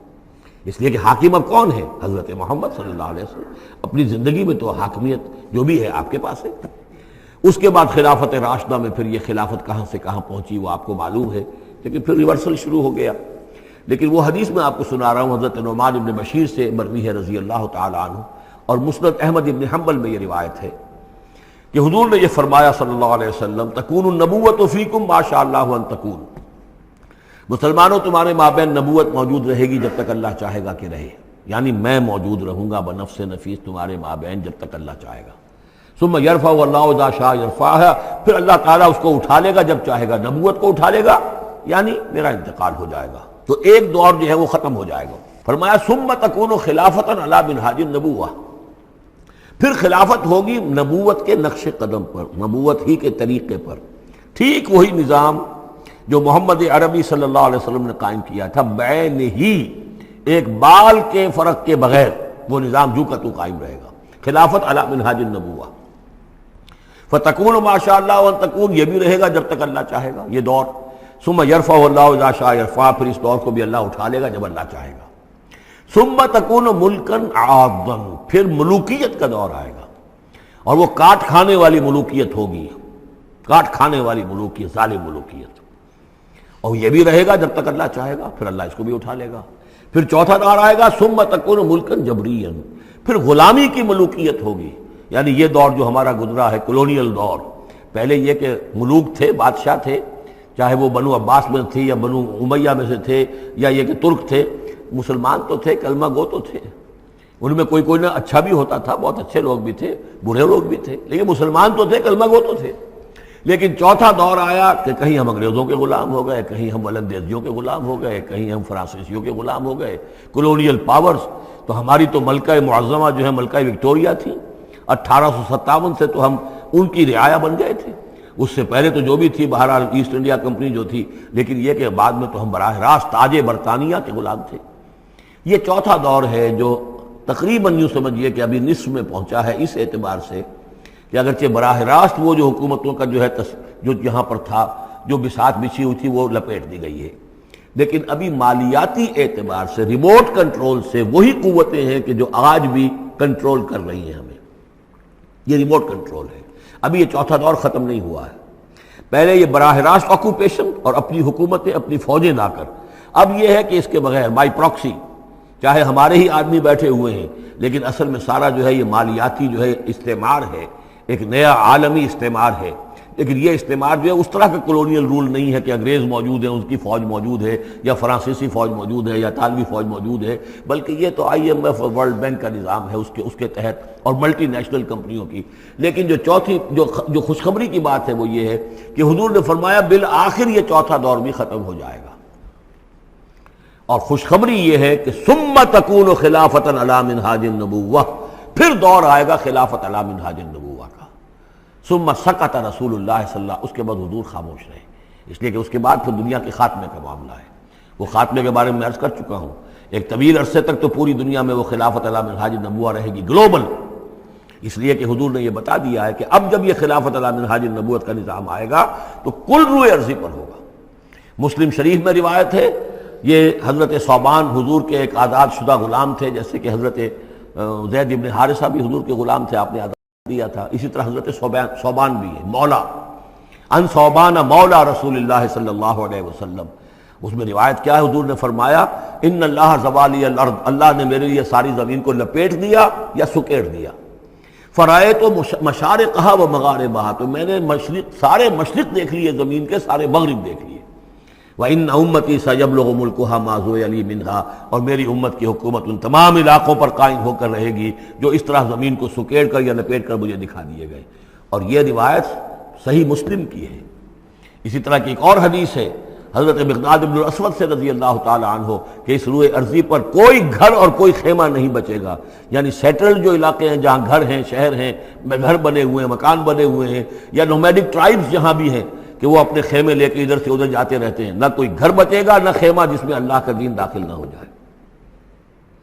اس لیے کہ حاکم اب کون ہے؟ حضرت محمد صلی اللہ علیہ وسلم۔ اپنی زندگی میں تو حاکمیت جو بھی ہے آپ کے پاس ہے۔ اس کے بعد خلافت راشدہ میں پھر یہ خلافت کہاں سے کہاں پہنچی وہ آپ کو معلوم ہے، لیکن پھر ریورسل شروع ہو گیا۔ لیکن وہ حدیث میں آپ کو سنا رہا ہوں، حضرت نعمان ابن بشیر سے مروی ہے رضی اللہ تعالیٰ عنہ، اور مسند احمد ابن حنبل میں یہ روایت ہے کہ حضور نے یہ فرمایا صلی اللہ علیہ وسلم، تکون النبوۃ فیکم ما شاء اللہ ان تکون، مسلمانوں تمہارے مابین نبوت موجود رہے گی جب تک اللہ چاہے گا کہ رہے، یعنی میں موجود رہوں گا بنفس نفیس تمہارے مابین جب تک اللہ چاہے گا۔ ثم یرفع اللہ اذا شاء یرفعها، پھر اللہ تعالیٰ اس کو اٹھا لے گا جب چاہے گا، نبوت کو اٹھا لے گا، یعنی میرا انتقال ہو جائے گا تو ایک دور جو ہے وہ ختم ہو جائے گا۔ فرمایا ثم تکون خلافۃ علی منہاج النبوہ، پھر خلافت ہوگی نبوت کے نقش قدم پر، نبوت ہی کے طریقے پر، ٹھیک وہی نظام جو محمد عربی صلی اللہ علیہ وسلم نے قائم کیا تھا، بین ہی ایک بال کے فرق کے بغیر وہ نظام جو کا تو قائم رہے گا، خلافت علی منہاج النبوہ۔ فتکون ما شاء اللہ وان تکون، یہ بھی رہے گا جب تک اللہ چاہے گا یہ دور۔ ثم یرفع اللہ اذا شاء یرفع، پھر اس دور کو بھی اللہ اٹھا لے گا جب اللہ چاہے گا۔ ثم تکون ملکن عاضا، پھر ملوکیت کا دور آئے گا، اور وہ کاٹ کھانے والی ملوکیت ہوگی، کاٹ کھانے والی ملوکیت، ظالم ملوکیت، اور یہ بھی رہے گا جب تک اللہ چاہے گا، پھر اللہ اس کو بھی اٹھا لے گا۔ پھر چوتھا دور آئے گا ثم تکون ملکا جبریا، پھر غلامی کی ملوکیت ہوگی، یعنی یہ دور جو ہمارا گزرا ہے کولونیل دور، پہلے یہ کہ ملوک تھے، بادشاہ تھے، چاہے وہ بنو عباس میں تھے یا بنو امیہ میں سے تھے، یا یہ کہ ترک تھے، مسلمان تو تھے، کلمہ گو تو تھے، ان میں کوئی کوئی نہ اچھا بھی ہوتا تھا، بہت اچھے لوگ بھی تھے، برے لوگ بھی تھے، لیکن مسلمان تو تھے، کلمہ گو تو تھے۔ لیکن چوتھا دور آیا کہ کہیں ہم انگریزوں کے غلام ہو گئے، کہیں ہم ولندیزیوں کے غلام ہو گئے، کہیں ہم فرانسیسیوں کے غلام ہو گئے، کولونیل پاورز۔ تو ہماری تو ملکہ معظمہ جو ہے ملکہ وکٹوریہ تھی، 1857 سے تو ہم ان کی رعایا بن گئے تھے، اس سے پہلے تو جو بھی تھی بہرحال ایسٹ انڈیا کمپنی جو تھی، لیکن یہ کہ بعد میں تو ہم براہ راست تاج برطانیہ کے غلام تھے۔ یہ چوتھا دور ہے جو تقریباً یوں سمجھیے کہ ابھی نصف میں پہنچا ہے، اس اعتبار سے کہ اگرچہ براہ راست وہ جو حکومتوں کا جو ہے جو یہاں پر تھا، جو بساط بچھی ہوئی تھی، وہ لپیٹ دی گئی ہے، لیکن ابھی مالیاتی اعتبار سے ریموٹ کنٹرول سے وہی قوتیں ہیں کہ جو آج بھی کنٹرول کر رہی ہیں ہمیں، یہ ریموٹ کنٹرول ہے۔ ابھی یہ چوتھا دور ختم نہیں ہوا ہے، پہلے یہ براہ راست آکوپیشن اور اپنی حکومتیں، اپنی فوجیں لا کر، اب یہ ہے کہ اس کے بغیر بائی پراکسی، چاہے ہمارے ہی آدمی بیٹھے ہوئے ہیں، لیکن اصل میں سارا جو ہے یہ مالیاتی جو ہے استعمار ہے، ایک نیا عالمی استعمار ہے۔ لیکن یہ استعمار جو ہے اس طرح کا کولونیل رول نہیں ہے کہ انگریز موجود ہیں، ان کی فوج موجود ہے، یا فرانسیسی فوج موجود ہے، یا اطالوی فوج موجود ہے، بلکہ یہ تو IMF اور ورلڈ بینک کا نظام ہے اس کے تحت، اور ملٹی نیشنل کمپنیوں کی۔ لیکن جو چوتھی جو خوشخبری کی بات ہے وہ یہ ہے کہ حضور نے فرمایا بالآخر یہ چوتھا دور بھی ختم ہو جائے گا، اور خوشخبری یہ ہے کہ ثم تکون خلافۃ علی منہاج النبوہ، پھر دور آئے گا خلافت علی منہاج النبوہ کا۔ ثم سکت رسول اللہ صلی اللہ، اس کے بعد حضور خاموش رہے، اس لیے کہ اس کے بعد پھر دنیا کے خاتمے کا معاملہ ہے۔ وہ خاتمے کے بارے میں عرض کر چکا ہوں، ایک طویل عرصے تک تو پوری دنیا میں وہ خلافت علی منہاج النبوہ رہے گی، گلوبل، اس لیے کہ حضور نے یہ بتا دیا ہے کہ اب جب یہ خلافت علی منہاج النبوت کا نظام آئے گا تو کل روئے ارضی پر ہوگا۔ مسلم شریف میں روایت ہے، یہ حضرت ثوبان حضور کے ایک آزاد شدہ غلام تھے، جیسے کہ حضرت زید ابن حارثہ بھی حضور کے غلام تھے، آپ نے آزاد دیا تھا، اسی طرح حضرت ثوبان بھی ہے، مولا ان ثوبان مولا رسول اللہ صلی اللہ علیہ وسلم۔ اس میں روایت کیا ہے، حضور نے فرمایا ان اللہ زوالی الارض، اللہ نے میرے لیے ساری زمین کو لپیٹ دیا یا سکیڑ دیا، فرائے تو مشارقہا و مغاربہا، تو میں نے سارے مشرق دیکھ لیے زمین کے، سارے مغرب دیکھ لیے، وَإِنَّ أُمَّتِي سَيَبْلُغُ مُلْكُهَا مَا زُوِيَ لِي مِنْهَا، اور میری امت کی حکومت ان تمام علاقوں پر قائم ہو کر رہے گی جو اس طرح زمین کو سکیڑ کر یا لپیٹ کر مجھے دکھا دیے گئے۔ اور یہ روایت صحیح مسلم کی ہے۔ اسی طرح کی ایک اور حدیث ہے حضرت مقداد بن الاسود سے رضی اللہ تعالی عنہ کہ اس روئے ارضی پر کوئی گھر اور کوئی خیمہ نہیں بچے گا، یعنی سیٹلڈ جو علاقے ہیں جہاں گھر ہیں، شہر ہیں، گھر بنے ہوئے ہیں، مکان بنے ہوئے ہیں، یا نومیڈک ٹرائبز جہاں بھی ہیں کہ وہ اپنے خیمے لے کے ادھر سے ادھر جاتے رہتے ہیں، نہ کوئی گھر بچے گا، نہ خیمہ جس میں اللہ کا دین داخل نہ ہو جائے۔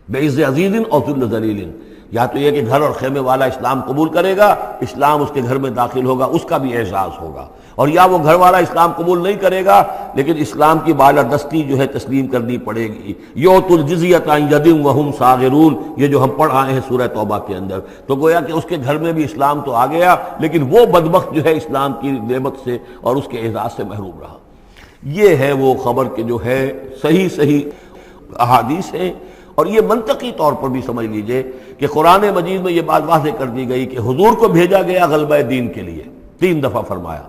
بعز عزیز اور ذل ذلیل، یا تو یہ کہ گھر اور خیمے والا اسلام قبول کرے گا، اسلام اس کے گھر میں داخل ہوگا، اس کا بھی اعزاز ہوگا، اور یا وہ گھر والا اسلام قبول نہیں کرے گا لیکن اسلام کی بالادستی جو ہے تسلیم کرنی پڑے گی۔ یؤت الجزیۃ عن ید وہم صاغرون، یہ جو ہم پڑھ آئے ہیں سورہ توبہ کے اندر، تو گویا کہ اس کے گھر میں بھی اسلام تو آ گیا لیکن وہ بدبخت جو ہے اسلام کی نعمت سے اور اس کے اعزاز سے محروم رہا۔ یہ ہے وہ خبر کہ جو ہے صحیح احادیث ہیں، اور یہ منطقی طور پر بھی سمجھ لیجئے کہ قرآن مجید میں یہ بات واضح کر دی گئی کہ حضور کو بھیجا گیا غلبہ دین کے لیے، 3 دفعہ فرمایا۔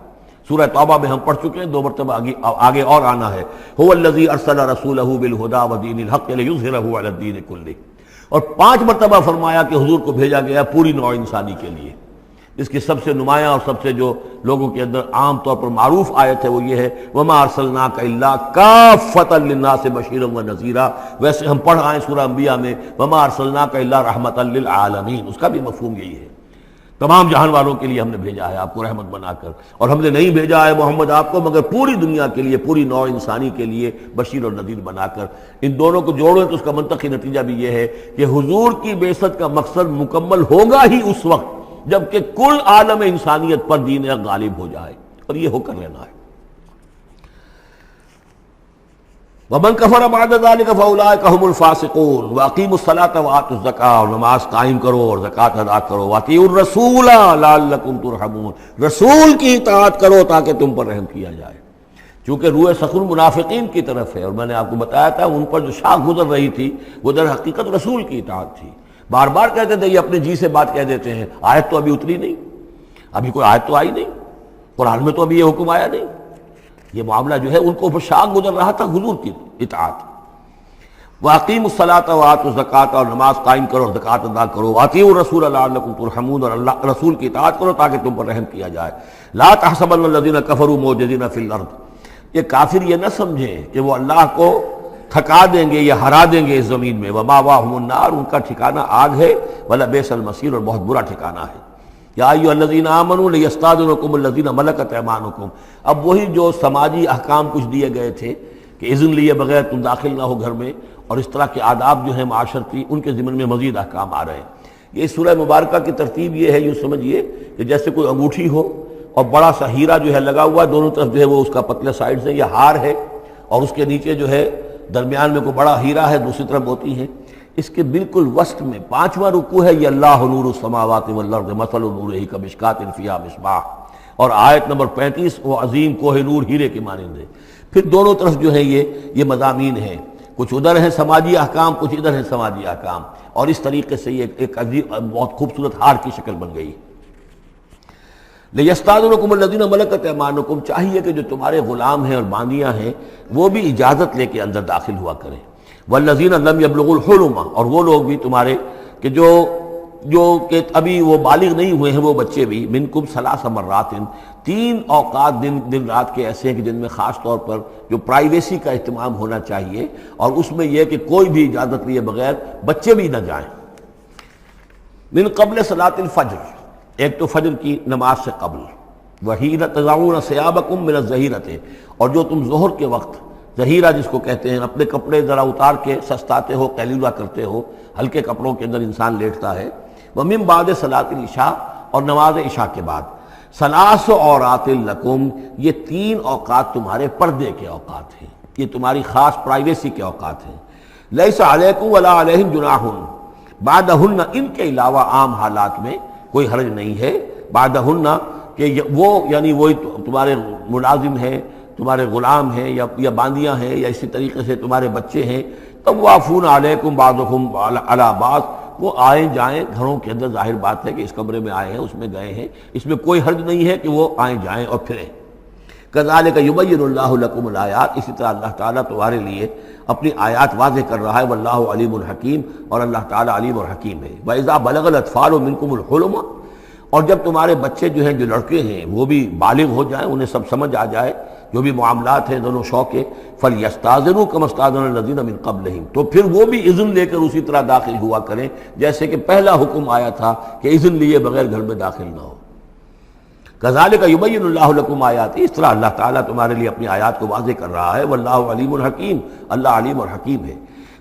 سورہ توبہ میں ہم پڑھ چکے ہیں، 2 مرتبہ آگے اور آنا ہے، هو الذی ارسل رسولہ بالہدی ودین الحق لیظہرہ علی الدین کلہ، اور 5 مرتبہ فرمایا کہ حضور کو بھیجا گیا پوری نوع انسانی کے لیے۔ اس کی سب سے نمایاں اور سب سے جو لوگوں کے اندر عام طور پر معروف آیت ہے وہ یہ ہے وَمَا أَرْسَلْنَاكَ إِلَّا كَافَّةً لِلنَّاسِ بَشِيرًا وَنَذِيرًا۔ ویسے ہم پڑھ آئے سورہ انبیاء میں وَمَا أَرْسَلْنَاكَ إِلَّا رَحْمَةً لِلْعَالَمِينَ، اس کا بھی مفہوم یہی ہے، تمام جہان والوں کے لیے ہم نے بھیجا ہے آپ کو رحمت بنا کر، اور ہم نے نہیں بھیجا ہے محمد آپ کو مگر پوری دنیا کے لیے، پوری نوع انسانی کے لیے بشیر اور نذیر بنا کر۔ ان دونوں کو جوڑیں تو اس کا منطقی نتیجہ بھی یہ ہے کہ حضور کی بعثت کا مقصد مکمل ہوگا ہی اس وقت جبکہ کل عالم انسانیت پر دین حق غالب ہو جائے، اور یہ ہو کر رہنا ہے۔ ومن کفر بعد ذلک فاولئک هم الفاسقون واقیموا الصلاۃ وآتوا الزکاۃ، اور نماز قائم کرو اور زکوٰۃ ادا کرو، واطیعوا الرسول لعلکم ترحمون، رسول کی اطاعت کرو تاکہ تم پر رحم کیا جائے۔ چونکہ روح سخن منافقین کی طرف ہے، اور میں نے آپ کو بتایا تھا ان پر جو شاخ گزر رہی تھی وہ در حقیقت رسول کی اطاعت تھی۔ بار بار کہتے تھے یہ اپنے جی سے بات کہہ دیتے ہیں، آیت تو ابھی اتری نہیں، ابھی کوئی آیت تو آئی نہیں، قرآن میں تو ابھی یہ حکم آیا نہیں۔ یہ معاملہ جو ہے ان کو شاخ گزر رہا تھا حضور کی اطاعت۔ وَأَقِیمُوا الصَّلَاةَ وَآتُوا الزَّکَاةَ، اور نماز قائم کرو اور زکوٰۃ ادا کرو، وَأَطِیعُوا الرَّسُولَ لَعَلَّکُمْ تُرْحَمُونَ، اور اللہ رسول کی اطاعت کرو تاکہ تم پر رحم کیا جائے۔ لَا تَحْسَبَنَّ الَّذِينَ كَفَرُوا مُعْجِزِينَ فِي الْأَرْضِ، یہ کافر یہ نہ سمجھیں کہ وہ اللہ کو تھکا دیں گے یا ہرا دیں گے اس زمین میں۔ وَمَأْوَاهُمُ النَّارُ، ان کا ٹھکانہ آگ ہے، وَلَبِئْسَ الْمَصِيرُ، اور بہت برا ٹھکانہ ہے۔ یا ایھا الذین آمنوا لیستأذنکم الذین ملکت ایمانکم، اب وہی جو سماجی احکام کچھ دیے گئے تھے کہ اذن لیے بغیر تم داخل نہ ہو گھر میں، اور اس طرح کے آداب جو ہیں معاشرتی، ان کے ضمن میں مزید احکام آ رہے ہیں۔ یہ سورہ مبارکہ کی ترتیب یہ ہے، یوں سمجھیے کہ جیسے کوئی انگوٹھی ہو اور بڑا سا ہیرا جو ہے لگا ہوا ہے، دونوں طرف جو ہے وہ اس کا پتلے سائڈ سے، یہ ہار ہے، اور اس کے نیچے جو ہے درمیان میں کوئی بڑا ہیرا ہے، دوسری طرف موتی ہے۔ اس کے بالکل وسط میں 5واں رکوع ہے، یہ اللہ نور السماوات والارض مثل نورہ کمشکاۃ فیہا مصباح، اور آیت نمبر 35 وہ عظیم کوہ نور ہیرے کے مانند ہے۔ پھر دونوں طرف جو ہے یہ مضامین ہیں، کچھ ادھر ہیں سماجی احکام، کچھ ادھر ہیں سماجی احکام، اور اس طریقے سے یہ ایک عظیم بہت خوبصورت ہار کی شکل بن گئی۔ لیستأذنکم الذین ملکت ایمانکم، چاہیے کہ جو تمہارے غلام ہیں اور باندیاں ہیں وہ بھی اجازت لے کے اندر داخل ہوا کریں۔ والذین لم یبلغوا الحلم، اور وہ لوگ بھی تمہارے کہ جو کہ ابھی وہ بالغ نہیں ہوئے ہیں، وہ بچے بھی، منکم ثلاث مرات، 3 اوقات دن رات کے ایسے ہیں کہ جن میں خاص طور پر جو پرائیویسی کا اہتمام ہونا چاہیے، اور اس میں یہ کہ کوئی بھی اجازت لیے بغیر بچے بھی نہ جائیں۔ من قبل صلاۃ الفجر، ایک تو فجر کی نماز سے قبل، وحین تضعون ثیابکم من الظہیرۃ، اور جو تم ظہر کے وقت، ظہیرہ جس کو کہتے ہیں، اپنے کپڑے ذرا اتار کے سستاتے ہو، قیلولہ کرتے ہو، ہلکے کپڑوں کے اندر انسان لیٹتا ہے۔ ومن بعد صلاۃ العشاء، اور نماز عشاء کے بعد۔ ثلاث عورات لکم، یہ 3 اوقات تمہارے پردے کے اوقات ہیں، یہ تمہاری خاص پرائیویسی کے اوقات ہیں۔ لیس علیکم ولا علیہم جناح بعدہن، ان کے علاوہ عام حالات میں کوئی حرج نہیں ہے، بعدہن کہ وہ یعنی وہی تمہارے ملازم ہیں، تمہارے غلام ہیں یا باندیاں ہیں، یا اسی طریقے سے تمہارے بچے ہیں، طوافون علیکم بعضکم علی بعض، وہ آئیں جائیں گھروں کے اندر، ظاہر بات ہے کہ اس کمرے میں آئے ہیں، اس میں گئے ہیں، اس میں کوئی حرج نہیں ہے کہ وہ آئیں جائیں اور پھریں۔ کذالک یبین اللہ لکم الآیات، اسی طرح اللہ تعالیٰ تمہارے لیے اپنی آیات واضح کر رہا ہے، واللہ علیم الحکیم، اور اللہ تعالیٰ علیم اور حکیم ہے۔ وَإِذَا بَلَغَ الْأَطْفَالُ مِنْكُمُ الْحُلُمَ، اور جب تمہارے بچے جو ہیں، جو لڑکے ہیں، وہ بھی بالغ ہو جائیں، انہیں سب سمجھ آ جائے، جو بھی معاملات ہیں دونوں شوق کے، فَلْيَسْتَأْذِنُوا كَمَا اسْتَأْذَنَ الَّذِينَ مِنْ قَبْلِهِمْ، تو پھر وہ بھی اذن لے کر اسی طرح داخل ہوا کریں جیسے کہ پہلا حکم آیا تھا کہ اذن لیے بغیر گھر میں داخل نہ ہو۔ کذالک یبین اللہ لکم آیاتہ، اس طرح اللہ تعالیٰ تمہارے لیے اپنی آیات کو واضح کر رہا ہے، واللہ علیم الحکیم، اللہ علیم اور حکیم ہے۔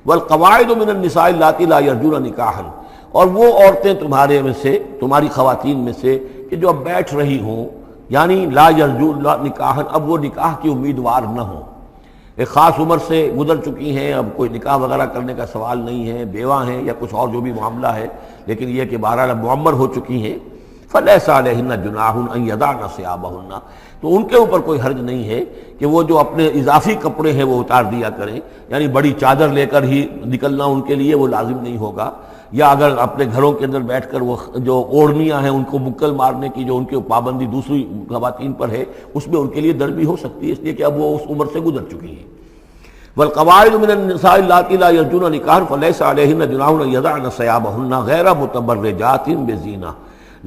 والقواعد من النساء اللاتی لا یرجون نکاحا، اور وہ عورتیں تمہارے میں سے، تمہاری خواتین میں سے کہ جو اب بیٹھ رہی ہوں، یعنی لا یرجون نکاحا، اب وہ نکاح کی امیدوار نہ ہوں، ایک خاص عمر سے گزر چکی ہیں، اب کوئی نکاح وغیرہ کرنے کا سوال نہیں ہے، بیوہ ہیں یا کچھ اور جو بھی معاملہ ہے، لیکن یہ کہ بہرحال اب معمر ہو چکی ہیں، فَلَيْسَ عَلَيْهِنَّ جُنَاحٌ أَن يَضَعْنَ ثِيَابَهُنَّ، تو ان کے اوپر کوئی حرج نہیں ہے کہ وہ جو اپنے اضافی کپڑے ہیں وہ اتار دیا کریں، یعنی بڑی چادر لے کر ہی نکلنا ان کے لیے وہ لازم نہیں ہوگا، یا اگر اپنے گھروں کے اندر بیٹھ کر وہ جو اوڑھنیاں ہیں ان کو مکل مارنے کی جو ان کی پابندی دوسری خواتین پر ہے، اس میں ان کے لیے در بھی ہو سکتی ہے، اس لیے کہ اب وہ اس عمر سے گزر چکی ہیں۔ والقواعد من النساء اللاتي لا يرجون نکاحا فليس عليهن جناح ان يضعن ثيابهن غير متبرجات بزینہ،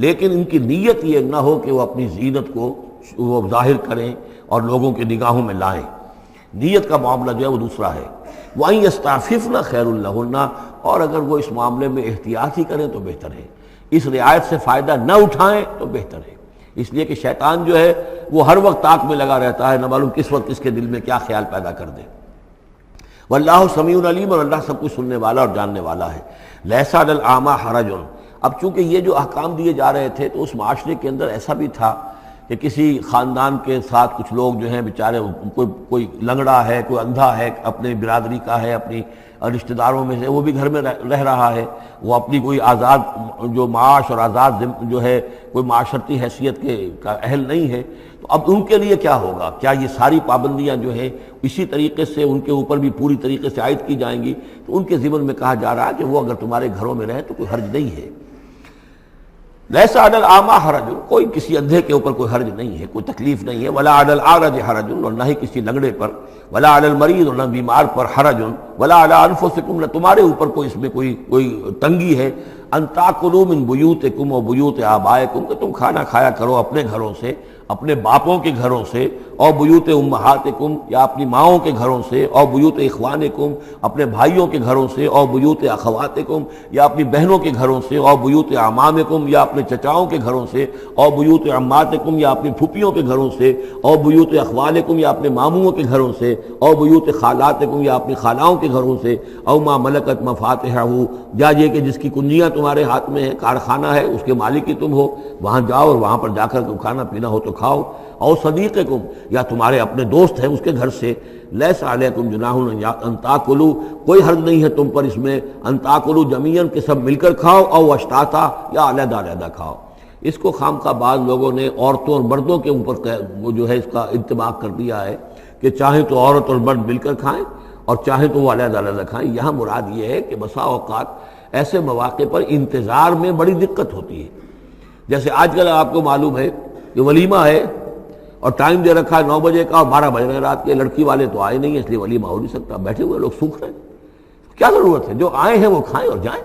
لیکن ان کی نیت یہ نہ ہو کہ وہ اپنی زینت کو وہ ظاہر کریں اور لوگوں کی نگاہوں میں لائیں، نیت کا معاملہ جو ہے وہ دوسرا ہے۔ وَأَن يَسْتَعْفِفْنَ خَيْرٌ لَهُنَّ، اور اگر وہ اس معاملے میں احتیاط ہی کریں تو بہتر ہے، اس رعایت سے فائدہ نہ اٹھائیں تو بہتر ہے، اس لیے کہ شیطان جو ہے وہ ہر وقت طاق میں لگا رہتا ہے، نہ معلوم کس وقت اس کے دل میں کیا خیال پیدا کر دے۔ واللہ سمیع علیم، اور اللہ سب کچھ سننے والا اور جاننے والا ہے۔ لیس علی الاعمی حرج، اب چونکہ یہ جو احکام دیے جا رہے تھے تو اس معاشرے کے اندر ایسا بھی تھا کہ کسی خاندان کے ساتھ کچھ لوگ جو ہیں بیچارے، کوئی لنگڑا ہے، کوئی اندھا ہے، اپنے برادری کا ہے، اپنی رشتہ داروں میں سے، وہ بھی گھر میں رہ رہا ہے، وہ اپنی کوئی آزاد جو معاش اور آزاد جو ہے کوئی معاشرتی حیثیت کا اہل نہیں ہے، تو اب ان کے لیے کیا ہوگا؟ کیا یہ ساری پابندیاں جو ہیں اسی طریقے سے ان کے اوپر بھی پوری طریقے سے عائد کی جائیں گی؟ تو ان کے ضمن میں کہا جا رہا ہے کہ وہ اگر تمہارے گھروں میں رہیں تو کوئی حرج نہیں ہے۔ لیس علی الاعمی حرج، کوئی کسی اندھے کے اوپر کوئی حرج نہیں ہے، کوئی تکلیف نہیں ہے، ولا علی الاعرج حرج، اور نہ ہی کسی لنگڑے پر، ولا علی المریض، اور نہ بیمار پر حرج، ولا علی انفسکم، نہ تمہارے اوپر کوئی اس میں کوئی تنگی ہے، ان تاکلوا من بیوتکم و بیوت آبائکم، کہ تم کھانا کھایا کرو اپنے گھروں سے، اپنے باپوں کے گھروں سے، اور بیوت امہاتکم، یا اپنی ماؤں کے گھروں سے، اور بیوت اخوانکم، اپنے بھائیوں کے گھروں سے، اور بیوت اخواتکم، یا اپنی بہنوں کے گھروں سے، اور بیوت اعمامکم، یا اپنے چچاؤں کے گھروں سے، اور بیوت عماتکم، یا اپنی پھوپھیوں کے گھروں سے، اور بیوت اخوالکم، یا اپنے ماموں کے گھروں سے، اور بیوت خالاتکم، یا اپنی خالاؤں کے گھروں سے، او ما ملکت مفاتحہ، یا یہ کہ جس کی کنجیاں تمہارے ہاتھ میں ہے، کارخانہ ہے، اس کے مالک ہی تم ہو، وہاں جاؤ اور وہاں پر جا کر کھانا پینا ہو تو کھاؤ، اور صدیقکم، یا تمہارے اپنے دوست ہیں اس کے گھر سے، لیس علیکم جناح ان تاکلوا، کوئی حرج نہیں ہے تم پر اس میں، ان تاکلوا جمیعا، کہ سب مل کر کھاؤ، او اشتاتا، یا علیحدہ علیحدہ کھاؤ۔ اس کو خامخواہ بعض لوگوں نے عورتوں اور مردوں کے اوپر وہ جو ہے اس کا انطباق کر دیا ہے کہ چاہیں تو عورت اور مرد مل کر کھائیں اور چاہیں تو وہ علیحدہ علیحدہ کھائیں۔ یہاں مراد یہ ہے کہ بسا اوقات ایسے مواقع پر انتظار میں بڑی دقت ہوتی ہے، جیسے آج کل آپ کو معلوم ہے کہ ولیمہ ہے اور ٹائم دے رکھا ہے 9 بجے کا اور 12 بج رہے ہیں رات کے، لڑکی والے تو آئے نہیں ہیں اس لیے ولیمہ ہو نہیں سکتا، بیٹھے ہوئے لوگ سوکھ رہے ہیں، کیا ضرورت ہے؟ جو آئے ہیں وہ کھائیں اور جائیں۔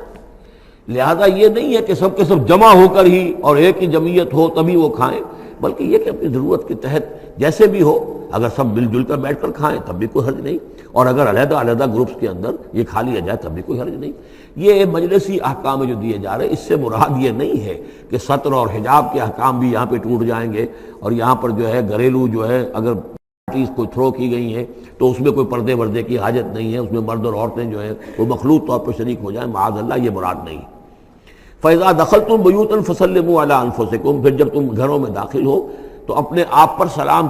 لہذا یہ نہیں ہے کہ سب کے سب جمع ہو کر ہی اور ایک ہی جمعیت ہو تبھی وہ کھائیں، بلکہ یہ کہ اپنی ضرورت کے تحت جیسے بھی ہو، اگر سب مل جل کر بیٹھ کر کھائیں تب بھی کوئی حرج نہیں، اور اگر علیحدہ علیحدہ گروپس کے اندر یہ کھا لیا جائے تب بھی کوئی حرج نہیں۔ یہ مجلسی احکام جو دیے جا رہے ہیں اس سے مراد یہ نہیں ہے کہ سطر اور حجاب کے احکام بھی یہاں پہ ٹوٹ جائیں گے، اور یہاں پر جو ہے گھریلو جو ہے اگر پارٹیز کوئی تھرو کی گئی ہیں تو اس میں کوئی پردے وردے کی حاجت نہیں ہے، اس میں مرد اور عورتیں جو ہیں وہ مخلوط طور پر شریک ہو جائیں، معاذ اللہ، یہ مراد نہیں۔ فَإِذَا دَخَلْتُمْ بُيُوتًا فَسَلِّمُوا عَلَىٰ أَنفُسِكُمْ، پھر جب تم گھروں میں داخل ہو تو اپنے آپ پر سلام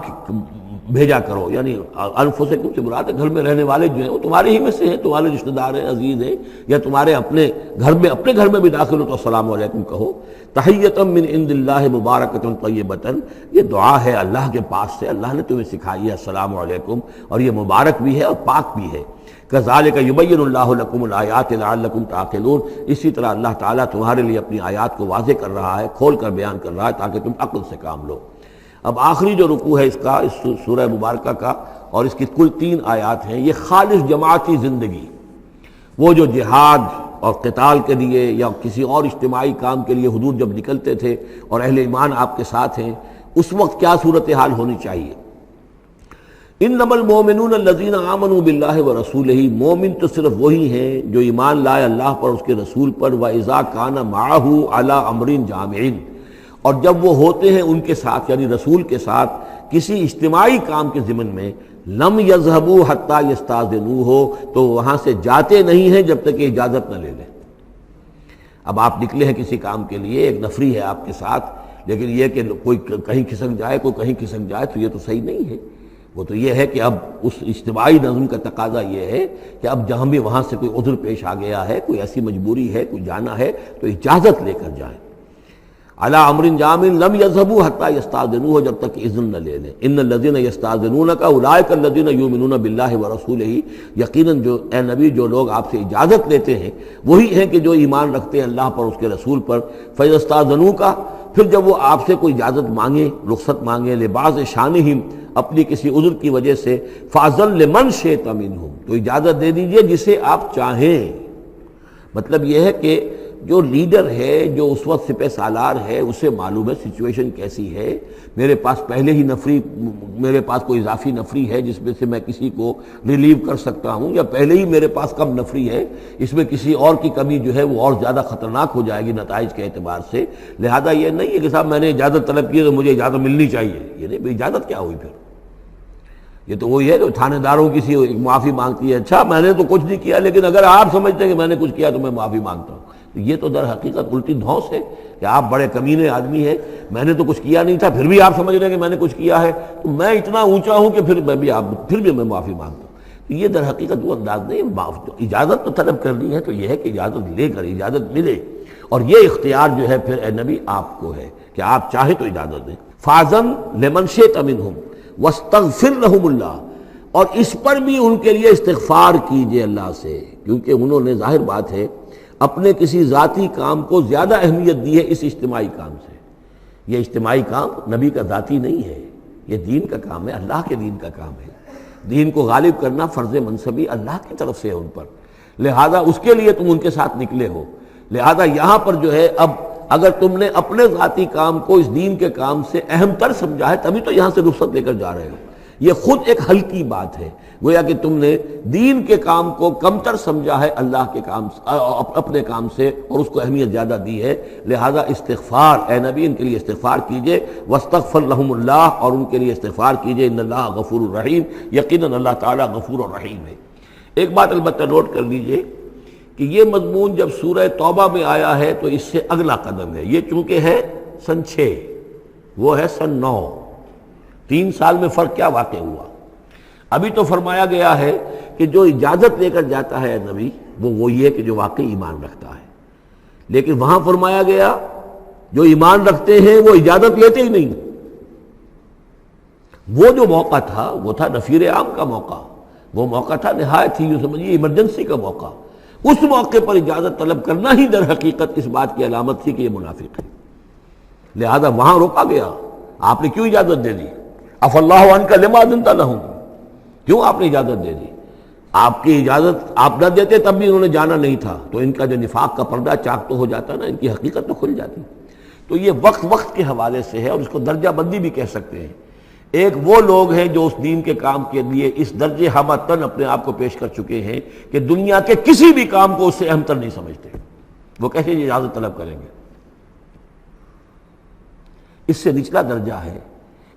بھیجا کرو، یعنی انفسکم سے مراد ہے گھر میں رہنے والے جو ہیں وہ تمہارے ہی میں سے ہیں، تمہارے رشتہ دار ہیں، عزیز ہیں، یا تمہارے اپنے گھر میں بھی داخل ہو تو السلام علیکم کہو۔ تحیۃ من عند اللہ مبارکۃ طیبۃ، یہ دعا ہے اللہ کے پاس سے، اللہ نے تمہیں سکھائی ہے السلام علیکم، اور یہ مبارک بھی ہے اور پاک بھی ہے۔ کذالک یبین اللہ لکم الآیات لعلکم تعقلون، اسی طرح اللہ تعالیٰ تمہارے لیے اپنی آیات کو واضح کر رہا ہے، کھول کر بیان کر رہا ہے تاکہ تم عقل سے کام لو۔ اب آخری جو رکوع ہے اس کا، اس سورہ مبارکہ کا، اور اس کی کل 3 آیات ہیں، یہ خالص جماعتی زندگی، وہ جو جہاد اور قتال کے لیے یا کسی اور اجتماعی کام کے لیے حضور جب نکلتے تھے اور اہل ایمان آپ کے ساتھ ہیں، اس وقت کیا صورتحال ہونی چاہیے۔ انما المؤمنون الذین آمنوا باللہ ورسولہ، مومن تو صرف وہی ہیں جو ایمان لائے اللہ پر، اس کے رسول پر، وَإِذَا كَانَ مَعَهُ عَلَىٰ أَمْرٍ جَامِعٍ، اور جب وہ ہوتے ہیں ان کے ساتھ یعنی رسول کے ساتھ کسی اجتماعی کام کے ضمن میں، لم يذهبوا حتى يستأذنوه، تو وہاں سے جاتے نہیں ہیں جب تک کہ اجازت نہ لے لیں۔ اب آپ نکلے ہیں کسی کام کے لیے، ایک نفری ہے آپ کے ساتھ، لیکن یہ کہ کوئی کہیں کھسک جائے کوئی کہیں کھسک جائے تو یہ تو صحیح نہیں ہے۔ وہ تو یہ ہے کہ اب اس اجتماعی نظم کا تقاضا یہ ہے کہ اب جہاں بھی وہاں سے کوئی عذر پیش آ گیا ہے، کوئی ایسی مجبوری ہے، کوئی جانا ہے تو اجازت لے کر جائیں۔ علی امر جامع لم یذهبوا حتى یستاذنوه، جب تک اذن نہ لے لیں۔ ان الذین یستاذنونک اولئک الذین یؤمنون باللہ ورسولہ، یقیناً جو اے نبی جو لوگ آپ سے اجازت لیتے ہیں وہی ہیں کہ جو ایمان رکھتے ہیں اللہ پر، اس کے رسول پر۔ فاذا استاذنوک، پھر جب وہ آپ سے کوئی اجازت مانگے، رخصت مانگے، لبعض شانہم، اپنی کسی عذر کی وجہ سے، فاذن لمن شئت منہم، تو اجازت دے دیجئے جسے آپ چاہیں۔ مطلب یہ ہے کہ جو لیڈر ہے، جو اس وقت سپہ سالار ہے، اسے معلوم ہے سچویشن کیسی ہے، میرے پاس پہلے ہی نفری، میرے پاس کوئی اضافی نفری ہے جس میں سے میں کسی کو ریلیو کر سکتا ہوں، یا پہلے ہی میرے پاس کم نفری ہے، اس میں کسی اور کی کمی جو ہے وہ اور زیادہ خطرناک ہو جائے گی نتائج کے اعتبار سے۔ لہذا یہ نہیں ہے کہ صاحب میں نے اجازت طلب کی تو مجھے اجازت ملنی چاہیے، یہ نہیں، اجازت کیا ہوئی پھر؟ یہ تو وہی ہے جو تھانے داروں کی سی معافی مانگتی ہے، اچھا میں نے تو کچھ نہیں کیا لیکن اگر آپ سمجھتے ہیں کہ میں نے کچھ کیا تو میں معافی مانگتا ہوں، یہ تو در حقیقت الٹی دھونس ہے کہ آپ بڑے کمینے آدمی ہیں، میں نے تو کچھ کیا نہیں تھا پھر بھی آپ سمجھ رہے ہیں کہ میں نے کچھ کیا ہے، تو میں اتنا اونچا ہوں کہ پھر میں معافی مانگتا ہوں۔ یہ در حقیقت وہ انداز نہیں۔ اجازت تو طلب کرنی ہے تو یہ ہے کہ اجازت لے کر اجازت ملے، اور یہ اختیار جو ہے پھر اے نبی آپ کو ہے کہ آپ چاہیں تو اجازت دیں۔ فاذن لمن شئت منہم واستغفر لہم اللہ، اور اس پر بھی ان کے لیے استغفار کیجئے اللہ سے، کیونکہ انہوں نے ظاہر بات ہے اپنے کسی ذاتی کام کو زیادہ اہمیت دی ہے اس اجتماعی کام سے۔ یہ اجتماعی کام نبی کا ذاتی نہیں ہے، یہ دین کا کام ہے، اللہ کے دین کا کام ہے۔ دین کو غالب کرنا فرض منصبی اللہ کی طرف سے ہے ان پر، لہذا اس کے لیے تم ان کے ساتھ نکلے ہو۔ لہذا یہاں پر جو ہے اب اگر تم نے اپنے ذاتی کام کو اس دین کے کام سے اہم تر سمجھا ہے تبھی تو یہاں سے رخصت لے کر جا رہے ہو۔ یہ خود ایک ہلکی بات ہے، گویا کہ تم نے دین کے کام کو کم تر سمجھا ہے اللہ کے کام اپنے کام سے، اور اس کو اہمیت زیادہ دی ہے۔ لہذا استغفار اے نبی ان کے لیے استغفار کیجئے، واستغفر لہم اللہ، اور ان کے لیے استغفار کیجئے، ان اللہ غفور الرحیم، یقیناً اللہ تعالیٰ غفور الرحیم ہے۔ ایک بات البتہ نوٹ کر لیجئے کہ یہ مضمون جب سورہ توبہ میں آیا ہے تو اس سے اگلا قدم ہے۔ یہ چونکہ ہے سن 6، وہ ہے سن 9، 3 سال میں فرق کیا واقع ہوا؟ ابھی تو فرمایا گیا ہے کہ جو اجازت لے کر جاتا ہے نبی وہ یہ کہ جو واقعی ایمان رکھتا ہے، لیکن وہاں فرمایا گیا جو ایمان رکھتے ہیں وہ اجازت لیتے ہی نہیں۔ وہ جو موقع تھا وہ تھا نفیر عام کا موقع، وہ موقع تھا نہایت ہی یوں سمجھیے ایمرجنسی کا موقع۔ اس موقع پر اجازت طلب کرنا ہی در حقیقت اس بات کی علامت تھی کہ یہ منافق ہے، لہذا وہاں روکا گیا۔ آپ نے کیوں اجازت دے دی؟ عفی اللہ عنک لما اذنت لہم، کیوں آپ نے اجازت دے دی؟ آپ کی اجازت آپ نہ دیتے تب بھی انہوں نے جانا نہیں تھا، تو ان کا جو نفاق کا پردہ چاک تو ہو جاتا نا، ان کی حقیقت تو کھل جاتی۔ تو یہ وقت کے حوالے سے ہے، اور اس کو درجہ بندی بھی کہہ سکتے ہیں۔ ایک وہ لوگ ہیں جو اس دین کے کام کے لیے اس درجے ہمتن اپنے آپ کو پیش کر چکے ہیں کہ دنیا کے کسی بھی کام کو اس سے اہم تر نہیں سمجھتے، وہ کیسے اجازت طلب کریں گے؟ اس سے نچلا درجہ ہے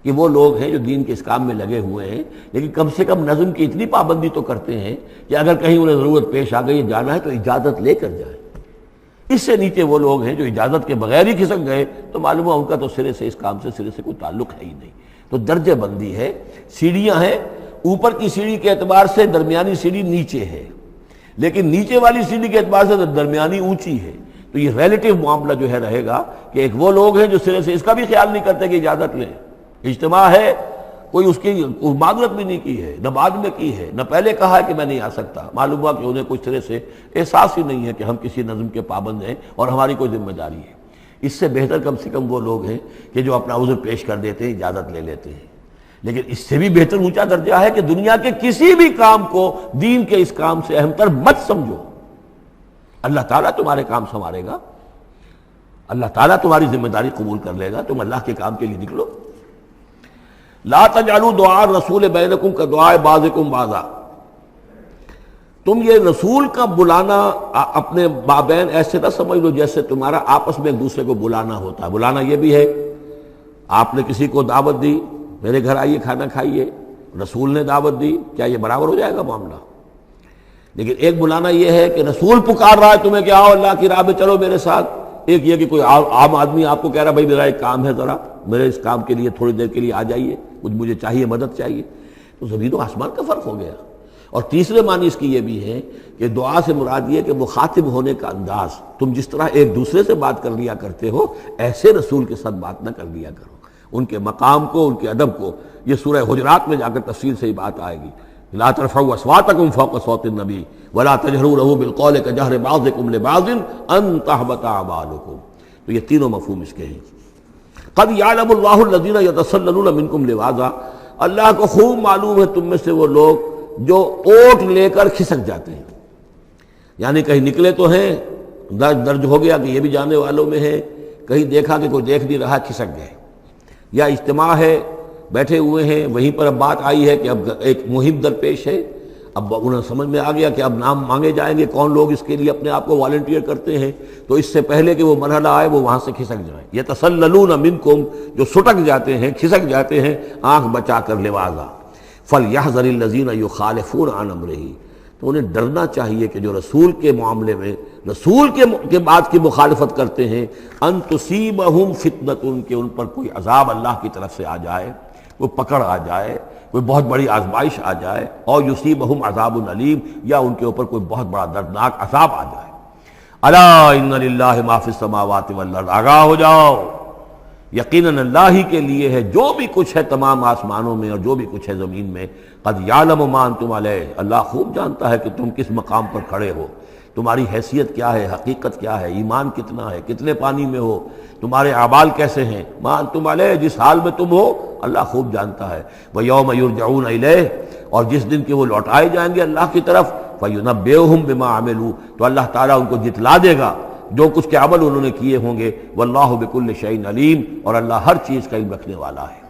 کہ وہ لوگ ہیں جو دین کے اس کام میں لگے ہوئے ہیں، لیکن کم سے کم نظم کی اتنی پابندی تو کرتے ہیں کہ اگر کہیں انہیں ضرورت پیش آ گئی جانا ہے تو اجازت لے کر جائیں۔ اس سے نیچے وہ لوگ ہیں جو اجازت کے بغیر ہی کھسک گئے تو معلوم ہے ان کا تو سرے سے اس کام سے سرے سے کوئی تعلق ہے ہی نہیں۔ تو درجہ بندی ہے، سیڑھیاں ہیں، اوپر کی سیڑھی کے اعتبار سے درمیانی سیڑھی نیچے ہے، لیکن نیچے والی سیڑھی کے اعتبار سے درمیانی اونچی ہے۔ تو یہ ریلیٹیو معاملہ جو ہے رہے گا کہ ایک وہ لوگ ہیں جو سرے سے اس کا بھی خیال نہیں کرتے کہ اجازت لیں، اجتماع ہے، کوئی اس کی معذرت بھی نہیں کی ہے، نہ بعد میں کی ہے، نہ پہلے کہا ہے کہ میں نہیں آ سکتا، معلوم ہوا کہ انہیں کچھ طرح سے احساس ہی نہیں ہے کہ ہم کسی نظم کے پابند ہیں اور ہماری کوئی ذمہ داری ہے۔ اس سے بہتر کم سے کم وہ لوگ ہیں کہ جو اپنا عذر پیش کر دیتے ہیں، اجازت لے لیتے ہیں۔ لیکن اس سے بھی بہتر اونچا درجہ ہے کہ دنیا کے کسی بھی کام کو دین کے اس کام سے اہم تر مت سمجھو، اللہ تعالیٰ تمہارے کام سنوارے گا، اللہ تعالیٰ تمہاری ذمہ داری قبول کر لے گا، تم اللہ کے کام کے لیے نکلو۔ لا تجعلوا دعاء الرسول بینکم کدعاء بعضکم بعضا، تم یہ رسول کا بلانا اپنے مابین ایسے نہ سمجھ لو جیسے تمہارا آپس میں ایک دوسرے کو بلانا ہوتا ہے۔ بلانا یہ بھی ہے، آپ نے کسی کو دعوت دی، میرے گھر آئیے کھانا کھائیے، رسول نے دعوت دی، کیا یہ برابر ہو جائے گا معاملہ؟ لیکن ایک بلانا یہ ہے کہ رسول پکار رہا ہے تمہیں کہ آؤ اللہ کی راہ میں چلو میرے ساتھ، ایک یہ کہ کوئی عام آدمی آپ کو کہہ رہا ہے بھائی میرا ایک کام ہے، ذرا میرے اس کام کے لیے تھوڑی دیر کے لیے آ جائیے، کچھ مجھے چاہیے، مدد چاہیے۔ تو زمین و آسمان کا فرق ہو گیا۔ اور تیسرے معنی اس کی یہ بھی ہے کہ دعا سے مراد یہ کہ مخاطب ہونے کا انداز، تم جس طرح ایک دوسرے سے بات کر لیا کرتے ہو ایسے رسول کے ساتھ بات نہ کر لیا کرو، ان کے مقام کو، ان کے ادب کو۔ یہ سورہ حجرات میں جا کر تفصیل سے ہی بات آئے گی۔ لا ترفعوا اصواتکم فوق صوت النبی ولا تجہروا له بالقول کجہر بعضکم لبعض ان تحبط اعمالکم۔ تو یہ تینوں مفہوم اس کے ہیں۔ قد یعلم اللہ الذین یتسللون منکم لواذا، اللہ کو خوب معلوم ہے تم میں سے وہ لوگ جو اوٹ لے کر کھسک جاتے ہیں، یعنی کہیں نکلے تو ہیں، درج ہو گیا کہ یہ بھی جانے والوں میں ہے، کہیں دیکھا کہ کوئی دیکھ نہیں رہا کھسک گئے، یا اجتماع ہے بیٹھے ہوئے ہیں، وہیں پر اب بات آئی ہے کہ اب ایک مہم درپیش ہے، اب انہیں سمجھ میں آ گیا کہ اب نام مانگے جائیں گے، کون لوگ اس کے لیے اپنے آپ کو والنٹیئر کرتے ہیں، تو اس سے پہلے کہ وہ مرحلہ آئے وہ وہاں سے کھسک جائیں۔ یتسللون منکم، جو سٹک جاتے ہیں، کھسک جاتے ہیں آنکھ بچا کر لواذا۔ فَلْيَحْذَرِ الَّذِينَ يُخَالِفُونَ عَنْ أَمْرِهِ، تو انہیں ڈرنا چاہیے کہ جو رسول کے معاملے میں رسول کے بات کی مخالفت کرتے ہیں، ان تصیبہم فتنۃ، کہ ان پر کوئی عذاب اللہ کی طرف سے آ جائے، کوئی پکڑ آ جائے، کوئی بہت بڑی آزمائش آ جائے، اور یصیبہم عذاب علیم، یا ان کے اوپر کوئی بہت بڑا دردناک عذاب آ جائے۔ الا ان للہ ما فی السماوات والارض، آگاہ ہو جاؤ، یقیناً اللہ ہی کے لیے ہے جو بھی کچھ ہے تمام آسمانوں میں اور جو بھی کچھ ہے زمین میں۔ قد یعلم ما انتم علیہ، اللہ خوب جانتا ہے کہ تم کس مقام پر کھڑے ہو، تمہاری حیثیت کیا ہے، حقیقت کیا ہے، ایمان کتنا ہے، کتنے پانی میں ہو، تمہارے اعمال کیسے ہیں، ما انتم علیہ، جس حال میں تم ہو اللہ خوب جانتا ہے۔ وَيَوْمَ يُرْجَعُونَ إِلَيْهِ، اور جس دن کہ وہ لوٹائے جائیں گے اللہ کی طرف، فَيُنَبِّئُهُم بِمَا عَمِلُوا، تو اللہ تعالیٰ ان کو جتلا دے گا جو کچھ کے عمل انہوں نے کیے ہوں گے۔ وَاللَّهُ بِكُلِّ شَيْءٍ عَلِيمٌ، اور اللہ ہر چیز کا علم رکھنے والا ہے۔